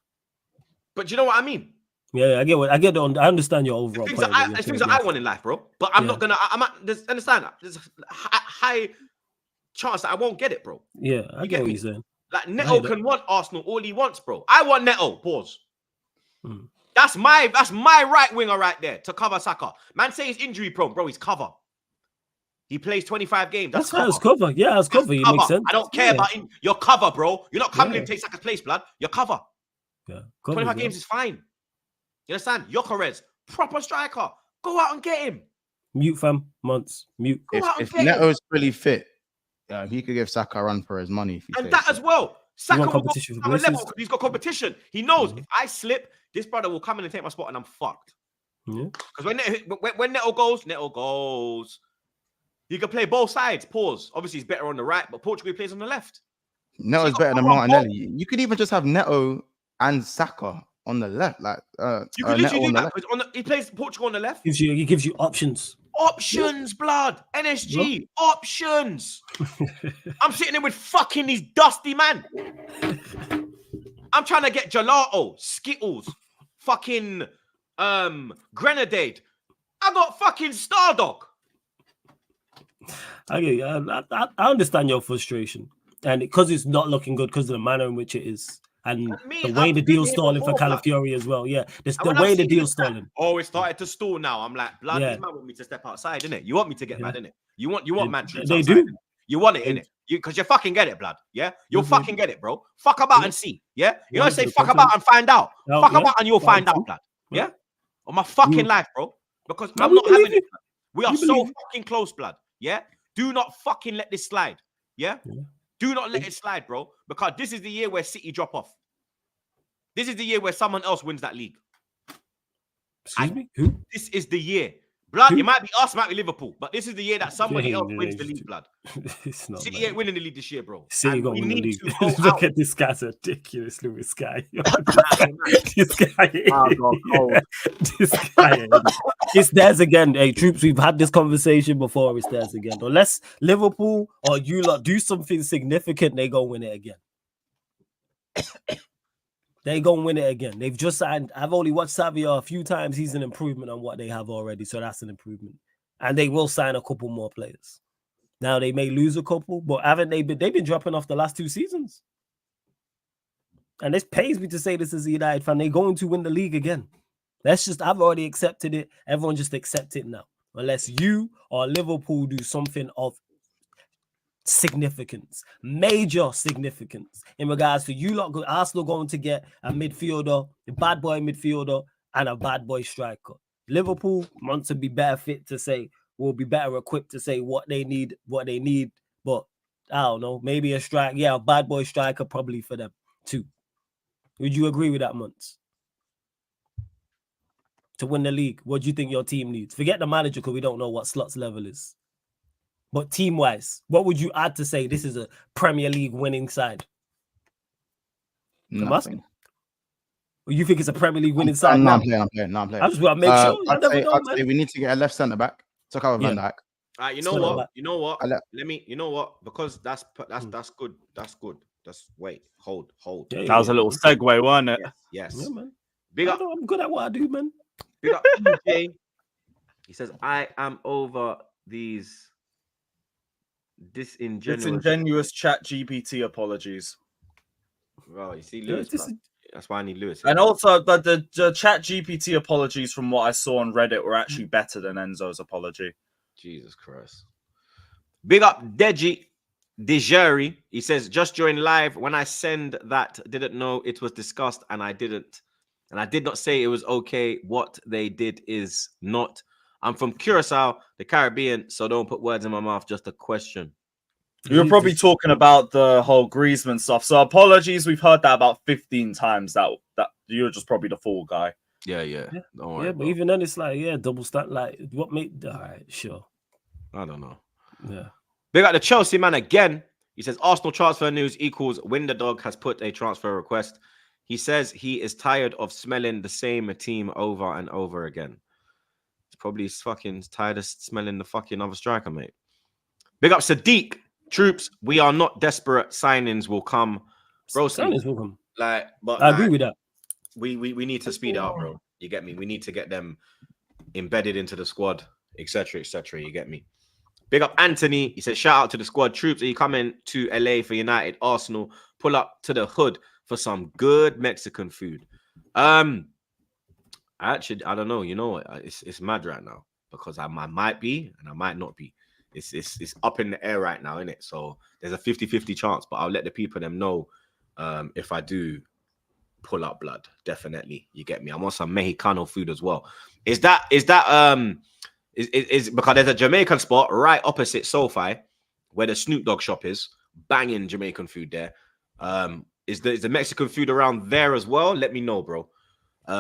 But do you know what I mean? Yeah, I understand your overall It's point. things that I want in life, bro. But I'm not gonna. Understand that. There's a high chance that I won't get it, bro. Yeah, I You get what me? you're saying. Like Neto can want Arsenal all he wants, bro. I want Neto. Pause. Mm. That's my right winger right there to cover Saka. Man say he's injury prone, bro. He's cover. He plays 25 games. That's cover. Cover. Yeah, that's cover. It makes sense. I don't care about your cover, bro. You're not coming in to take Saka's place, blood. Your cover. Yeah, 25 games is fine. You understand? Yokerez, proper striker. Go out and get him. Mute, fam. Months. Mute. If Neto's fully fit, he could give Saka a run for his money. And that as well. Saka will competition for places. level because he's got competition. He knows if I slip, this brother will come in and take my spot and I'm fucked. Yeah. Because when Neto goes. He can play both sides. Pause. Obviously, he's better on the right, but Portugal plays on the left. Neto's better than Martinelli. You could even just have Neto and Saka on the left. Like you could literally do that. He plays Portugal on the left. He gives you options. Options, blood. NSG. Options. I'm sitting there with fucking these dusty man. I'm trying to get gelato, Skittles, fucking Grenadade. I got fucking Stardog. I understand your frustration, and because it's not looking good because of the manner in which it is, and the way the deal's stalling for Califiori as well. Yeah, the way the deal's stalling. Oh, it started to stall now. I'm like, blood. These man want me to step outside, innit? You want me to get mad, innit? You want man troops. They do. You want it, innit? Because you fucking get it, blood. Yeah, you'll fucking get it, bro. Fuck about and see. Yeah, you know, say fuck about and find out. Fuck about and you'll find out, blood. Yeah, on my fucking life, bro. Because I'm not having it. We are so fucking close, blood. Yeah, do not fucking let this slide. Yeah, do not let it slide, bro. Because this is the year where City drop off. This is the year where someone else wins that league. Excuse me? Who? This is the year. Blood, it might be us, it might be Liverpool, but this is the year that somebody else wins the league, blood. City ain't winning the league this year, bro. City got win the league. Look at this guy's ridiculously with this guy. This guy. It's theirs again. Hey, troops, we've had this conversation before. It's theirs again. Unless Liverpool or you lot do something significant, they go win it again. They gonna win it again. They've just signed. I've only watched Savia a few times. He's an improvement on what they have already, so that's an improvement. And they will sign a couple more players. Now they may lose a couple, but haven't they been? They've been dropping off the last 2 seasons. And this pains me to say this as a United fan. They're going to win the league again. I've already accepted it. Everyone just accept it now, unless you or Liverpool do something of significance, major significance in regards to you lot. Arsenal going to get a midfielder, a bad boy midfielder, and a bad boy striker. Liverpool wants to be better fit to say, will be better equipped to say what they need. But I don't know, maybe a strike. Yeah, a bad boy striker probably for them too. Would you agree with that, Muntz? To win the league, what do you think your team needs? Forget the manager because we don't know what Slot's level is. But team-wise, what would you add to say this is a Premier League winning side? Nothing. Well, you think it's a Premier League winning side? No, I'm playing. I just want to make sure. I'd say we need to get a left centre back. Took out Van Dijk. All right, you know what? Let me. You know what? Because that's good. That's good. Hold. That was a little segue, wasn't it? Yes. Yeah, man. Big up. I'm good at what I do, man. Big up. EJ. He says, "I am over these disingenuous chat GPT apologies." Well, you see, Lewis. That's why I need Lewis. And also, the chat GPT apologies from what I saw on Reddit were actually better than Enzo's apology. Jesus Christ. Big up Deji Dejeri. He says, just joined live. When I send that, didn't know it was discussed, and I didn't. And I did not say it was okay. What they did is not. I'm from Curacao, the Caribbean, so don't put words in my mouth, just a question. You're probably talking about the whole Griezmann stuff. So apologies, we've heard that about 15 times. That you're just probably the fool guy. Yeah. Don't worry, but bro. even then, it's like, double stand. Like, what made? All right, sure. I don't know. Yeah. Big up the Chelsea man again. He says Arsenal transfer news equals Winderdog has put a transfer request. He says he is tired of smelling the same team over and over again. He's probably fucking tired of smelling the fucking other striker, mate. Big up Sadiq. Troops, we are not desperate. Signings will come. Signings will come. But I agree with that. We need to speed up, bro. You get me? We need to get them embedded into the squad, etc., etc. You get me? Big up Anthony. He says, shout out to the squad. Troops, are you coming to LA for United, Arsenal? Pull up to the hood for some good Mexican food. I don't know. You know what? It's mad right now because I might be and I might not be. It's up in the air right now, isn't it? So there's a 50-50 chance, but I'll let the people them know if I do pull up blood. Definitely. You get me? I want some Mexicano food as well. Is because there's a Jamaican spot right opposite SoFi where the Snoop Dogg shop is. Banging Jamaican food there. Is the Mexican food around there as well? Let me know, bro.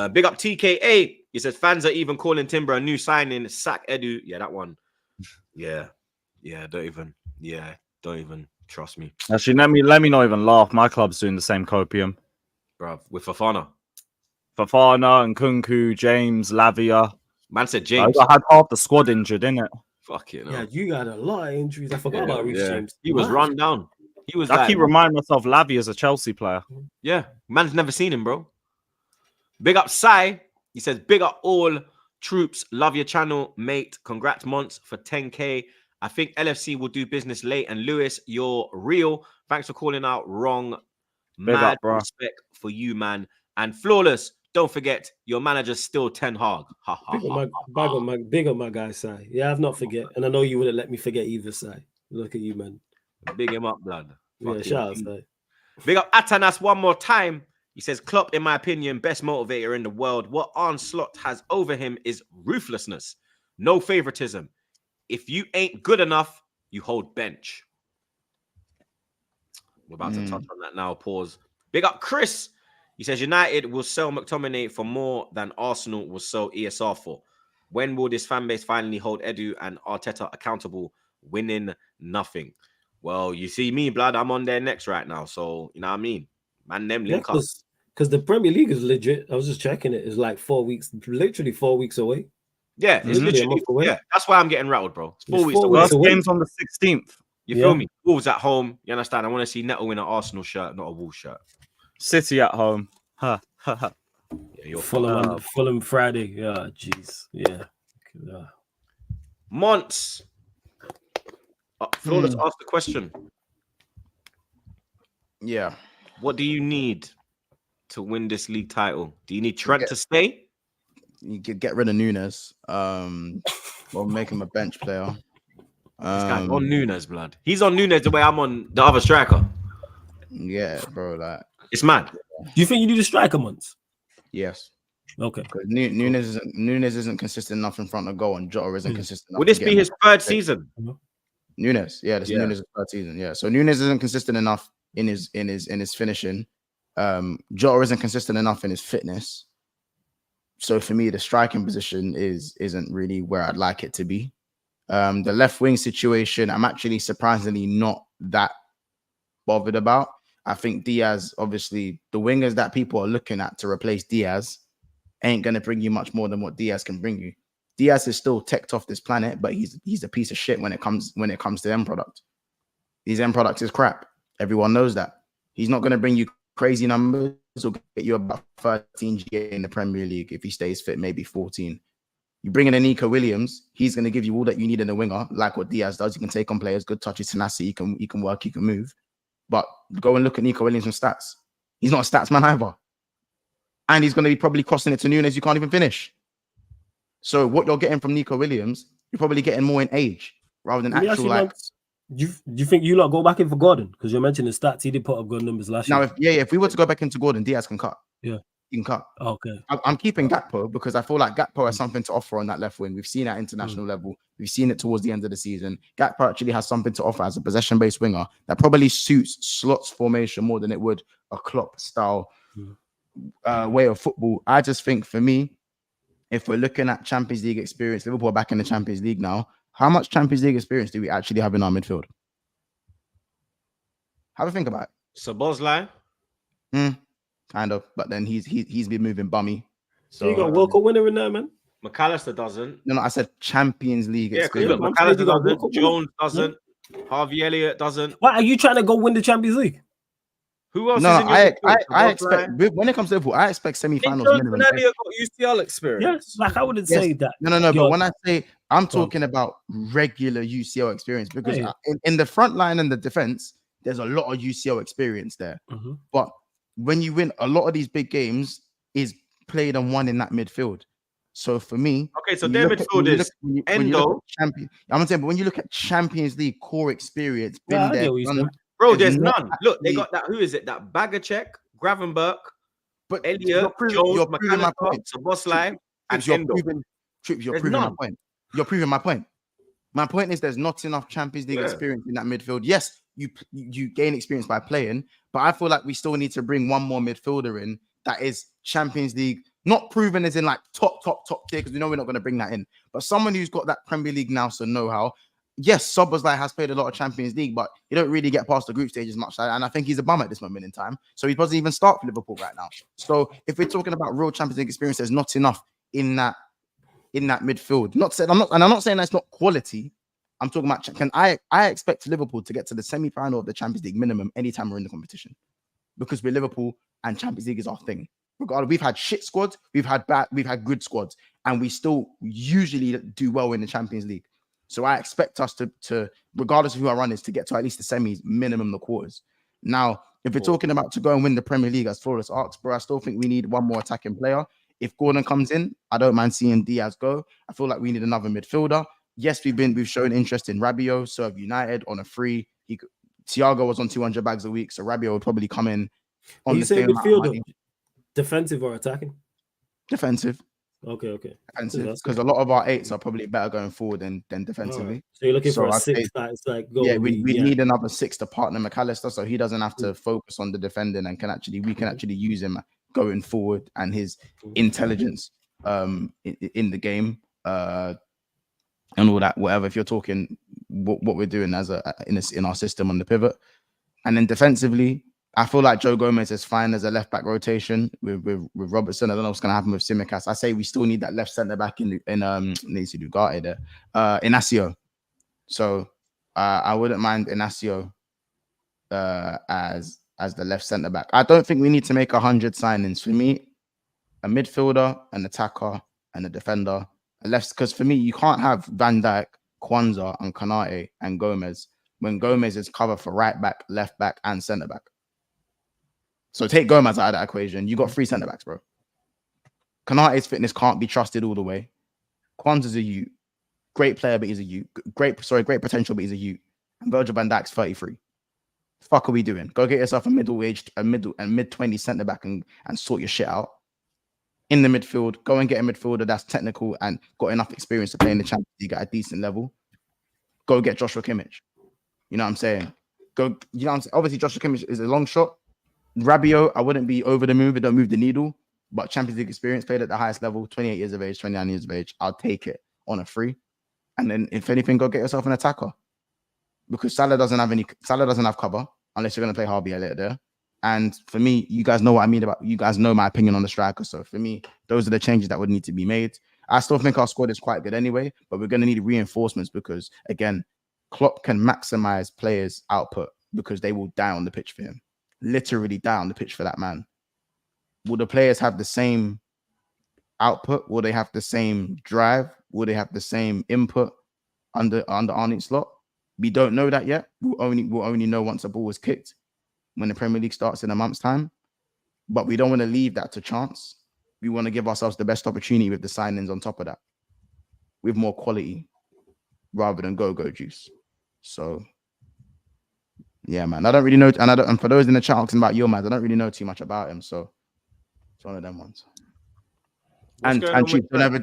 Big up TKA. He says fans are even calling Timber a new signing. Sack Edu. Yeah, that one. Yeah. Don't even trust me. Actually, let me not even laugh. My club's doing the same copium, Bro, with Fofana and Kunku, James, Lavia. Man said James. I had half the squad injured, innit? Fuck it. Yeah, you got a lot of injuries. I forgot about Reece James. He was run down. He was. I keep reminding myself Lavia's a Chelsea player. Yeah, man's never seen him, bro. Big up Sai. He says, big up all troops. Love your channel, mate. Congrats, Mons, for 10K. I think LFC will do business late. And Lewis, you're real. Thanks for calling out wrong. Big Mad up, bro. respect for you, man. And Flawless, don't forget, your manager's still 10 hard. Big up my guy, Sai. Yeah, I've not forget. And I know you wouldn't let me forget either, Sai. Look at you, man. Big him up, blood. Yeah, shout out, Sai. Big up Atanas one more time. He says, Klopp, in my opinion, best motivator in the world. What Arne Slot has over him is ruthlessness. No favoritism. If you ain't good enough, you hold bench. We're about to touch on that now. Pause. Big up Chris. He says, United will sell McTominay for more than Arsenal will sell ESR for. When will this fan base finally hold Edu and Arteta accountable? Winning nothing. Well, you see me, blood. I'm on their necks right now. So, you know what I mean? Man, them link up. Because the Premier League is legit. I was just checking it. It's like 4 weeks, literally 4 weeks away. Yeah, it's literally away. Yeah. That's why I'm getting rattled, bro. It's 4 weeks away. First game's on the 16th. You feel me? Wolves at home. You understand? I want to see Neto in an Arsenal shirt, not a Wolves shirt. City at home. Yeah, you're Fulham Friday. Yeah, jeez. Yeah. Monts. Flawless asked the question. Yeah. What do you need to win this league title? Do you need Trent to stay? You could get rid of Nunes, or make him a bench player. This guy's on Nunes, blood. He's on Nunes the way I'm on the other striker. Yeah, bro. Like, it's mad. Do you think you need a striker, Months? Yes. Okay. Because Nunes isn't consistent enough in front of goal, and Jota isn't consistent enough. Would this be his third season? Nunes, this is Nunes' third season. Yeah. So Nunes isn't consistent enough in his finishing. Jota isn't consistent enough in his fitness. So for me, the striking position isn't really where I'd like it to be. The left wing situation, I'm actually surprisingly not that bothered about. I think Diaz, obviously, the wingers that people are looking at to replace Diaz ain't going to bring you much more than what Diaz can bring you. Diaz is still teched off this planet, but he's a piece of shit when it comes to end product. His end product is crap. Everyone knows that. He's not going to bring you crazy numbers. He'll get you about 13 GA in the Premier League if he stays fit, maybe 14. You bring in a Nico Williams, he's going to give you all that you need in a winger, like what Diaz does. You can take on players, good touches, tenacity, he can work, he can move. But go and look at Nico Williams' stats. He's not a stats man either. And he's going to be probably crossing it to Nunes, you can't even finish. So what you're getting from Nico Williams, you're probably getting more in age rather than actual like. Do you think you lot go back in for Gordon? Because you're mentioning stats, he did put up good numbers last year. Now, if we were to go back into Gordon, Diaz can cut. Yeah. keeping cut. Okay. I'm keeping Gakpo because I feel like Gakpo has something to offer on that left wing. We've seen at international level. We've seen it towards the end of the season. Gakpo actually has something to offer as a possession-based winger that probably suits Slot's formation more than it would a Klopp style way of football. I just think for me, if we're looking at Champions League experience, Liverpool are back in the Champions League now. How much Champions League experience do we actually have in our midfield? Have a think about it. Szoboszlai? Kind of, but then he's been moving bummy. So you got a World Cup winner in there, man. McAllister doesn't. No, I said Champions League Yeah, because experience. McAllister doesn't. Jones doesn't. Harvey Elliott doesn't. Why are you trying to go win the Champions League? Who else No, is in your I expect when it comes to Liverpool, I expect semi-finals minimum. Elliott got UCL experience. Yes, like I wouldn't say that. No. But when I say I'm talking about regular UCL experience, because in the front line and the defense, there's a lot of UCL experience there. But when you win, a lot of these big games is played and won in that midfield. So for me, okay, so their midfield is Endo. I'm saying, but when you look at Champions League core experience, been there, bro, there's none. Look, they got that. Who is it? That Bagacek, Gravenberch, but Elliott, Jones, McAllister, Szoboszlai, and Endo. You're proving my point. You're proving my point. My point is there's not enough Champions League experience in that midfield. Yes, you gain experience by playing, but I feel like we still need to bring one more midfielder in that is Champions League, not proven as in like top tier, because we know we're not going to bring that in, but someone who's got that Premier League now, so know-how. Yes, Szoboszlai has played a lot of Champions League, but you don't really get past the group stage as much. And I think he's a bum at this moment in time. So he doesn't even start for Liverpool right now. So if we're talking about real Champions League experience, there's not enough in that midfield. I'm not saying that's not quality. I'm talking about I expect Liverpool to get to the semi-final of the Champions League minimum anytime we're in the competition, because we're Liverpool and Champions League is our thing. Regardless, we've had shit squads, we've had good squads, and we still usually do well in the Champions League. So I expect us to regardless of who our run is, to get to at least the semis, minimum the quarters. Now, if we're talking about to go and win the Premier League, as Flawless asks, bro, I still think we need one more attacking player. If Gordon comes in, I don't mind seeing Diaz go. I feel like we need another midfielder. Yes, we've shown interest in Rabiot, serve United on a free. Thiago was on 200 bags a week, so Rabiot would probably come in on the same midfielder, defensive or attacking? Defensive. Okay. Defensive, because a lot of our eights are probably better going forward than defensively. Right. So you're looking for a six that's like we need another six to partner McAllister, so he doesn't have to focus on the defending and we can actually use him going forward and his intelligence in the game and all that, whatever. If you're talking what we're doing as in our system on the pivot, and then defensively, I feel like Joe Gomez is fine as a left back rotation with Robertson. I don't know what's going to happen with Tsimikas. I say we still need that left centre back in needs to do Ugarte there, Inacio. So I wouldn't mind Inacio as the left centre back. I don't think we need to make 100 signings. For me, a midfielder, an attacker, and a defender. Because for me, you can't have Van Dijk, Kwanzaa, and Konate and Gomez when Gomez is covered for right back, left back, and centre back. So take Gomez out of that equation. You got 3 centre backs, bro. Konate's fitness can't be trusted all the way. Kwanzaa's a youth. Great player, but he's a youth. Great potential, but he's a youth. And Virgil van Dijk's 33. The fuck are we doing? Go get yourself a mid-20 centre back and sort your shit out. In the midfield, go and get a midfielder that's technical and got enough experience to play in the Champions League at a decent level. Go get Joshua Kimmich. You know what I'm saying? Obviously, Joshua Kimmich is a long shot. Rabiot, I wouldn't be over the move. It don't move the needle. But Champions League experience, played at the highest level, 28 years of age, 29 years of age. I'll take it on a free. And then, if anything, go get yourself an attacker. Because Salah doesn't have cover unless you're going to play Harvey Elliott there. And for me, you guys know what I mean about. You guys know my opinion on the striker. So for me, those are the changes that would need to be made. I still think our squad is quite good anyway, but we're going to need reinforcements because, again, Klopp can maximize players' output because they will die on the pitch for him. Literally die on the pitch for that man. Will the players have the same output? Will they have the same drive? Will they have the same input under Arne Slot? We don't know that yet. We'll only know once the ball is kicked when the Premier League starts in a month's time. But we don't want to leave that to chance. We want to give ourselves the best opportunity with the signings on top of that, with more quality rather than go juice. So yeah, man. I don't really know, and for those in the chat asking about Yilmaz, I don't really know too much about him. So It's one of them ones. What's And going on with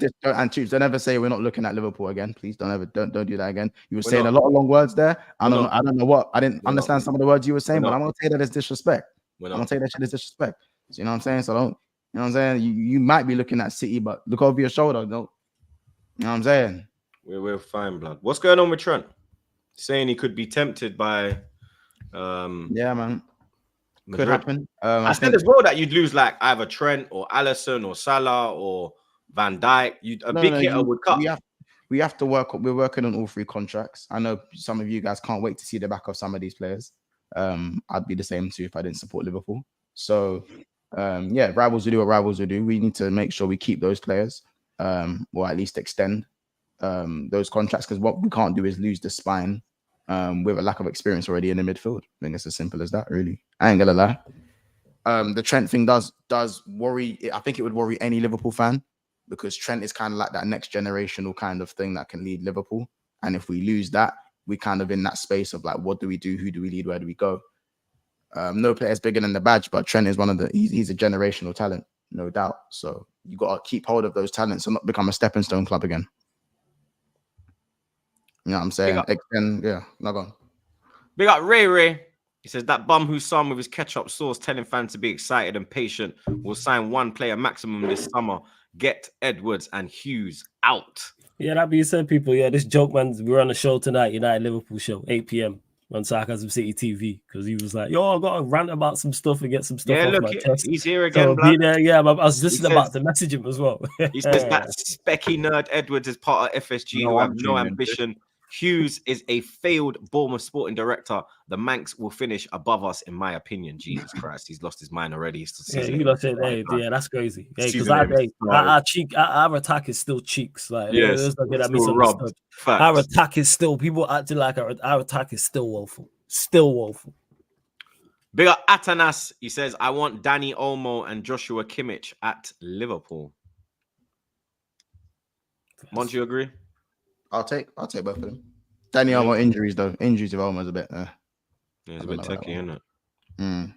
Troops, don't ever say we're not looking at Liverpool again. Please don't do that again. You were We're saying not. a lot of long words there. I We're don't know what. I didn't We're understand not. some of the words you were saying, We're but I'm not. gonna take that as disrespect. We're I'm gonna not. take that shit as disrespect. So, you know what I'm saying? So don't. You know what I'm saying? You might be looking at City, but look over your shoulder. Don't. You know what I'm saying? We're fine, blood. What's going on with Trent? Saying he could be tempted by Yeah, man. Madrid. Could happen. I said as well that you'd lose like either Trent or Allison or Salah or Van Dijk. Big hitter would cut. We have to work. We're working on all 3 contracts. I know some of you guys can't wait to see the back of some of these players. I'd be the same too if I didn't support Liverpool. So, yeah, rivals will do what rivals will do. We need to make sure we keep those players, or at least extend those contracts, because what we can't do is lose the spine with a lack of experience already in the midfield. I think it's as simple as that, really. I ain't gonna lie. The Trent thing does worry. I think it would worry any Liverpool fan, because Trent is kind of like that next generational kind of thing that can lead Liverpool. And if we lose that, we kind of in that space of like, what do we do? Who do we lead? Where do we go? No player is bigger than the badge, but Trent is one of he's a generational talent, no doubt. So you got to keep hold of those talents and not become a stepping stone club again. You know what I'm saying? Yeah, not gone. Big up Ray Ray. He says that bum who's some with his ketchup sauce telling fans to be excited and patient will sign 1 player maximum this summer. Get Edwards and Hughes out. Yeah, that being said, people, yeah, this joke, man, we're on a show tonight, United Liverpool show, 8 p.m. on Sarcasm City TV, because he was like, yo, I got to rant about some stuff and get some stuff off my chest. He's here again, so be there, yeah, I was listening about to message him as well. He says that specky nerd Edwards is part of FSG who have no ambition. Hughes is a failed Bournemouth sporting director. The Manx will finish above us, in my opinion. Jesus Christ, he's lost his mind already. Yeah, that's crazy. Because our attack is still cheeks. Like, yes, our attack is still, people acting like our attack is still woeful. Still woeful. Big up Atanas. He says, I want Danny Olmo and Joshua Kimmich at Liverpool. Won't you agree? I'll take both of them. Danny Olmo injuries though. Injuries of Olmo's a bit. Yeah, it's a bit techy, isn't it?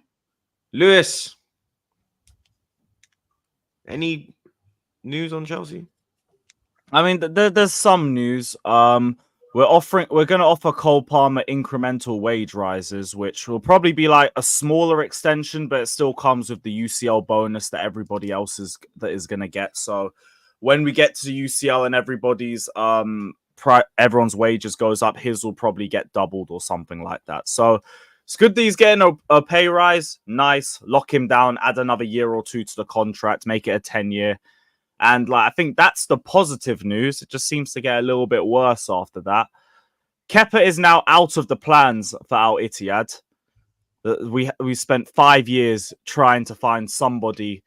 Lewis, any news on Chelsea? I mean, there's some news. We're going to offer Cole Palmer incremental wage rises, which will probably be like a smaller extension, but it still comes with the UCL bonus that everybody else is going to get. So when we get to UCL and everybody's everyone's wages goes up, his will probably get doubled or something like that. So it's good that he's getting a pay rise. Nice. Lock him down, add another year or 2 to the contract, make it a 10-year. And like, I think that's the positive news. It just seems to get a little bit worse after that. Kepa is now out of the plans for Al Ittihad. We spent 5 years trying to find somebody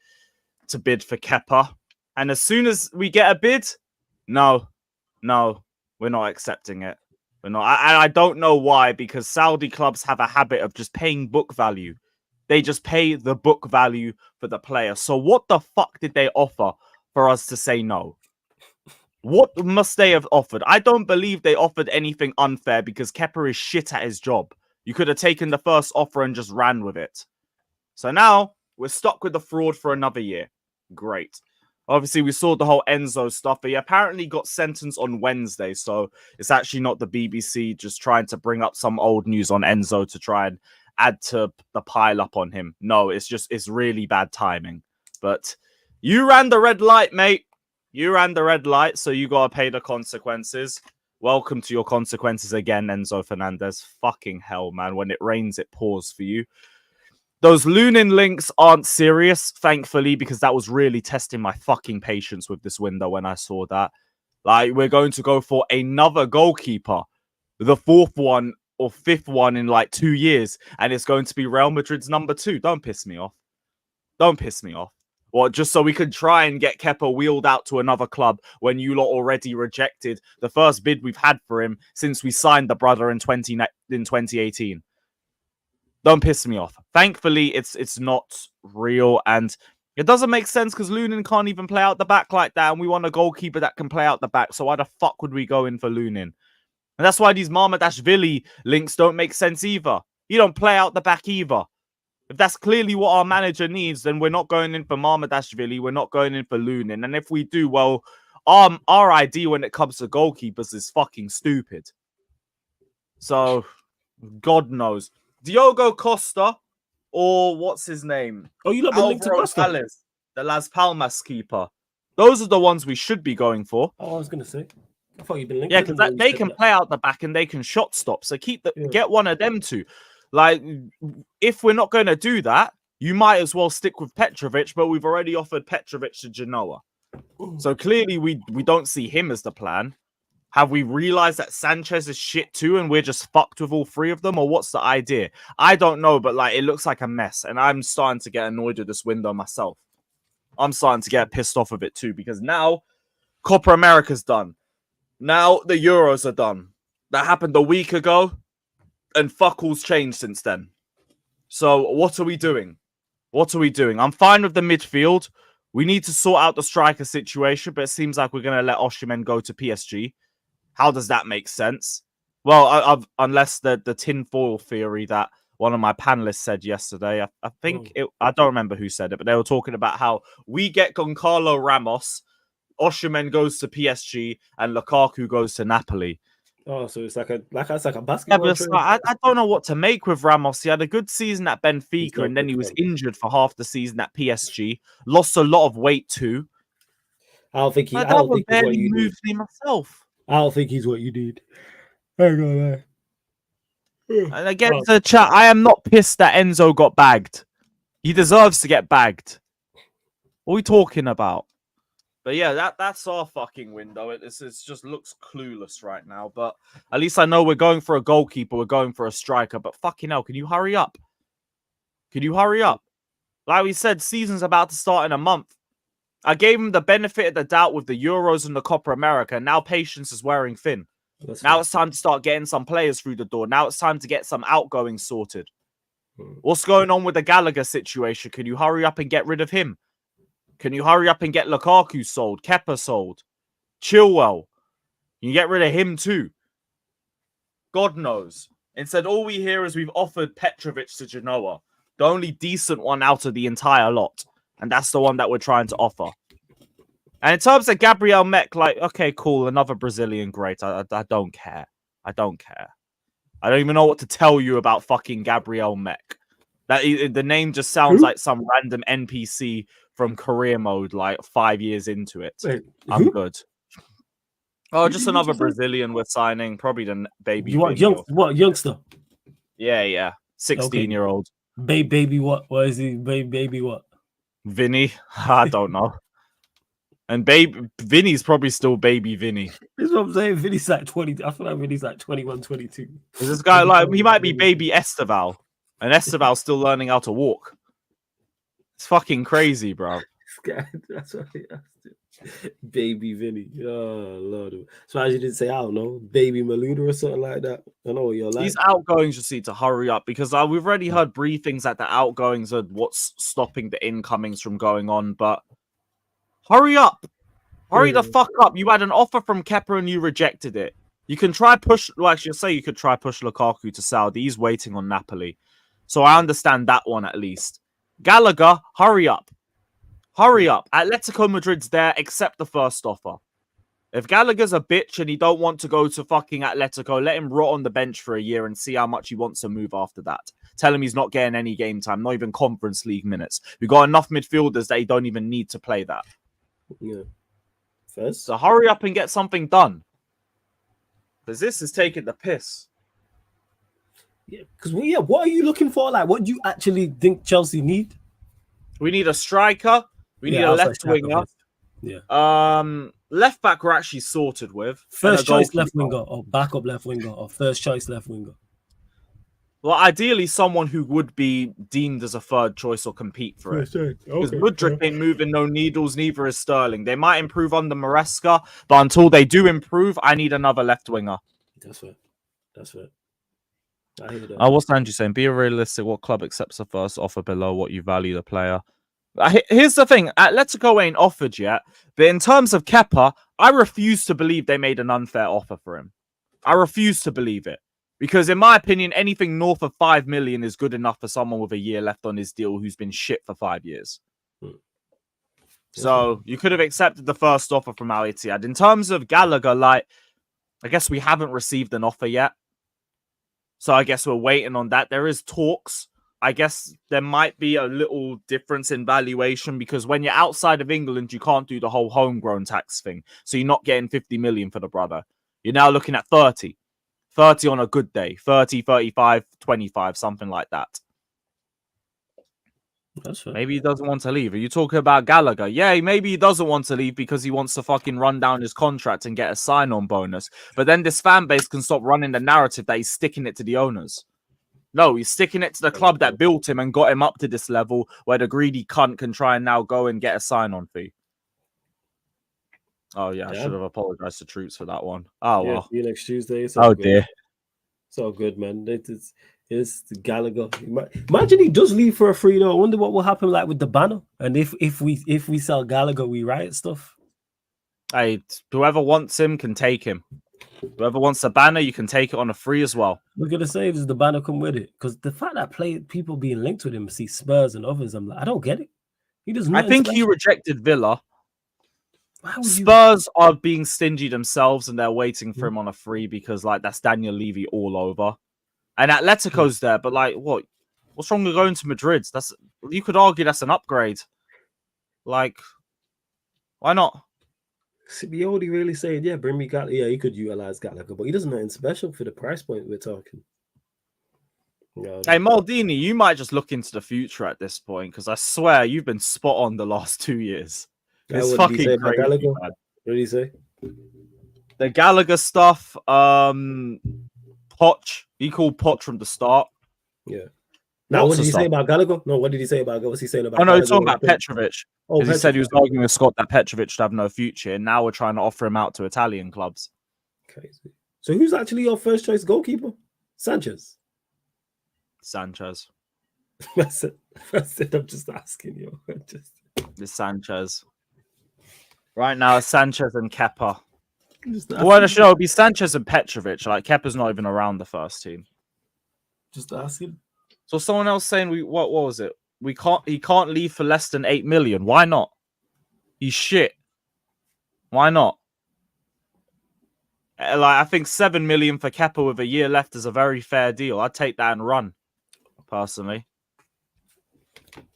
to bid for Kepa. And as soon as we get a bid, no, we're not accepting it. We're not. I don't know why, because Saudi clubs have a habit of just paying book value. They just pay the book value for the player. So what the fuck did they offer for us to say no? What must they have offered? I don't believe they offered anything unfair, because Kepa is shit at his job. You could have taken the first offer and just ran with it. So now we're stuck with the fraud for another year. Great. Obviously, we saw the whole Enzo stuff. He apparently got sentenced on Wednesday, so it's actually not the BBC just trying to bring up some old news on Enzo to try and add to the pile up on him. No, it's really bad timing. But you ran the red light, mate. You ran the red light, so you got to pay the consequences. Welcome to your consequences again, Enzo Fernandez. Fucking hell, man. When it rains, it pours for you. Those Lunin links aren't serious, thankfully, because that was really testing my fucking patience with this window when I saw that. Like, we're going to go for another goalkeeper, the 4th one or 5th one in like 2 years, and it's going to be Real Madrid's number 2. Don't piss me off. Don't piss me off. Or just so we can try and get Kepa wheeled out to another club when you lot already rejected the first bid we've had for him since we signed the brother in 2018. Don't piss me off. Thankfully, it's not real, and it doesn't make sense because Lunin can't even play out the back like that, and we want a goalkeeper that can play out the back. So why the fuck would we go in for Lunin? And that's why these Mamardashvili links don't make sense either. You don't play out the back either. If that's clearly what our manager needs, then we're not going in for Marmadashvili. We're not going in for Lunin. And if we do, well, our idea when it comes to goalkeepers is fucking stupid. So, God knows. Diogo Costa or what's his name? Oh, you not been linked to Alvaro Costa? Telles, the Las Palmas keeper. Those are the ones we should be going for. Oh, I was gonna say. I thought you'd been linked. Yeah, to them because when you they said can that. play out the back and they can shot stop. So Yeah. get one of them too. Like, if we're not going to do that, you might as well stick with Petrovic, but we've already offered Petrovic to Genoa. So clearly we don't see him as the plan. Have we realized that Sanchez is shit too and we're just fucked with all three of them? Or what's the idea? I don't know, but like it looks like a mess. And I'm starting to get annoyed with this window myself. I'm starting to get pissed off of it too because now Copa America's done. Now the Euros are done. That happened a week ago and fuck all's changed since then. So what are we doing? What are we doing? I'm fine with the midfield. We need to sort out the striker situation, but it seems like we're going to let Osimhen go to PSG. How does that make sense? Well, unless the tinfoil theory that one of my panelists said yesterday. I think I don't remember who said it, but they were talking about how we get Goncalo Ramos, Osimhen goes to PSG, and Lukaku goes to Napoli. Oh, so it's like a basketball. Yeah, but I don't know what to make with Ramos. He had a good season at Benfica, and then he was injured for half the season at PSG. Lost a lot of weight too. I don't think I he's what barely you need. moved him myself. I don't think he's what you need. Hang on there. And again, to chat, I am not pissed that Enzo got bagged. He deserves to get bagged. What are we talking about? But yeah, that's our fucking window. It just looks clueless right now. But at least I know we're going for a goalkeeper. We're going for a striker. But fucking hell, can you hurry up? Can you hurry up? Like we said, season's about to start in a month. I gave him the benefit of the doubt with the Euros and the Copa America. Now patience is wearing thin. Now it's time to start getting some players through the door. Now it's time to get some outgoings sorted. What's going on with the Gallagher situation? Can you hurry up and get rid of him? Can you hurry up and get Lukaku sold? Kepa sold? Chilwell? You get rid of him too. God knows. Instead, all we hear is we've offered Petrovic to Genoa. The only decent one out of the entire lot. And that's the one that we're trying to offer. And in terms of Gabriel Mech, like, okay, cool, another Brazilian, great. I don't care. I don't care. I don't even know what to tell you about fucking Gabriel Mech. The name just sounds like some random NPC from career mode, like 5 years into it. Wait, I'm good. Oh, just another Brazilian we're signing. Probably the baby. You want youngster? Yeah. 16-year-old. Baby what? What is he? Baby what? Vinny? I don't know. And Vinny's probably still baby Vinny. That's what I'm saying. Vinny's like 20. I feel like Vinny's like 21, 22. Is this guy like, he might be baby Esteval. And Esteval's still learning how to walk. It's fucking crazy, bro. That's what he asked. Baby Vinny. Oh, Lord. So as you didn't say, I don't know, baby Maluda or something like that. I know what you're like. These outgoings just need to hurry up because we've already heard briefings that the outgoings are what's stopping the incomings from going on, but hurry up. Hurry the fuck up. You had an offer from Kepa and you rejected it. You can try push, well, actually, say you could try push Lukaku to Saudi. He's waiting on Napoli. So I understand that one at least. Gallagher, hurry up. Hurry up. Atletico Madrid's there, accept the first offer. If Gallagher's a bitch and he don't want to go to fucking Atletico, let him rot on the bench for a year and see how much he wants to move after that. Tell him he's not getting any game time, not even Conference League minutes. We've got enough midfielders that he don't even need to play that. Yeah. First. So hurry up and get something done. Because this is taking the piss. Yeah, because what are you looking for? Like, what do you actually think Chelsea need? We need a striker. We need a left winger. Yeah. Left back we're actually sorted with. First choice left winger or backup left winger or first choice left winger. Well, ideally someone who would be deemed as a third choice or compete for it. Because Mudryk ain't moving no needles, neither is Sterling. They might improve under Maresca, but until they do improve, I need another left winger. That's right. I hear that. What's Andrew saying? Be realistic. What club accepts the first offer below what you value the player? Here's the thing. Atletico ain't offered yet, but in terms of Kepa, I refuse to believe they made an unfair offer for him. I refuse to believe it. Because in my opinion, anything north of 5 million is good enough for someone with a year left on his deal who's been shit for 5 years. So you could have accepted the first offer from Al Ittihad. In terms of Gallagher, like, I guess we haven't received an offer yet. So I guess we're waiting on that. There is talks. I guess there might be a little difference in valuation because when you're outside of England, you can't do the whole homegrown tax thing. So you're not getting 50 million for the brother. You're now looking at 30. 30 on a good day. 30, 35, 25, something like that. That's right. Maybe he doesn't want to leave. Are you talking about Gallagher? Yeah, maybe he doesn't want to leave because he wants to fucking run down his contract and get a sign-on bonus. But then this fan base can stop running the narrative that he's sticking it to the owners. No, he's sticking it to the club that built him and got him up to this level where the greedy cunt can try and now go and get a sign-on fee. Oh, yeah, I should have apologized to Troops for that one. Oh, Yeah, well. see you next Tuesday. Oh, dear. It's all good, man. It's the Gallagher. Imagine he does leave for a free though. I wonder what will happen like with the banner. And if we sell Gallagher, we riot stuff. Hey, whoever wants him can take him. Whoever wants a banner, you can take it on a free as well. Look at the save. Does the banner come with it? Because the fact that people being linked with him, see Spurs and others, I'm like, I don't get it. He doesn't. I think he rejected Villa. Spurs Spurs are being stingy themselves and they're waiting for him on a free because like that's Daniel Levy all over. And Atletico's there, but like what? What's wrong with going to Madrid? You could argue that's an upgrade. Like, why not? Simeone really saying, yeah, bring me Gallagher. Yeah, he could utilize Gallagher, but he doesn't know anything special for the price point we're talking. No. Hey, Maldini, you might just look into the future at this point because I swear you've been spot on the last 2 years. It's fucking crazy. What did he say? The Gallagher stuff, Poch. He called Poch from the start. Yeah. Now, what did he say about Gallagher? No, what did he say about Gallagher? What's he saying about Gallagher? He's talking about Petrovic. Because he said he was arguing with Scott that Petrovic should have no future, and now we're trying to offer him out to Italian clubs. Crazy. So who's actually your first choice goalkeeper? Sanchez. That's it. I'm just asking you. It's Sanchez. Right now, it's Sanchez and Kepa. Well, the show would be Sanchez and Petrovic. Like Kepa's not even around the first team. Just asking. So someone else saying what was it? He can't leave for less than 8 million. Why not? He's shit. Why not? Like I think 7 million for Kepa with a year left is a very fair deal. I'd take that and run, personally.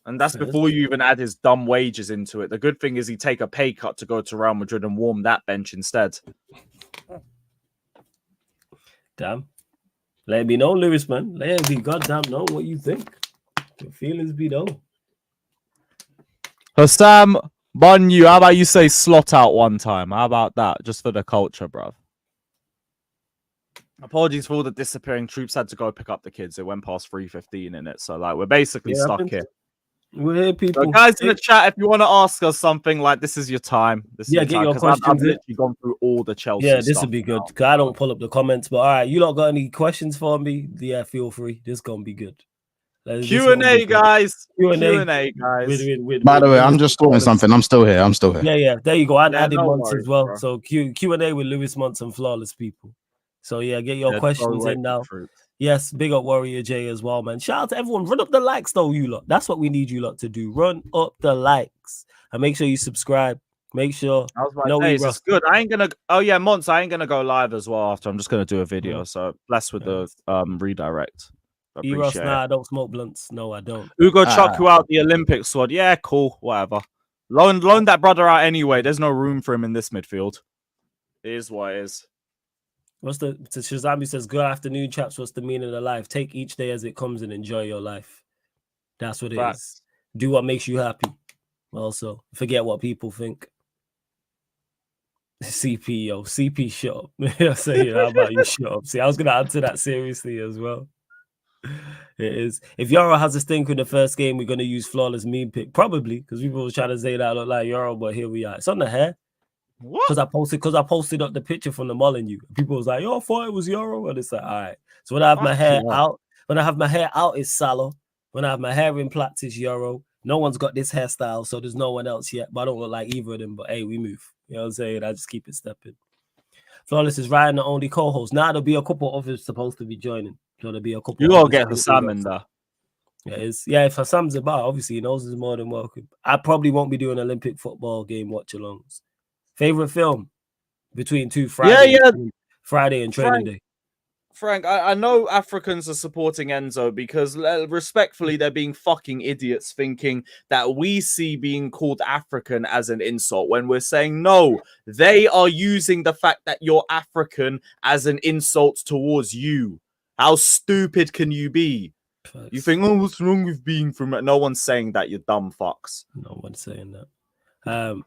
And that's before you even add his dumb wages into it. The good thing is he take a pay cut to go to Real Madrid and warm that bench instead. Damn. Let me know, Lewis, man. Let me goddamn know what you think. Your feelings be known. Sam Bunyu, how about you say slot out one time? How about that? Just for the culture, bruv. Apologies for all the disappearing troops. Had to go pick up the kids. It went past 3:15 in it. So, like, we're basically stuck here. We're here, people. So guys in the chat, if you want to ask us something, like, this is your time. Get your questions. I've literally gone through all the Chelsea stuff. This would be good. Because I don't pull up the comments. But, all right, you lot got any questions for me? Yeah, feel free. This is going to be good. Q&A, guys. Q&A, guys. By the way, I'm just doing something. I'm still here. Yeah. There you go. And adding Monts as well. Bro. So Q&A with Lewis Monts and Flawless People. So, yeah, get your questions in now. Yes, big up Warrior J as well, man. Shout out to everyone. Run up the likes, though, you lot. That's what we need you lot to do. Run up the likes. And make sure you subscribe. Make sure. It's good. I ain't going to... Oh, yeah, Monts, I ain't going to go live as well after. I'm just going to do a video. So, blessed with the redirect. Eros, nah, I don't smoke blunts. No, I don't. Ugo chuck you out the Olympic squad. Yeah, cool. Whatever. Loan that brother out anyway. There's no room for him in this midfield. It is what it is. Shazami says, good afternoon, chaps. What's the meaning of life? Take each day as it comes and enjoy your life. That's what it is. Do what makes you happy. Also, forget what people think. CP, shut up. I say, how about you shut up? See, I was going to answer that seriously as well. It is. If Yoro has a stink in the first game, we're going to use Flawless meme pick. Probably, because people were trying to say that I look like Yoro, but here we are. It's on the hair. What? Because I posted up the picture from the Molyneux. People was like, "Yo, I thought it was Yoro," and it's like, all right. So when I have my hair out, it's Salah. When I have my hair in plaits, it's Yoro. No one's got this hairstyle, so there's no one else yet. But I don't look like either of them. But hey, we move. You know what I'm saying? I just keep it stepping. Flawless is Ryan the only co-host. Now there'll be a couple others supposed to be joining. So there'll be a couple. You gotta get the salmon there. Yeah, if Hassam's about, obviously he knows he's more than welcome. I probably won't be doing Olympic football game watch-alongs. Favorite film between two Friday and training day. Frank, I know Africans are supporting Enzo because respectfully, they're being fucking idiots thinking that we see being called African as an insult when we're saying no, they are using the fact that you're African as an insult towards you. How stupid can you be? You think, oh, what's wrong with being from... No one's saying that, you dumb fucks. No one's saying that.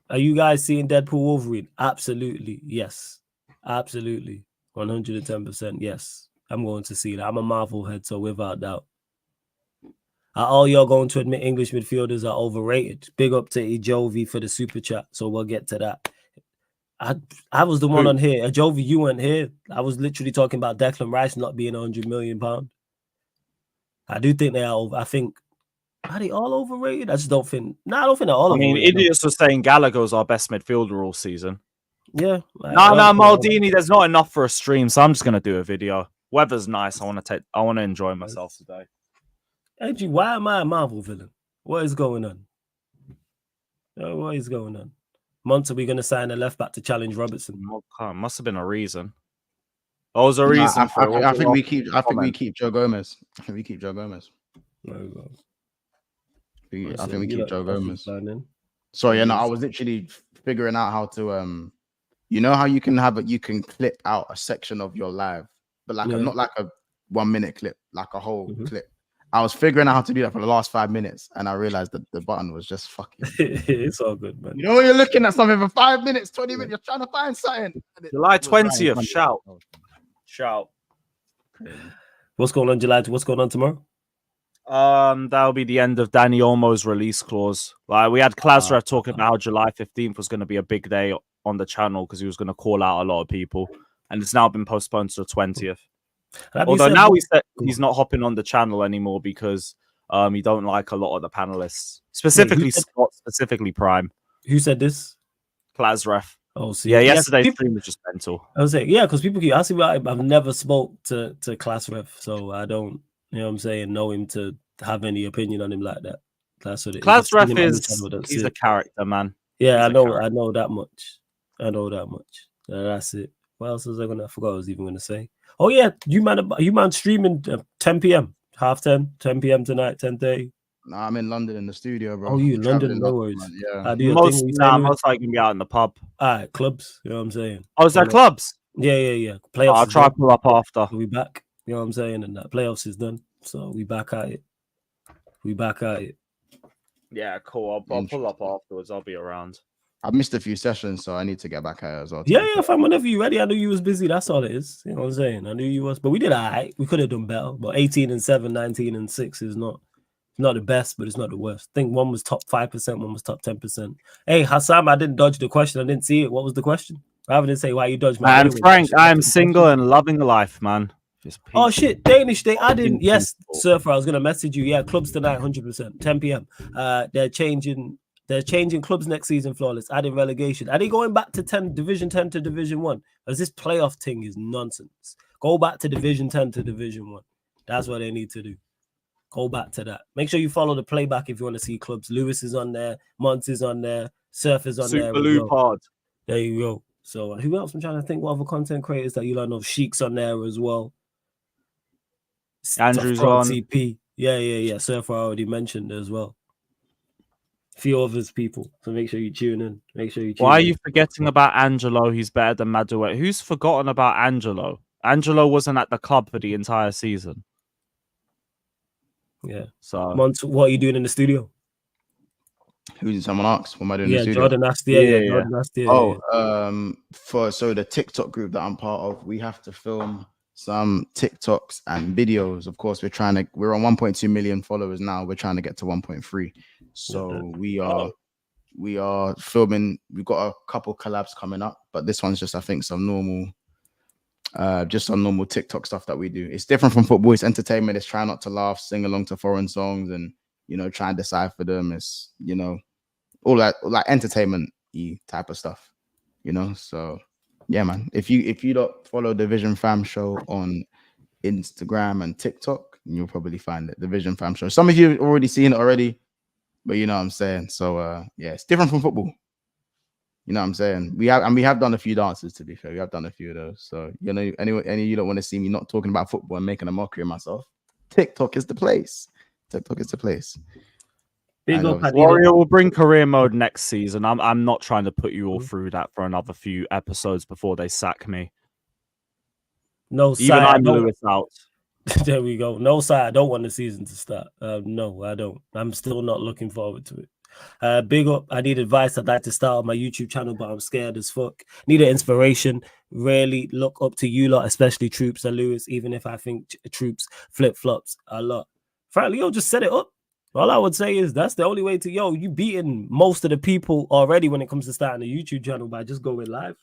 Are you guys seeing Deadpool Wolverine? Absolutely, yes. Absolutely. 110% yes. I'm going to see that. I'm a Marvel head, so without doubt. Are all y'all going to admit English midfielders are overrated? Big up to Ejovi for the super chat, so we'll get to that. I was the one on here. Ejovi, you weren't here. I was literally talking about Declan Rice not being £100 million. I do think they are over. I think, are they all overrated? I just don't think. No, I don't think they're all overrated. I mean, idiots were saying Gallagher's our best midfielder all season. Yeah. No, Maldini, there's not enough for a stream, so I'm just gonna do a video. Weather's nice. I want to enjoy myself today. Angie, why am I a Marvel villain? What is going on? What is going on? Months are we gonna sign a left back to challenge Robertson? Must have been a reason. Oh, was a reason. I think we keep Joe Gomez. I think we keep Joe Gomez. I think we keep Joe Gomez. Sorry, yeah, no, I was literally figuring out how to you know how you can clip out a section of your live, but not like a 1 minute clip, like a whole clip. I was figuring out how to do that for the last 5 minutes, and I realized that the button was just fucking. It's all good, man. You know when you're looking at something for 5 minutes, 20 minutes, you're trying to find something. July 20th, shout. What's going on, July? What's going on tomorrow? That'll be the end of Danny Olmo's release clause. Like, we had Klasrev talking about how July 15th was going to be a big day on the channel because he was going to call out a lot of people, and it's now been postponed to the 20th. Although now he's not hopping on the channel anymore because he don't like a lot of the panelists, specifically Scott, specifically Prime. Who said this? Klasrev. Oh, see, yeah, yesterday's stream was just mental. I was saying, yeah, because people keep asking me. I've never spoke to Klasrev, so I don't, you know what I'm saying, know him to have any opinion on him like that. That's what it is. Klasrev he's a character, man. Yeah, I know that much. That's it. What else was I gonna? I forgot what I was even gonna say. Oh yeah, you man streaming 10 p.m. half 10 p.m. tonight, 10:30. Nah, I'm in London in the studio, bro. Oh, you in London? No worries. Yeah. Most likely can be out in the pub. All right, clubs. You know what I'm saying? Oh, is that clubs? Yeah. Playoffs. I'll try to pull up after. We back. You know what I'm saying? And that playoffs is done, so we back at it. Yeah, cool. I'll pull up afterwards. I'll be around. I've missed a few sessions, so I need to get back at it as well. Yeah, fam. Whenever you ready, I knew you was busy. That's all it is. You know what I'm saying? I knew you was, but we did all right. We could have done better. But 18-7, 19-6 is not the best, but it's not the worst. I think one was top 5%, one was top 10%. Hey, Hassam, I didn't dodge the question. I didn't see it. What was the question? I didn't say why you dodged my question. Frank, I am single and loving life, man. Oh shit, Danish. They added. Yes, Surfer. I was gonna message you. Yeah, clubs tonight, 100%, 10 p.m. They're changing clubs next season. Flawless, adding relegation. Are they going back to Division 10 to Division 1? Because this playoff thing is nonsense. Go back to Division 10 to Division 1. That's what they need to do. Go back to that. Make sure you follow the playback if you want to see clubs. Lewis is on there. Mons is on there. Surf is on there. Super Loopard. There you go. So who else? I'm trying to think what other content creators that you don't know. Sheik's on there as well. Andrew's on. TP. Yeah. Surfer I already mentioned as well. A few others people. So make sure you tune in. Why are you forgetting about Angelo? He's better than Maduet. Who's forgotten about Angelo? Angelo wasn't at the club for the entire season. Yeah. So Mons, what are you doing in the studio? Who did someone ask? What am I doing in the studio? Jordan asked. Jordan asked. So the TikTok group that I'm part of, we have to film some TikToks and videos. Of course, we're on 1.2 million followers now. We're trying to get to 1.3. So we are filming. We've got a couple collabs coming up, but this one's just, I think, some normal TikTok stuff that we do. It's different from football. It's entertainment. It's try not to laugh, sing along to foreign songs, and try and decipher them. It's all that like entertainment-y type of stuff. So yeah, man. If you don't follow the Vision Fam Show on Instagram and TikTok, you'll probably find it. The Vision Fam Show. Some of you have already seen it already, but you know what I'm saying. So yeah, it's different from football. You know what I'm saying? We have done a few dances, to be fair. We have done a few of those. So you know, any of you don't want to see me not talking about football and making a mockery of myself, TikTok is the place. TikTok is the place. Big up, Warrior will bring career mode next season. I'm not trying to put you all through that for another few episodes before they sack me. No, even I'm Lewis out. There we go. No, side. I don't want the season to start. No, I don't. I'm still not looking forward to it. Big up. I need advice. I'd like to start on my YouTube channel, but I'm scared as fuck. Need an inspiration. Really look up to you lot, especially Troops and Lewis, even if I think Troops flip-flops a lot. Frankly, just set it up. All I would say is that's the only way to, you beating most of the people already when it comes to starting a YouTube channel by just going live.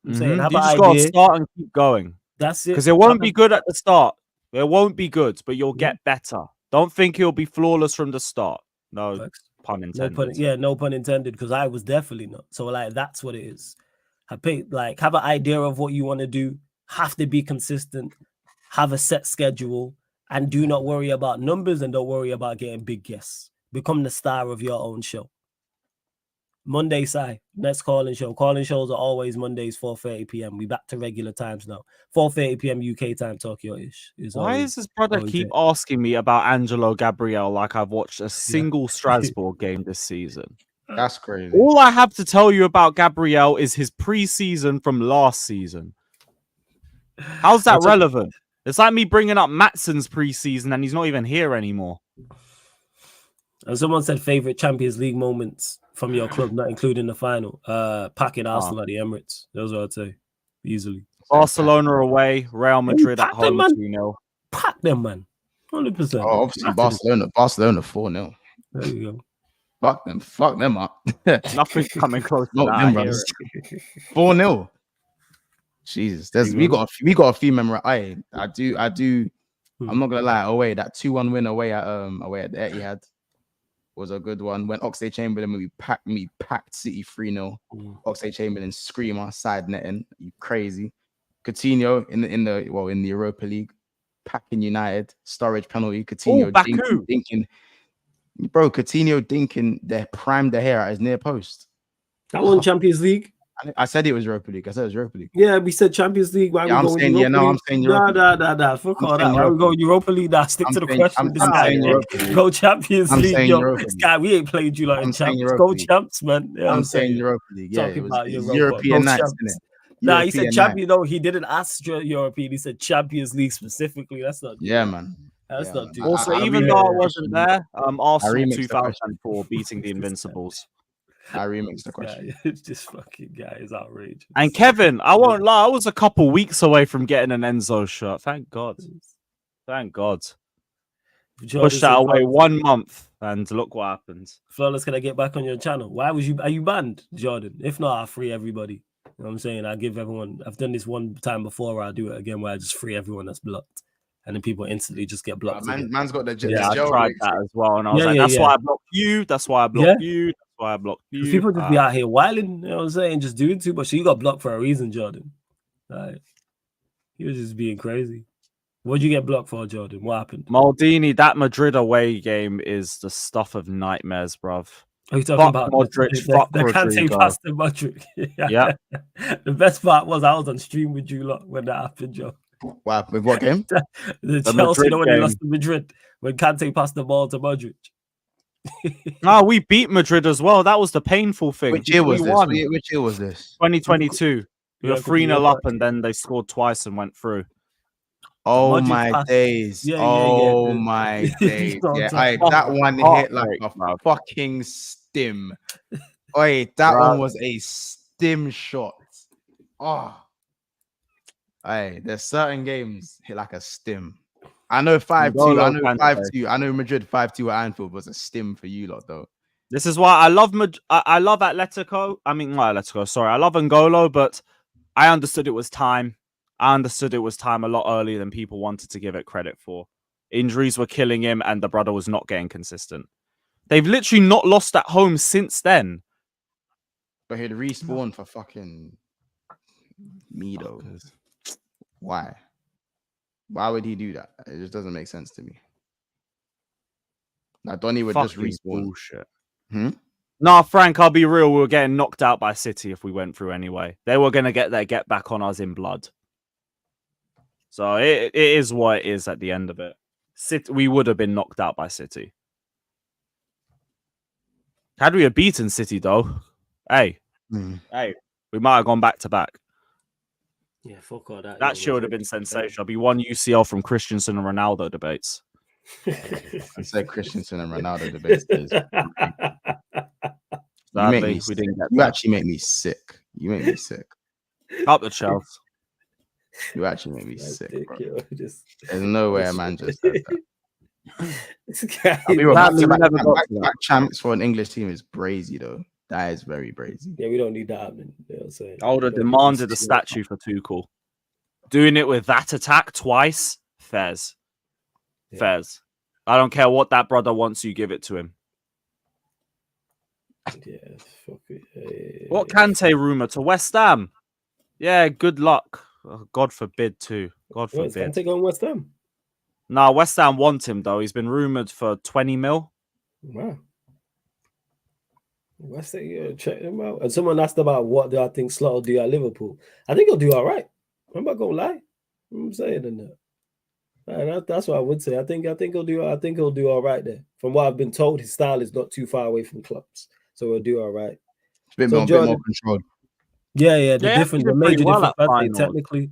I'm saying, have you an just idea. got to start and keep going. That's it. Because it won't be good at the start. It won't be good, but you'll get better. Don't think it'll be flawless from the start. No pun intended. No pun intended, because I was definitely not. So, like, that's what it is. Have an idea of what you want to do. Have to be consistent. Have a set schedule. And do not worry about numbers and don't worry about getting big guests. Become the star of your own show. Monday, next calling show. Calling shows are always Mondays, 4:30 p.m. We back to regular times now. 4:30 p.m. UK time, Tokyo-ish. Why is this brother keep asking me about Angelo Gabriel like I've watched a single Strasbourg game this season? That's crazy. All I have to tell you about Gabriel is his pre-season from last season. How's that relevant? It's like me bringing up Matson's pre-season and he's not even here anymore. And someone said favorite Champions League moments from your club, not including the final. Packing Arsenal at the Emirates. Those are, I'd say, easily. Barcelona away, Real Madrid at home 2-0. Pack them, man. 100%. Oh, obviously Barcelona 4-0. There you go. Fuck them up. Nothing's coming close to that. 4-0. Jesus, we got a few memories. I do. I'm not gonna lie. Away that 2-1 win away at the Etihad was a good one. When Oxlade-Chamberlain we packed City 3-0. Oxlade-Chamberlain screamer side netting. You crazy. Coutinho in the Europa League, packing United. Sturridge penalty. Coutinho dinking. Bro, Coutinho dinking their prime hair at his near post. That one Champions League. I said it was Europa League. Yeah, we said Champions League. Why I'm saying Europa League. Nah. Fuck all that. Why we go Europa League? Nah, stick to the question. Go Champions League. Yo, this guy, we ain't played you like in champs. Go champs, man. Yeah, I'm saying Europa League. Yeah, talking about European nights, isn't it? Nah, he said champion. No, he didn't ask European. He said Champions League specifically. That's not. Yeah, man. That's not. Also, even though I wasn't there, Arsenal 2004 beating the Invincibles. I remixed the question. This fucking guy is outrageous. And Kevin, I won't lie, I was a couple weeks away from getting an Enzo shirt. Thank God. Push that away 1 month, and look what happens. Flawless, can I get back on your channel? Are you banned, Jordan? If not, I'll free everybody. You know what I'm saying? I'll give everyone. I've done this one time before, where I'll do it again, where I just free everyone that's blocked. And then people instantly just get blocked. Man's got the I tried that as well, and I was that's why I blocked you. That's why I blocked you. Why I blocked you. People just be out here wilding, you know what I'm saying, just doing too much. So you got blocked for a reason, Jordan. Like, he was just being crazy. What'd you get blocked for, Jordan? What happened? Maldini, that Madrid away game is the stuff of nightmares, bruv. Are you talking about Modric? The Kante past the Modric. Yeah. The best part was I was on stream with you lot when that happened, Joe. Wow, with what game? the Chelsea, when they lost to Madrid, when Kante passed the ball to Modric. No, we beat Madrid as well. That was the painful thing. Which year was this? 2022. We were 3-0 up, and then they scored twice and went through. Oh my days! Oh my days! Yeah, that one hit like a fucking stim. Oi, that one was a stim shot. Oh, hey, there's certain games hit like a stim. I know 5-2. I know 5-2. I know Madrid 5-2 at Anfield was a stim for you lot, though. This is why I love I love Atletico. I mean, not Atletico. Sorry, I love N'Golo, but I understood it was time. I understood it was time a lot earlier than people wanted to give it credit for. Injuries were killing him, and the brother was not getting consistent. They've literally not lost at home since then. But he'd respawn for fucking Mido. Fuckers. Why? Why would he do that? It just doesn't make sense to me. Now Donny would just Fucking respawn. bullshit. Hmm? Nah, Frank, I'll be real. We were getting knocked out by City if we went through anyway. They were going to get their get back on us in blood. So it is what it is at the end of it. City, we would have been knocked out by City. Had we have beaten City, though, hey, we might have gone back to back. Yeah, fuck all that. That sure would have been sensational. It'd be one UCL from Christensen and Ronaldo debates. I said Christensen and Ronaldo debates. Sadly, we didn't get You that. actually make me sick. You make me sick. Up the Chelsea. You actually make me sick, bro. Just... There's no way a man just said that. This guy, I'll be real, Sadly, we never got to that. back champs for an English team is brazy, though. That is very brazy. yeah, we don't need that happening. You know what I'm saying? I would have demanded a statue for Tuchel. Doing it with that attack twice, Fez. Yeah. Fez. I don't care what that brother wants, you give it to him. Yeah, fuck it. What Kante rumor to West Ham? Yeah, good luck. Oh, God forbid, too. God Wait, forbid. Kante on West Ham? Nah, West Ham want him, though. He's been rumored for 20 mil. Wow. West Ham, yeah, check him out. And someone asked about what do I think Slot will do at Liverpool. I think he'll do all right. I'm not gonna lie. I'm saying that. That's what I would say. I think he'll do all right there. From what I've been told, his style is not too far away from clubs, so he'll do all right. It's a bit more controlled. Yeah. The major difference. Well Technically,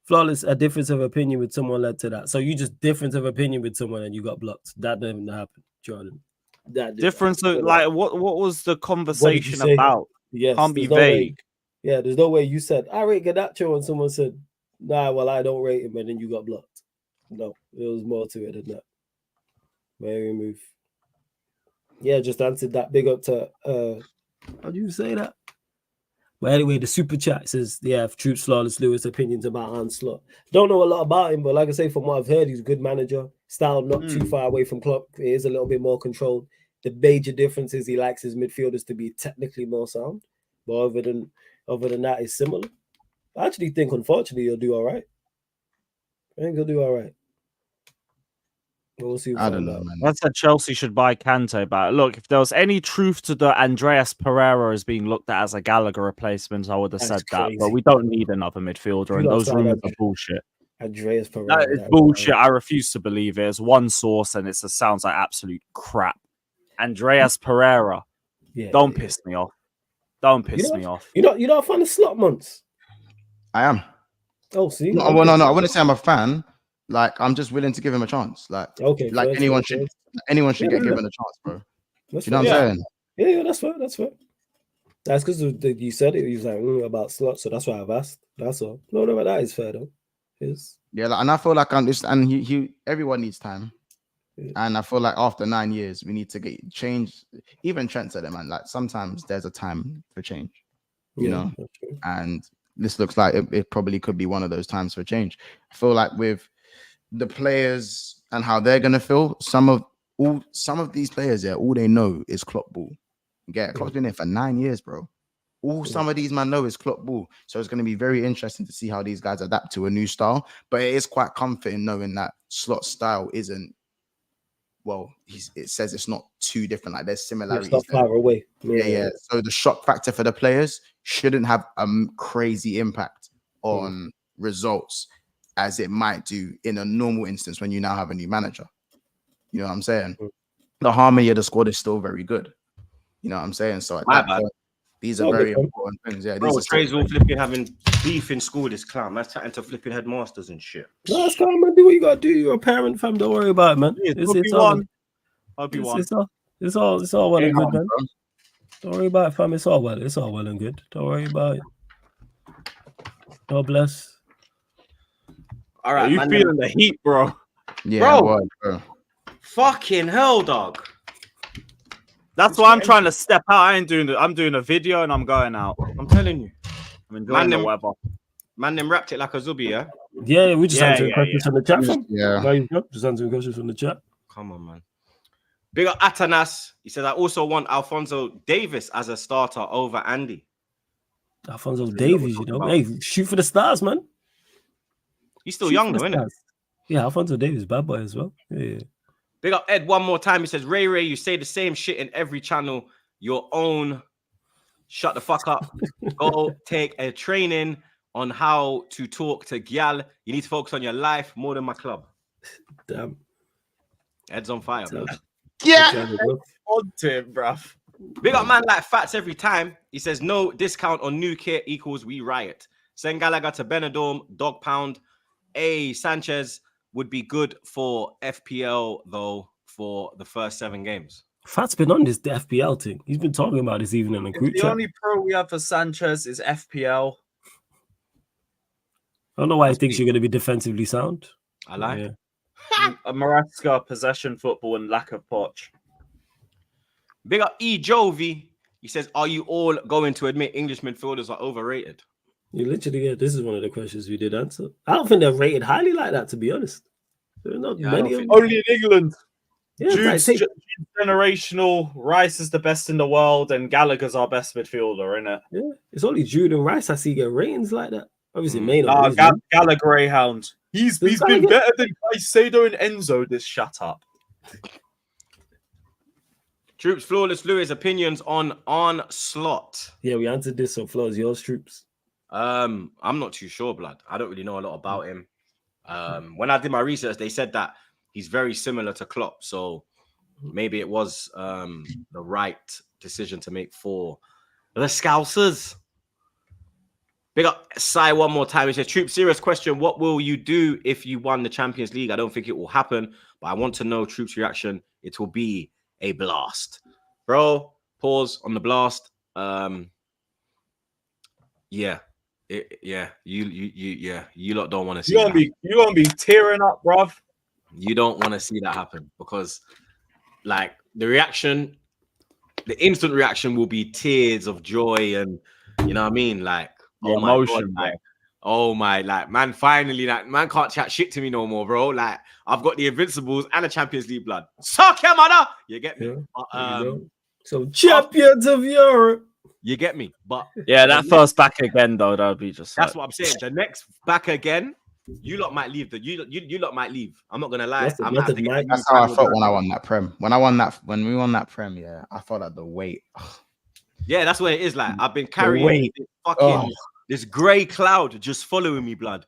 flawless. A difference of opinion with someone led to that. So you just difference of opinion with someone and you got blocked. That didn't happen, Jordan. That Difference of, like, what was the conversation say? about? Yes, Can't be there's no vague. way. Yeah, there's no way you said I rate Garnacho and someone said, nah, well, I don't rate him, and then you got blocked. No, there was more to it than that. Very move. Yeah, just answered that. Big up to how do you say that? But anyway, the super chat says, yeah, Troops Flawless Lewis opinions about Hans Slot. Don't know a lot about him, but like I say, from what I've heard, he's a good manager. Style not too far away from Klopp. It is a little bit more controlled. The major difference is he likes his midfielders to be technically more sound. But other than that, it's similar. I actually think, unfortunately, he'll do all right. I think he'll do all right. We'll see. I don't know, man. That's that Chelsea should buy Kante back. Look, if there was any truth to the Andreas Pereira as being looked at as a Gallagher replacement, I would have said that. But we don't need another midfielder, and those rumors are bullshit. Andreas Pereira. That is bullshit. I refuse to believe it. It's one source, and it sounds like absolute crap. Andreas Pereira. Yeah, don't piss me off. Don't piss me off. You're not a fan of Slot months. I am. Oh, see. No, well, no. I wouldn't say I'm a fan. Like, I'm just willing to give him a chance. Like, anyone should get given a chance, bro. Do you know what I'm saying? Yeah, that's fair. That's because you said it. You was like about Slot, so that's why I've asked. That's all. No, but that is fair though. Yeah, like, and I feel like I'm just, and everyone needs time. Yeah. And I feel like after 9 years, we need to get change. Even Trent said it, man. Like, sometimes there's a time for change, you know. And this looks like it probably could be one of those times for change. I feel like with the players and how they're gonna feel, some of these players, all they know is Klopp ball. Klopp's been there for 9 years, bro. Some of these man know is Klopp ball. So it's gonna be very interesting to see how these guys adapt to a new style. But it is quite comforting knowing that Slot's style isn't. Well, it says it's not too different. Like, there's similarities. It's not far away. Yeah. So the shock factor for the players shouldn't have a crazy impact on results as it might do in a normal instance when you now have a new manager. You know what I'm saying? The harmony of the squad is still very good. You know what I'm saying? So at that point, these are very important things. Yeah, bro, Trey's all flipping having beef in school. This clown, man's chatting to flipping headmasters and shit. No, that's calm, man. Do what you gotta do. You're a parent, fam. Don't worry about it, man. It's all well and good, man. Don't worry about it, fam. It's all well and good. Don't worry about it. God bless. All right, you feeling the heat, bro? Yeah, bro. Fucking hell, dog. That's why I'm trying to step out. I'm doing a video and I'm going out. I'm telling you. I'm enjoying the weather. Man, them wrapped it like a zubi, yeah? Yeah, we just answering questions from the chat. Yeah. Just answering questions from the chat. Come on, man. Big up Atanas. He says, I also want Alphonso Davis as a starter over Andy. Alphonso Davies, you know. Hey, shoot for the stars, man. He's still Shoot young for the though, isn't it? stars. Yeah, Alphonso Davies, bad boy as well. Yeah. Big up Ed one more time. He says, Ray, you say the same shit in every channel. Your own. Shut the fuck up. Go take a training on how to talk to gyal. You need to focus on your life more than my club. Damn. Ed's on fire, bro. Yeah. On to it, bruv. Big up man like Fats every time. He says, no discount on new kit equals we riot. Send Gallagher to Benidorm, dog pound. Sanchez would be good for FPL, though, for the first 7 games. Fat's been on the FPL thing. He's been talking about this even in a group The chat. only pro we have for Sanchez is FPL. I don't know why he thinks you're going to be defensively sound. I like Yeah. A Maresca, possession football, and lack of Poch. Big up Jovi. He says, are you all going to admit English midfielders are overrated? You literally, yeah, this is one of the questions we did answer. I don't think they're rated highly like that, to be honest. There are not many of them. Only in England. Yeah, Jude's generational. Rice is the best in the world, and Gallagher's our best midfielder, isn't it? Yeah, it's only Jude and Rice I see get ratings like that. Obviously, Gallagher Greyhound. He's been better than Caicedo and Enzo. This shut up. Troops Flawless Lewis opinions on Onslaught. Yeah, we answered this. So, Flaws, yours, Troops. I'm not too sure, blood. I don't really know a lot about him. When I did my research, they said that he's very similar to Klopp, so maybe it was the right decision to make for the Scousers. Big up Sai one more time. He says, Troop, serious question. What will you do if you won the Champions League? I don't think it will happen, but I want to know Troop's reaction. It will be a blast. Bro, pause on the blast. Yeah. You lot don't want to see that. You're gonna be tearing up, bruv. You don't want to see that happen because, like, the instant reaction will be tears of joy and, you know what I mean? Like, oh my emotion, God, like, oh my, like, man, finally, like, man can't chat shit to me no more, bro. Like, I've got the Invincibles and the Champions League blood. Suck your mother! You get me? Yeah. So, champions of Europe. You get me? But yeah, that first back again, though, that would be just. That's what I'm saying. The next back again, you lot might leave. You lot might leave. I'm not gonna lie. That's how I felt when I won that Prem. When we won that Prem, yeah, I felt like the weight. Yeah, that's what it is. Like, I've been carrying this grey cloud just following me, blood.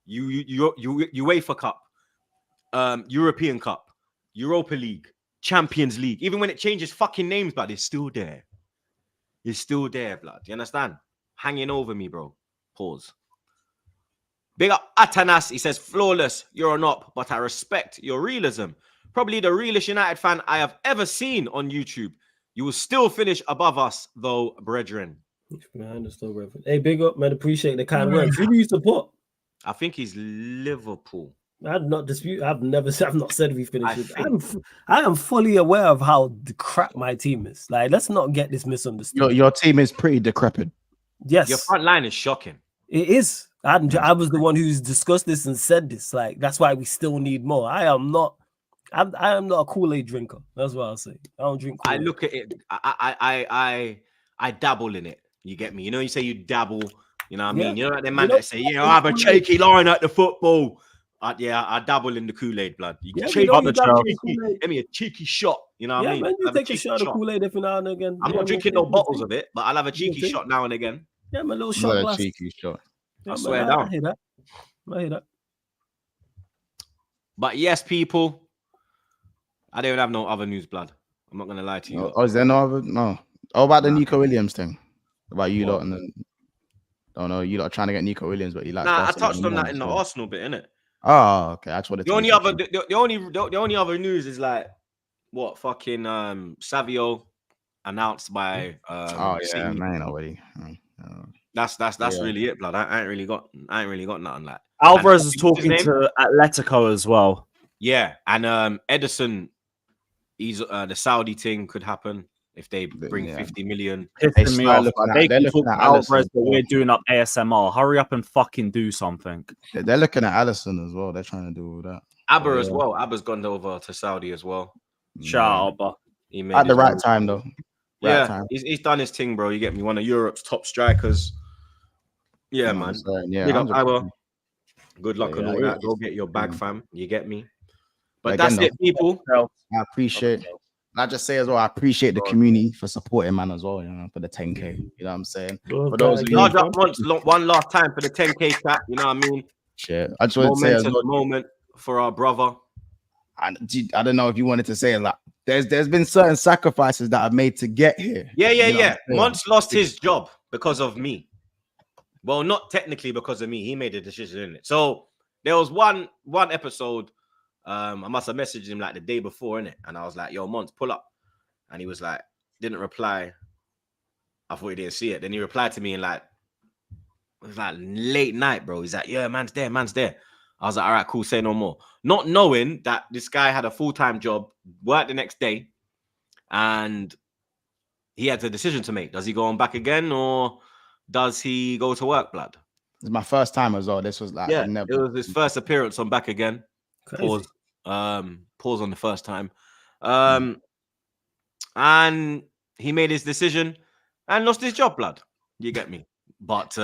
You UEFA Cup, European Cup, Europa League, Champions League. Even when it changes fucking names, blood, it's still there. It's still there, blood. You understand? Hanging over me, bro. Pause. Big up Atanas. He says, flawless, you're an op, but I respect your realism. Probably the realest United fan I have ever seen on YouTube. You will still finish above us, though, brethren. I understand, brethren. Hey, big up, man. Appreciate the kind words. Who do you support? I think he's Liverpool. I'd not dispute. I've not said we finished. I am fully aware of how the crap my team is. Like, let's not get this misunderstood. Your team is pretty decrepit. Yes, your front line is shocking. It is. I was the one who's discussed this and said this. Like, that's why we still need more. I am not a Kool-Aid drinker. That's what I'll say. I don't drink Kool-Aid. I look at it. I dabble in it. You get me? You know, you say you dabble. You know what I mean? You know, like the man that say, I have a cheeky line at the football. I dabble in the Kool-Aid, blood. You can give me a cheeky shot. You know what I mean? Man, you take a shot of Kool-Aid every now and again. I'm not drinking no bottles of it, but I'll have a cheeky shot now and again. Yeah, my little shot glass. Cheeky shot. I swear down. I hear that. But yes, people, I don't have no other news, blood. I'm not gonna lie to you. Oh, is there no other? No. Oh, about the Nico Williams thing. About you lot and then. Oh no, you lot trying to get Nico Williams, but you like. Nah, I touched on that in the Arsenal bit, innit? Oh, okay. That's what it's. The only other news is like what fucking Savio announced by yeah, man, already. That's really it, blood. I ain't really got nothing like. Alvarez is talking to Atletico as well. Yeah, and Edison, he's the Saudi thing could happen if they bring 50 million. Pissing me off. They can talk to Alvarez, but we're doing up ASMR. Hurry up and fucking do something. They're looking at Allison as well. They're trying to do all that. Abba as well. Abba's gone over to Saudi as well. Shout out, at the right time though. He's done his thing, bro. You get me? One of Europe's top strikers. Yeah, You know what man. I'm saying? Yeah, Big up, 100%. Iowa. Good luck But and yeah, all that. Go it's- get your bag, fam. You get me? But But again, that's it, people. I appreciate. I just say as well, I appreciate the community for supporting man as well. You know, for the 10K. You know what I'm saying? Well, For those of you, Charge up one last time for the 10K chat. You know what I mean? shit, I just want to say as Momentous well. moment for our brother. I don't know if you wanted to say like there's been certain sacrifices that I've made to get here. Yeah. You know what I'm saying? Monts lost his job because of me. Well, not technically because of me. He made a decision, in it. So there was one episode. I must have messaged him like the day before, innit? And I was like, yo, Monts, pull up. And he was like, didn't reply. I thought he didn't see it. Then he replied to me in like, it was like late night, bro. He's like, yeah, man's there. I was like, all right, cool, say no more. Not knowing that this guy had a full-time job, worked the next day, and he had a decision to make. Does he go on back again or does he go to work, blood? It's my first time as well. This was like Yeah, I've never. it was his first appearance on Back Again. Crazy. Pause on the first time. And he made his decision and lost his job, blood. You get me? But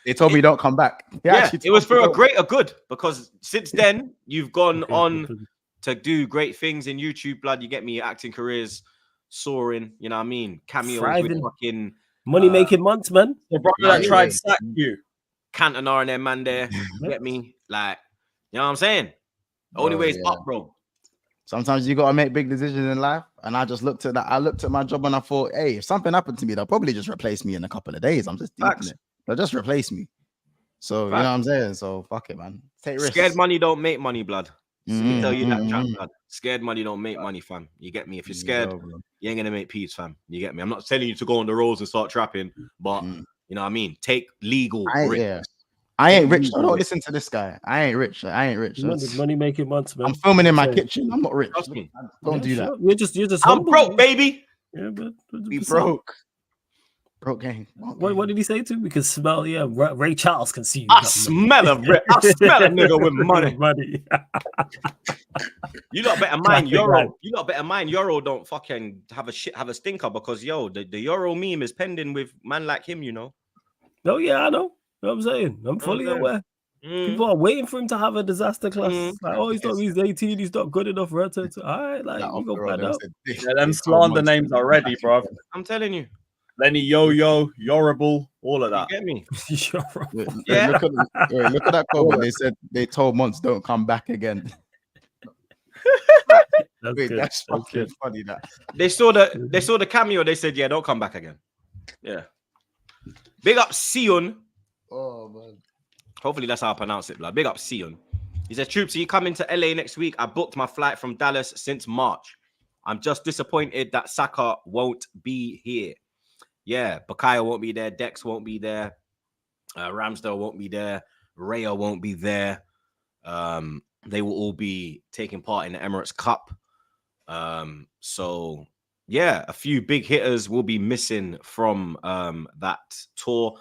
They told me don't come back. yeah, it was for a greater good because since then you've gone on to do great things in YouTube, blood. You get me? Your acting careers soaring. You know what I mean? Cameos Thriving. with fucking Money making months, man. The brother that tried to sack you. Cantona and them man there. You get me? Like, you know what I'm saying? Only way is up, bro. Sometimes you gotta make big decisions in life, and I just looked at that. I looked at my job and I thought, hey, if something happened to me, they'll probably just replace me in a couple of days. I'm just thinking it. They'll just replace me. So you know what I'm saying? So fuck it, man. Take risks. Scared money don't make money, blood. Let me tell you that, Mm-hmm. chat, blood. Scared money don't make money, fam. You get me? If you're scared, you ain't gonna make peace, fam. You get me? I'm not telling you to go on the roads and start trapping, but you know what I mean? Take legal risks. I ain't rich. Don't listen to this guy. I ain't rich. Money making months, man. I'm filming in my kitchen. I'm not rich. Trust me. Don't do that. You're just I'm humble. broke, baby. Yeah, but Be broke. Broke gang. What did he say to me? We can smell, Ray Charles can see you. I smell a nigga with money. You lot better mind YORO. You lot better mind YORO don't fucking have a stinker because the YORO meme is pending with man like him, you know. Oh yeah, I know. You know what I'm saying? I'm fully aware. People are waiting for him to have a disaster class. Like, he's 18, he's not good enough for her to all right, like you go find out. Yeah, them slander names already, bro. I'm telling you. Lenny Yo-Yo, Yorable, all of that. You get me? Yeah. Look at that comment. They said they told Monts don't come back again. That's fucking funny. That they saw the cameo. They said, yeah, don't come back again. Yeah. Big up Sion. Oh man. Hopefully that's how I pronounce it, blood. Big up Sion. He said, Troops, are you coming to LA next week? I booked my flight from Dallas since March. I'm just disappointed that Saka won't be here. Yeah, Bakayo won't be there. Dex won't be there. Ramsdale won't be there. Raya won't be there. They will all be taking part in the Emirates Cup. So, yeah, a few big hitters will be missing from that tour.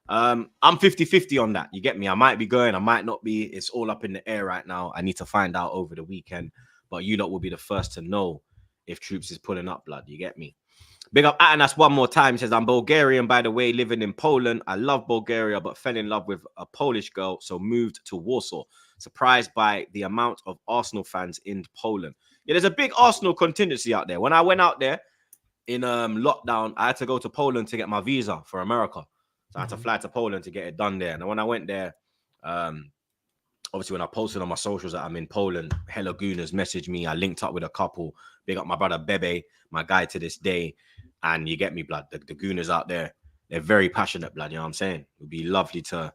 I'm 50-50 on that. You get me? I might be going. I might not be. It's all up in the air right now. I need to find out over the weekend. But you lot will be the first to know if Troops is pulling up, blood. You get me? Big up Atanas one more time. He says, I'm Bulgarian, by the way, living in Poland. I love Bulgaria, but fell in love with a Polish girl, so moved to Warsaw. Surprised by the amount of Arsenal fans in Poland. Yeah, there's a big Arsenal contingency out there. When I went out there in lockdown, I had to go to Poland to get my visa for America. So I had to fly to Poland to get it done there. And when I went there, obviously when I posted on my socials that I'm in Poland, hella Gooners messaged me. I linked up with a couple. Big up my brother Bebe, my guy to this day. And you get me, blood. The Gooners out there, they're very passionate, blood. You know what I'm saying? It would be lovely to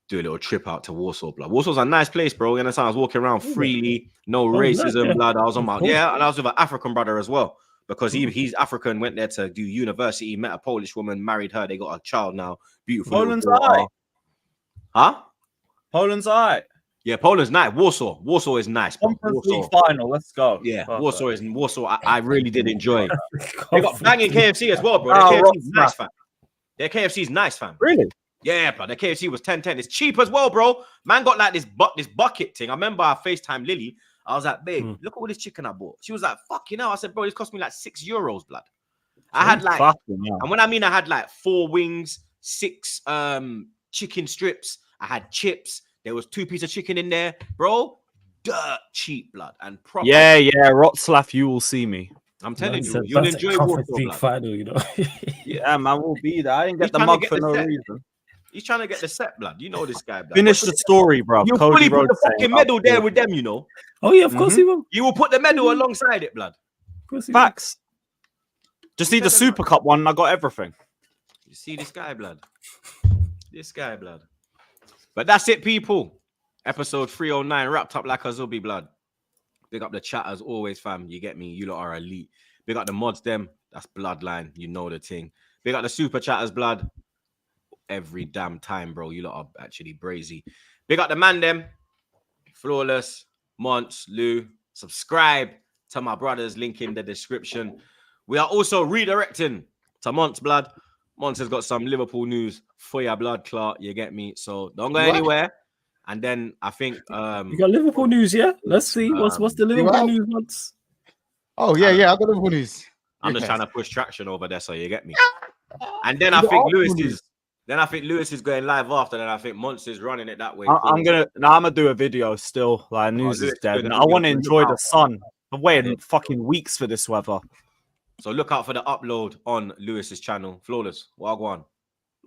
do a little trip out to Warsaw, blood. Warsaw's a nice place, bro. You understand? I was walking around freely, no racism, blood. I was on my and I was with an African brother as well. Because he's African, went there to do university, met a Polish woman, married her. They got a child now. Beautiful. Poland's alright. Huh? Poland's alright. Yeah, Poland's nice. Warsaw is nice. Conference League final. Let's go. Yeah, Warsaw. I really did enjoy it. They got banging KFC as well, bro. Their KFC's nice, fam. Their KFC's nice, fam. Really? Yeah, bro. Their KFC was 10-10. It's cheap as well, bro. Man got like this bucket thing. I remember I FaceTime Lily. I was like, babe, look at all this chicken I bought. She was like, fuck, you know. I said, bro, this cost me like €6, blood. I had like, and when I mean I had like 4 wings, 6 chicken strips. I had chips. There was 2 pieces of chicken in there, bro. Dirt cheap, blood, and proper. Yeah, Wroclaw, you will see me. I'm telling you, That's you'll a enjoy Conference Warsaw, League blood. final, you know. Yeah, man, we'll be there. I didn't He's get the trying to mug get for the no set. reason. He's trying to get the set, blood. You know this guy, blood. Finish the story, bro. You Cody fully put the Rhodes saying fucking about medal there Ford. with them, you know. Oh yeah, of course he will. You will put the medal alongside it, blood. Of course he will. Facts. Just need the Super Cup one, and I got everything. You see this guy, blood. This guy, blood. But that's it, people. Episode 309 wrapped up like a Zubi, blood. Big up the chat as always, fam. You get me? You lot are elite. Big up the mods, them. That's bloodline. You know the thing. Big up the super chatters, blood. Every damn time, bro. You lot are actually brazy. Big up the man, them. Flawless, Monts, Lou. Subscribe to my brothers. Link in the description. We are also redirecting to Monts, blood. Monts has got some Liverpool news for your blood clot. You get me? So don't go anywhere. And then I think you got Liverpool news, yeah? Let's see. What's the Liverpool news once? Oh yeah, I got Liverpool news. I'm just trying to push traction over there, so you get me. And then I think Lewis is going live after. Then I think Monts is running it that way. I'm gonna do a video still. Like news is dead. And I want to enjoy the sun. I'm waiting fucking weeks for this weather. So look out for the upload on Lewis's channel. Flawless. Wagwan.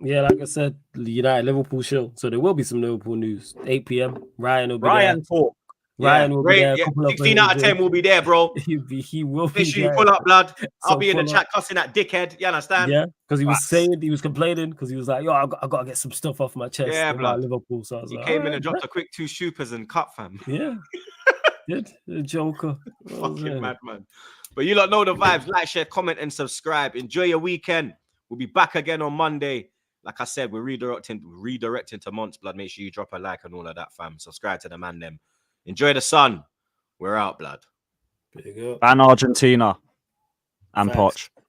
Yeah, like I said, United Liverpool show. So there will be some Liverpool news. 8 p.m. Ryan will be there. Talk. Ryan will be there. 16 out of 10 will be there, bro. He will be Make sure there. you pull up, blood. I'll So be in the pull chat cussing that dickhead. You understand? Yeah, because he was complaining because he was like, yo, I got to get some stuff off my chest about Liverpool. So I was he like, came in and dropped a quick 2 shoopers and cut, fam. Yeah. Did the Joker. Fucking madman. But you lot know the vibes. Like, share, comment, and subscribe. Enjoy your weekend. We'll be back again on Monday. Like I said, we're redirecting to Monts, blood. Make sure you drop a like and all of that, fam. Subscribe to the man, them. Enjoy the sun. We're out, blood. Ban Argentina and Poch.